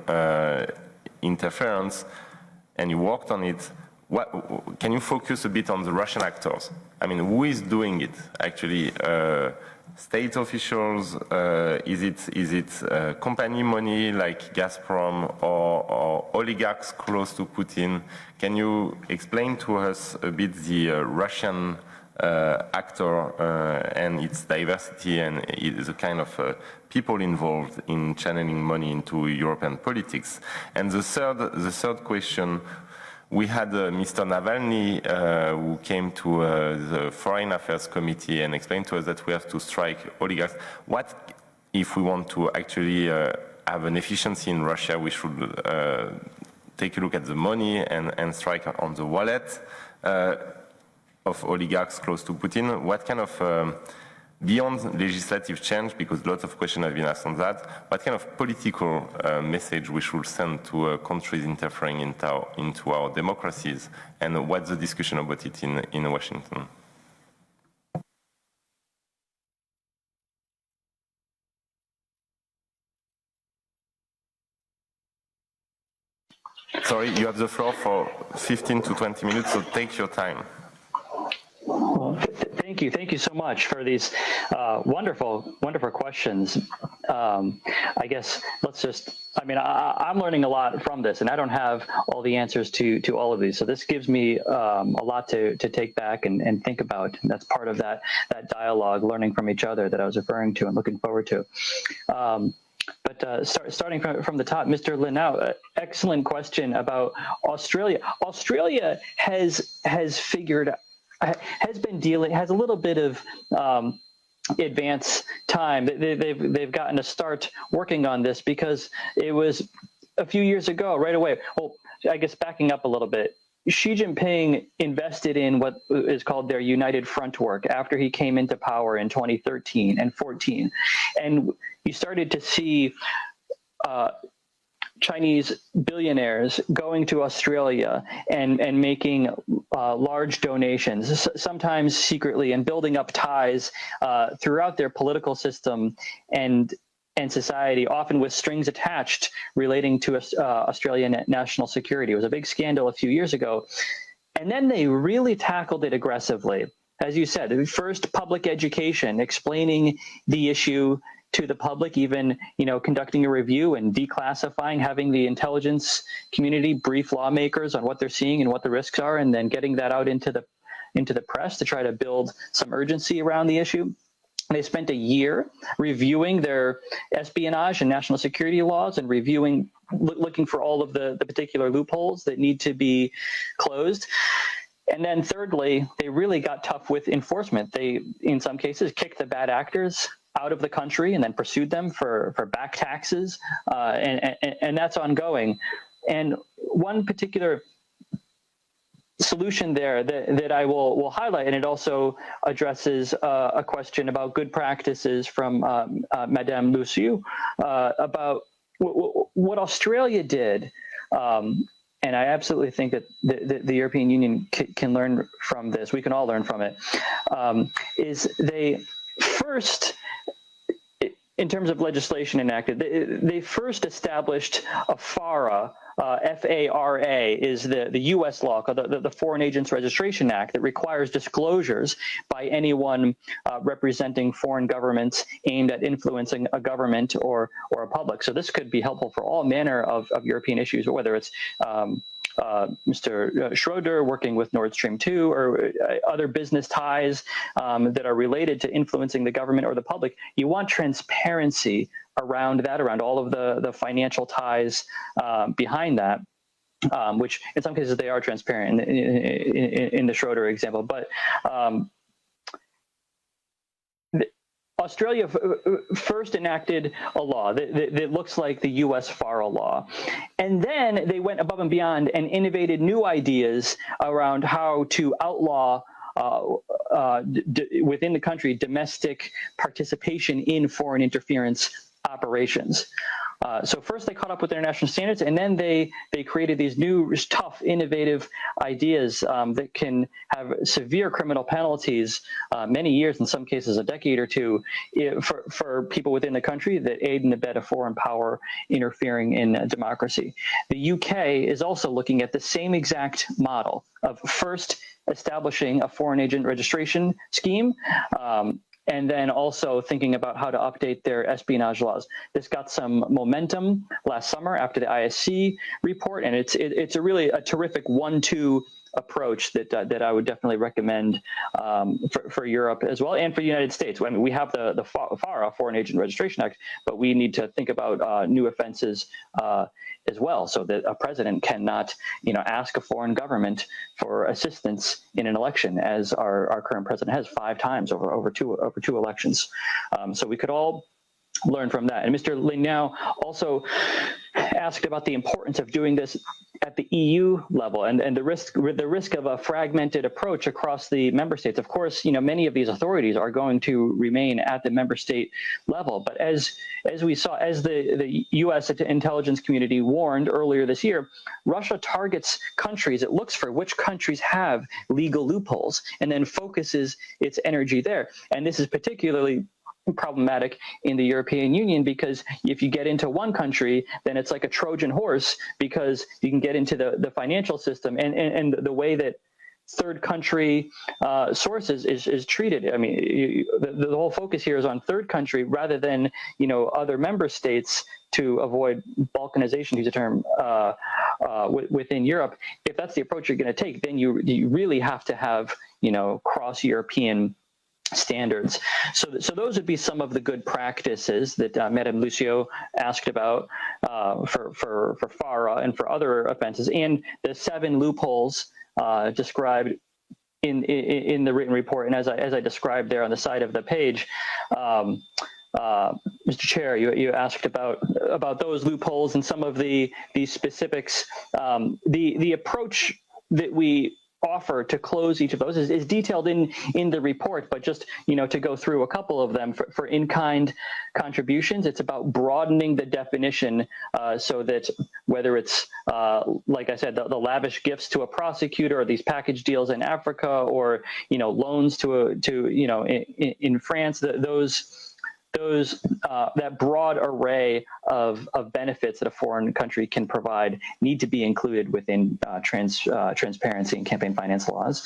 interference, and you worked on it, can you focus a bit on the Russian actors? I mean, who is doing it actually? State officials? Is it company money like Gazprom or oligarchs close to Putin? Can you explain to us a bit the Russian actor and its diversity and the kind of people involved in channeling money into European politics? And the third question, we had Mr. Navalny who came to the Foreign Affairs Committee and explained to us that we have to strike oligarchs. What if we want to actually have an efficiency in Russia? We should take a look at the money and strike on the wallet of oligarchs close to Putin. What kind of, beyond legislative change, because lots of questions have been asked on that, what kind of political message we should send to countries interfering into our democracies, and what's the discussion about it in Washington? Sorry, you have the floor for 15 to 20 minutes, so take your time. Well, thank you so much for these wonderful questions. I guess let's just, I'm learning a lot from this, and I don't have all the answers to all of these. So this gives me a lot to take back and think about. And that's part of that dialogue, learning from each other that I was referring to and looking forward to. But starting from the top, Mr. Linau, excellent question about Australia. Australia has a little bit of advance time. They've gotten to start working on this because it was a few years ago, right away. Well, I guess backing up a little bit, Xi Jinping invested in what is called their United Front work after he came into power in 2013 and 14. And you started to see Chinese billionaires going to Australia and making large donations, sometimes secretly, and building up ties throughout their political system and society, often with strings attached relating to Australian national security. It was a big scandal a few years ago. And then they really tackled it aggressively. As you said, first public education, explaining the issue to the public, even conducting a review and declassifying, having the intelligence community brief lawmakers on what they're seeing and what the risks are, and then getting that out into the press to try to build some urgency around the issue. They spent a year reviewing their espionage and national security laws and looking for all of the particular loopholes that need to be closed. And then thirdly, they really got tough with enforcement. They, in some cases, kicked the bad actors out of the country and then pursued them for back taxes, and that's ongoing. And one particular solution there that I will highlight, and it also addresses a question about good practices from Madame Luciu about what Australia did, and I absolutely think that the European Union can learn from this. We can all learn from it. Is they first, in terms of legislation enacted, they first established a FARA. FARA is the U.S. law called the Foreign Agents Registration Act that requires disclosures by anyone representing foreign governments aimed at influencing a government or a public. So this could be helpful for all manner of European issues, whether it's Mr. Schroeder working with Nord Stream 2 or other business ties that are related to influencing the government or the public. You want transparency around that, around all of the financial ties behind that, which in some cases they are transparent in the Schroeder example. But Australia first enacted a law that looks like the U.S. FARA law. And then they went above and beyond and innovated new ideas around how to outlaw within the country domestic participation in foreign interference operations. So first they caught up with international standards, and then they created these new, tough, innovative ideas that can have severe criminal penalties, many years, in some cases a decade or two, for people within the country that aid and abet a foreign power interfering in democracy. The UK is also looking at the same exact model of first establishing a foreign agent registration scheme, and then also thinking about how to update their espionage laws. This got some momentum last summer after the ISC report, and it's a really a terrific 1-2 approach that I would definitely recommend for Europe as well, and for the United States. I mean, we have the FARA, Foreign Agent Registration Act, but we need to think about new offenses as well, so that a president cannot, ask a foreign government for assistance in an election, as our current president has 5 times over two elections. So we could all learn from that. And Mr. Lignau also asked about the importance of doing this at the EU level and the risk of a fragmented approach across the member states. Of course, many of these authorities are going to remain at the member state level. But as we saw, as the U.S. intelligence community warned earlier this year, Russia targets countries. It looks for which countries have legal loopholes and then focuses its energy there. And this is particularly problematic in the European Union, because if you get into one country, then it's like a Trojan horse, because you can get into the financial system and the way that third country sources is treated. I mean, the whole focus here is on third country rather than, other member states, to avoid balkanization, to use a term, within Europe. If that's the approach you're going to take, then you really have to have, cross-European standards. So those would be some of the good practices that Madame Lucio asked about for FARA and for other offenses, and the 7 loopholes described in the written report. And as I described there on the side of the page, Mr. Chair, you asked about those loopholes and some of the specifics. The approach that we offer to close each of those is detailed in the report, but just to go through a couple of them for in-kind contributions, it's about broadening the definition so that whether it's like I said, the lavish gifts to a prosecutor, or these package deals in Africa, or loans to in France, that broad array of benefits that a foreign country can provide need to be included within transparency and campaign finance laws.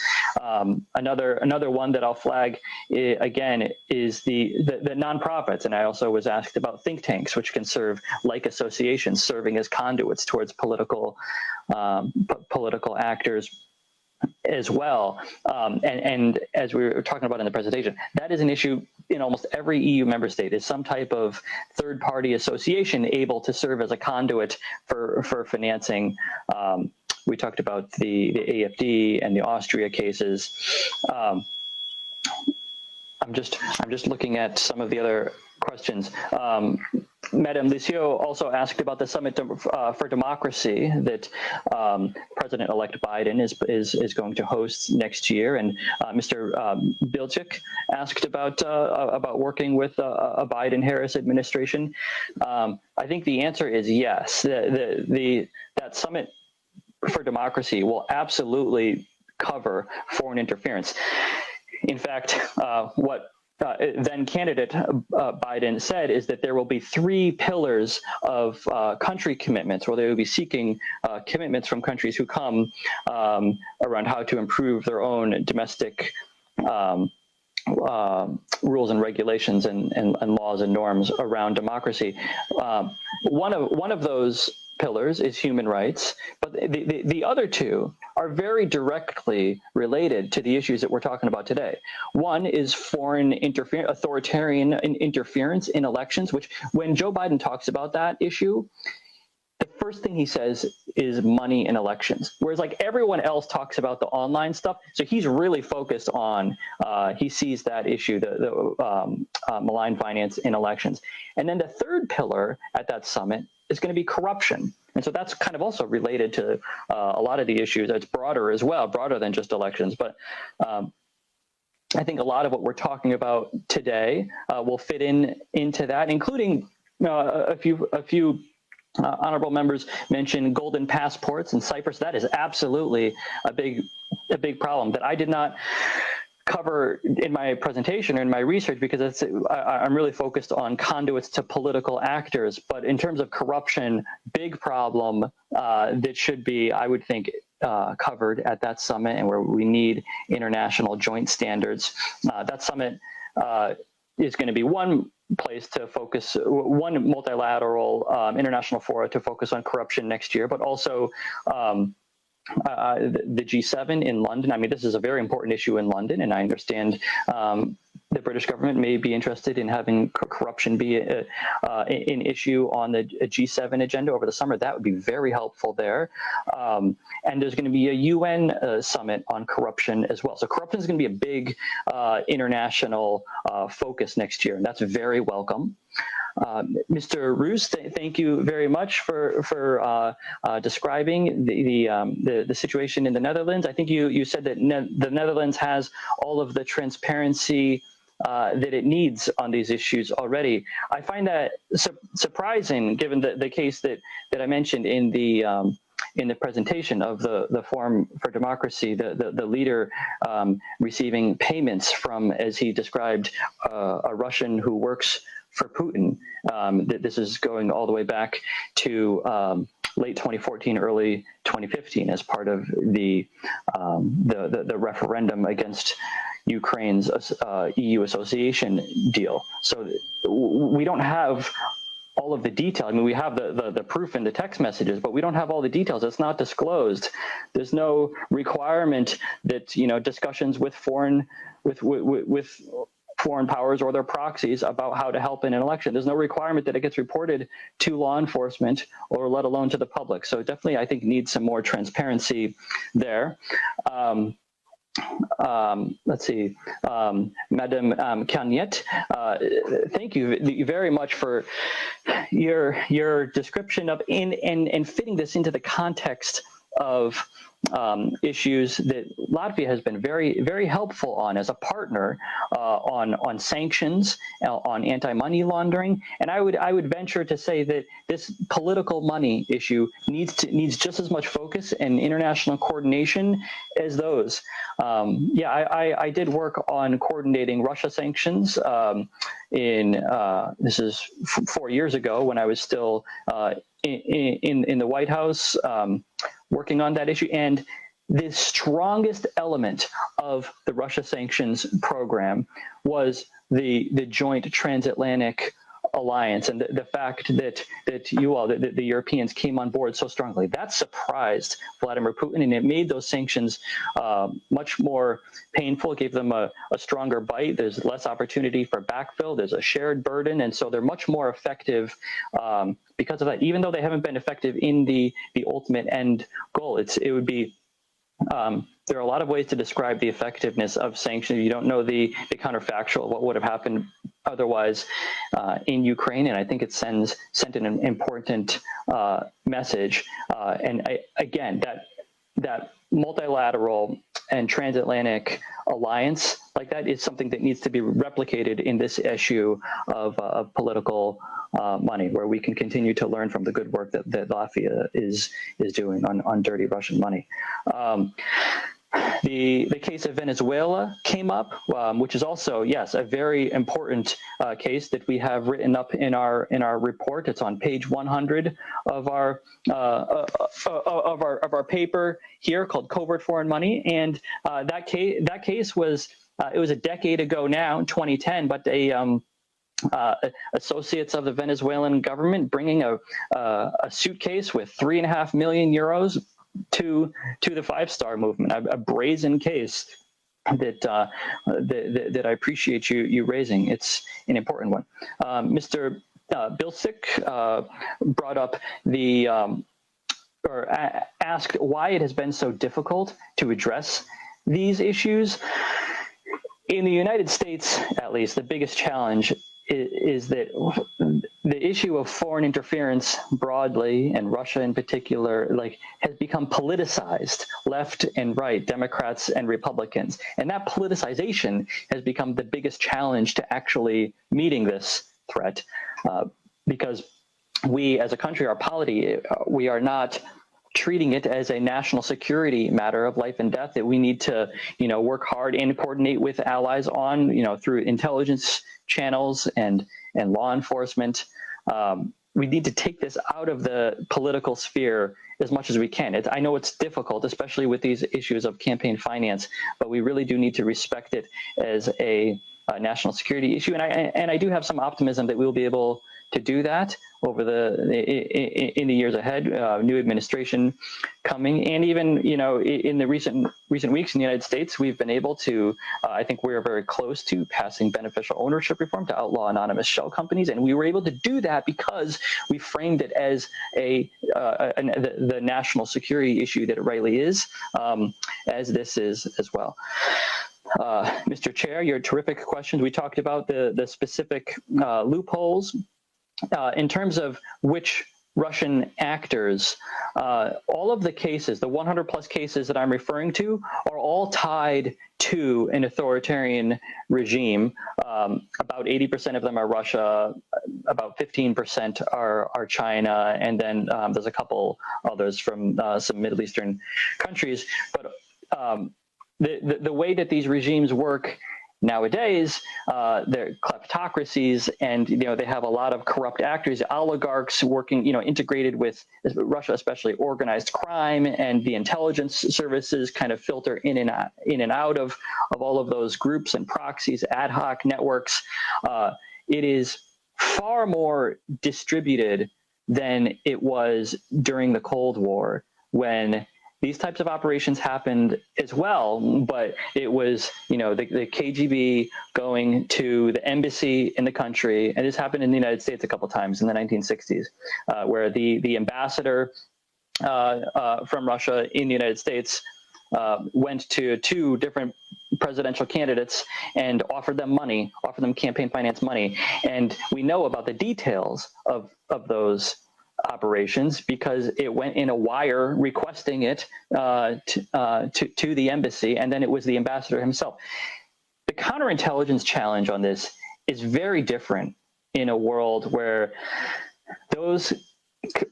Another one that I'll flag again is the nonprofits, and I also was asked about think tanks, which can serve like associations, serving as conduits towards political actors as well. And as we were talking about in the presentation, that is an issue in almost every EU member state, is some type of third-party association able to serve as a conduit for financing. We talked about the AFD and the Austria cases. I'm I'm just looking at some of the other questions. Madame Licio also asked about the Summit for Democracy that President-elect Biden is going to host next year, and Mr. Bilcik asked about working with a Biden-Harris administration. I think the answer is yes. That Summit for Democracy will absolutely cover foreign interference. In fact, what then candidate Biden said is that there will be 3 pillars of country commitments, where they will be seeking commitments from countries who come around how to improve their own domestic rules and regulations and laws and norms around democracy. One of those pillars is human rights, but the other 2 are very directly related to the issues that we're talking about today. One is foreign authoritarian interference in elections, which when Joe Biden talks about that issue, the first thing he says is money in elections, whereas like everyone else talks about the online stuff. So he's really focused on, he sees that issue, the malign finance in elections. And then the 3rd pillar at that summit is going to be corruption. And so that's kind of also related to a lot of the issues. It's broader as well, broader than just elections. But I think a lot of what we're talking about today will fit into that, including a few honorable members mentioned golden passports in Cyprus. That is absolutely a big problem that I did not cover in my presentation or in my research, because I'm really focused on conduits to political actors. But in terms of corruption, big problem that should be, I would think, covered at that summit, and where we need international joint standards. That summit is going to be one place to focus, one multilateral international forum to focus on corruption next year, but also the G7 in London. I mean, this is a very important issue in London, and I understand the British government may be interested in having corruption be an issue on the G7 agenda over the summer. That would be very helpful there. And there's going to be a UN summit on corruption as well. So corruption is going to be a big international focus next year, and that's very welcome. Mr. Roos, thank you very much for describing the situation in the Netherlands. I think you said that the Netherlands has all of the transparency that it needs on these issues already. I find that surprising, given the case that I mentioned in the presentation of the Forum for Democracy, the leader receiving payments from, as he described, a Russian who works for Putin. This is going all the way back to late 2014, early 2015, as part of the referendum against Ukraine's EU association deal. So we don't have all of the detail. I mean, we have the proof in the text messages, but we don't have all the details. It's not disclosed. There's no requirement that discussions with foreign powers or their proxies about how to help in an election. There's no requirement that it gets reported to law enforcement or let alone to the public. So definitely, I think, needs some more transparency there. Let's see, Madame Cagnet, thank you very much for your description of and fitting this into the context of issues that Latvia has been very, very helpful on as a partner on sanctions, on anti-money laundering, and I would venture to say that this political money issue needs just as much focus and international coordination as those. I did work on coordinating Russia sanctions this is 4 years ago, when I was still in the White House, working on that issue. And the strongest element of the Russia sanctions program was the joint transatlantic alliance, and the fact that the Europeans came on board so strongly. That surprised Vladimir Putin, and it made those sanctions much more painful. It gave them a stronger bite. There's less opportunity for backfill. There's a shared burden, and so they're much more effective because of that. Even though they haven't been effective in the ultimate end goal, it would be There are a lot of ways to describe the effectiveness of sanctions. You don't know the counterfactual of what would have happened otherwise in Ukraine, and I think it sent an important message. Again, that multilateral and transatlantic alliance like that is something that needs to be replicated in this issue of political money, where we can continue to learn from the good work that Latvia is doing on dirty Russian money. The case of Venezuela came up, which is also, yes, a very important case that we have written up in our report. It's on page 100 of our paper here, called Covert Foreign Money, and that case was it was a decade ago now, in 2010, but associates of the Venezuelan government bringing a suitcase with €3.5 million to the Five Star Movement, a brazen case that I appreciate you raising. It's an important one. Mr. Bilsik brought up asked why it has been so difficult to address these issues. In the United States, at least, the biggest challenge is that the issue of foreign interference broadly, and Russia in particular, has become politicized, left and right, Democrats and Republicans. And that politicization has become the biggest challenge to actually meeting this threat, because we as a country, our polity, we are not treating it as a national security matter of life and death that we need to, work hard and coordinate with allies on, through intelligence channels and law enforcement. We need to take this out of the political sphere as much as we can. I know it's difficult, especially with these issues of campaign finance, but we really do need to respect it as a national security issue. And I do have some optimism that we'll be able to do that over in the years ahead. New administration coming, and even in the recent weeks in the United States, we've been able to. I think we are very close to passing beneficial ownership reform to outlaw anonymous shell companies, and we were able to do that because we framed it as the national security issue that it rightly is, as this is as well. Mr. Chair, your terrific questions. We talked about the specific loopholes. In terms of which Russian actors, all of the cases, the 100 plus cases that I'm referring to, are all tied to an authoritarian regime. About 80% of them are Russia, about 15% are China, and then there's a couple others from some Middle Eastern countries. But the way that these regimes work nowadays, they're kleptocracies, and they have a lot of corrupt actors, oligarchs working, integrated with Russia, especially organized crime, and the intelligence services kind of filter in and out of all of those groups and proxies, ad hoc networks. It is far more distributed than it was during the Cold War, when these types of operations happened as well, but it was, the KGB going to the embassy in the country, and this happened in the United States a couple of times in the 1960s, where the ambassador from Russia in the United States went to two different presidential candidates and offered them campaign finance money. And we know about the details of those operations because it went in a wire requesting it to the embassy, and then it was the ambassador himself. The counterintelligence challenge on this is very different in a world where those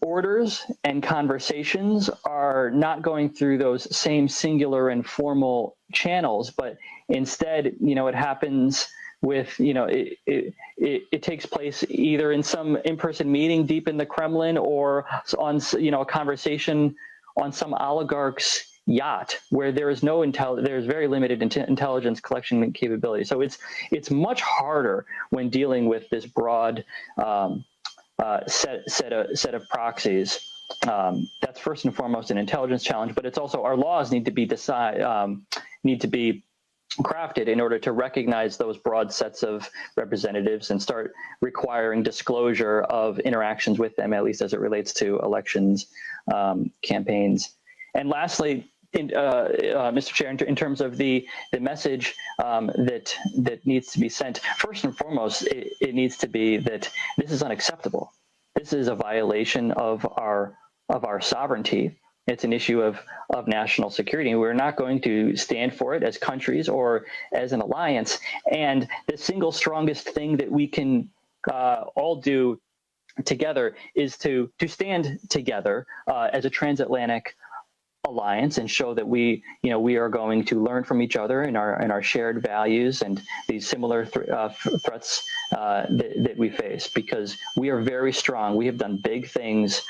orders and conversations are not going through those same singular and formal channels, but instead, it happens with, it takes place either in some in-person meeting deep in the Kremlin, or on, a conversation on some oligarch's yacht where there is there's very limited intelligence collection capability. So it's much harder when dealing with this broad set of proxies. That's first and foremost an intelligence challenge, but it's also our laws need to be crafted in order to recognize those broad sets of representatives and start requiring disclosure of interactions with them, at least as it relates to elections, campaigns. And lastly, Mr. Chair, in terms of the message that needs to be sent, first and foremost, it needs to be that this is unacceptable. This is a violation of our sovereignty. It's an issue of national security. We're not going to stand for it as countries or as an alliance. And the single strongest thing that we can all do together is to stand together as a transatlantic alliance and show that we are going to learn from each other in our shared values and these similar threats that we face, because we are very strong. We have done big things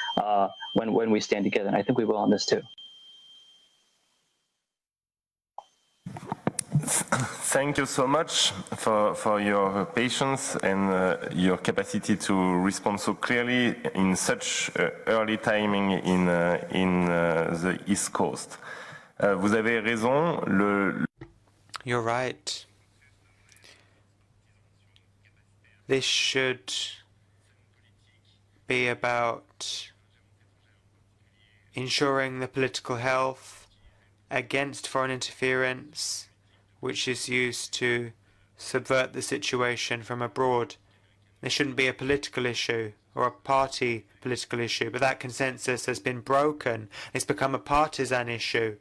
when we stand together, and I think we will on this too. Thank you so much for your patience and your capacity to respond so clearly in such early timing in the East Coast. Vous avez raison. You're right. This should be about ensuring the political health against foreign interference, which is used to subvert the situation from abroad. This shouldn't be a political issue or a party political issue, but that consensus has been broken. It's become a partisan issue.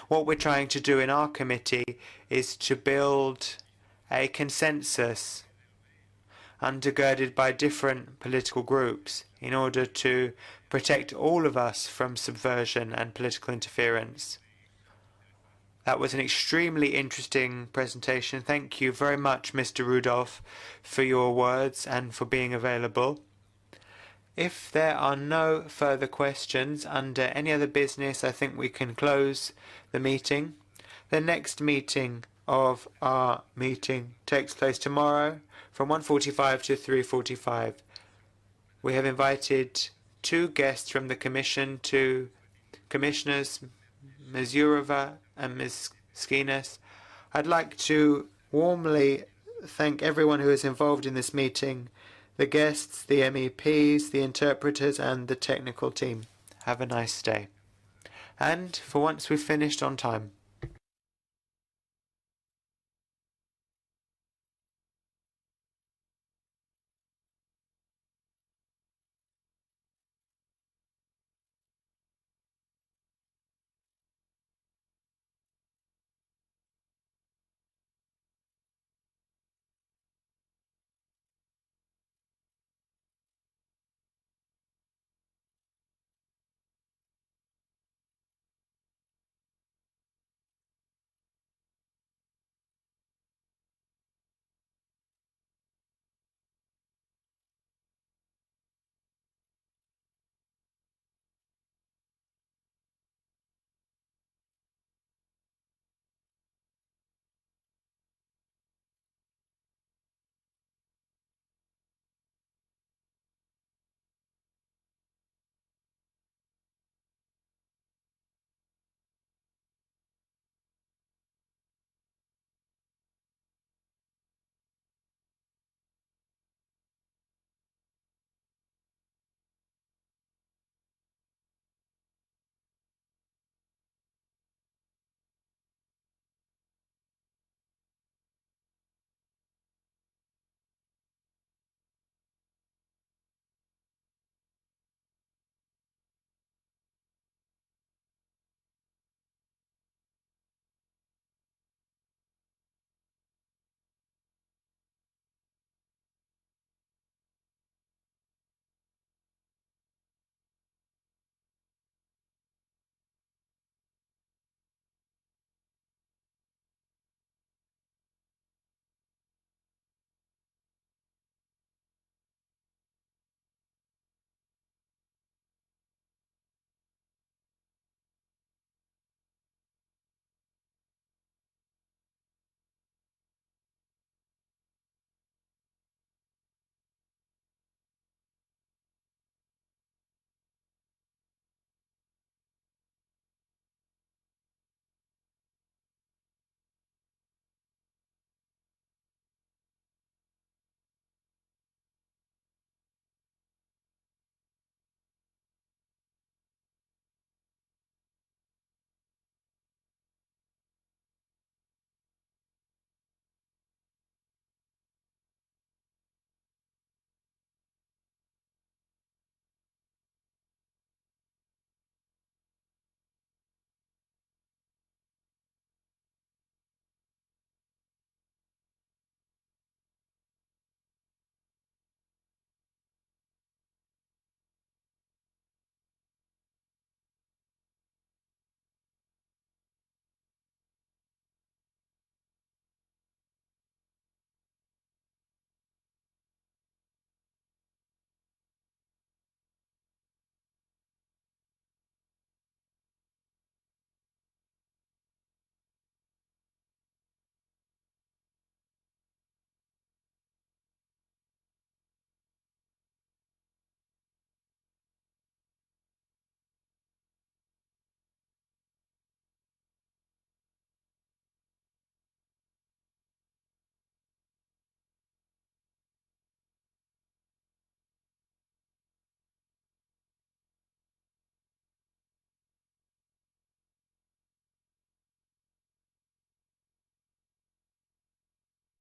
What we're trying to do in our committee is to build a consensus undergirded by different political groups in order to protect all of us from subversion and political interference. That was an extremely interesting presentation. Thank you very much, Mr. Rudolph, for your words and for being available. If there are no further questions under any other business, I think we can close the meeting. The next meeting of our meeting takes place tomorrow from 1:45 to 3:45. We have invited two guests from the Commission, two commissioners, Ms. Jourova and Ms. Skinas. I'd like to warmly thank everyone who is involved in this meeting, the guests, the MEPs, the interpreters and the technical team. Have a nice day. And for once we've finished on time.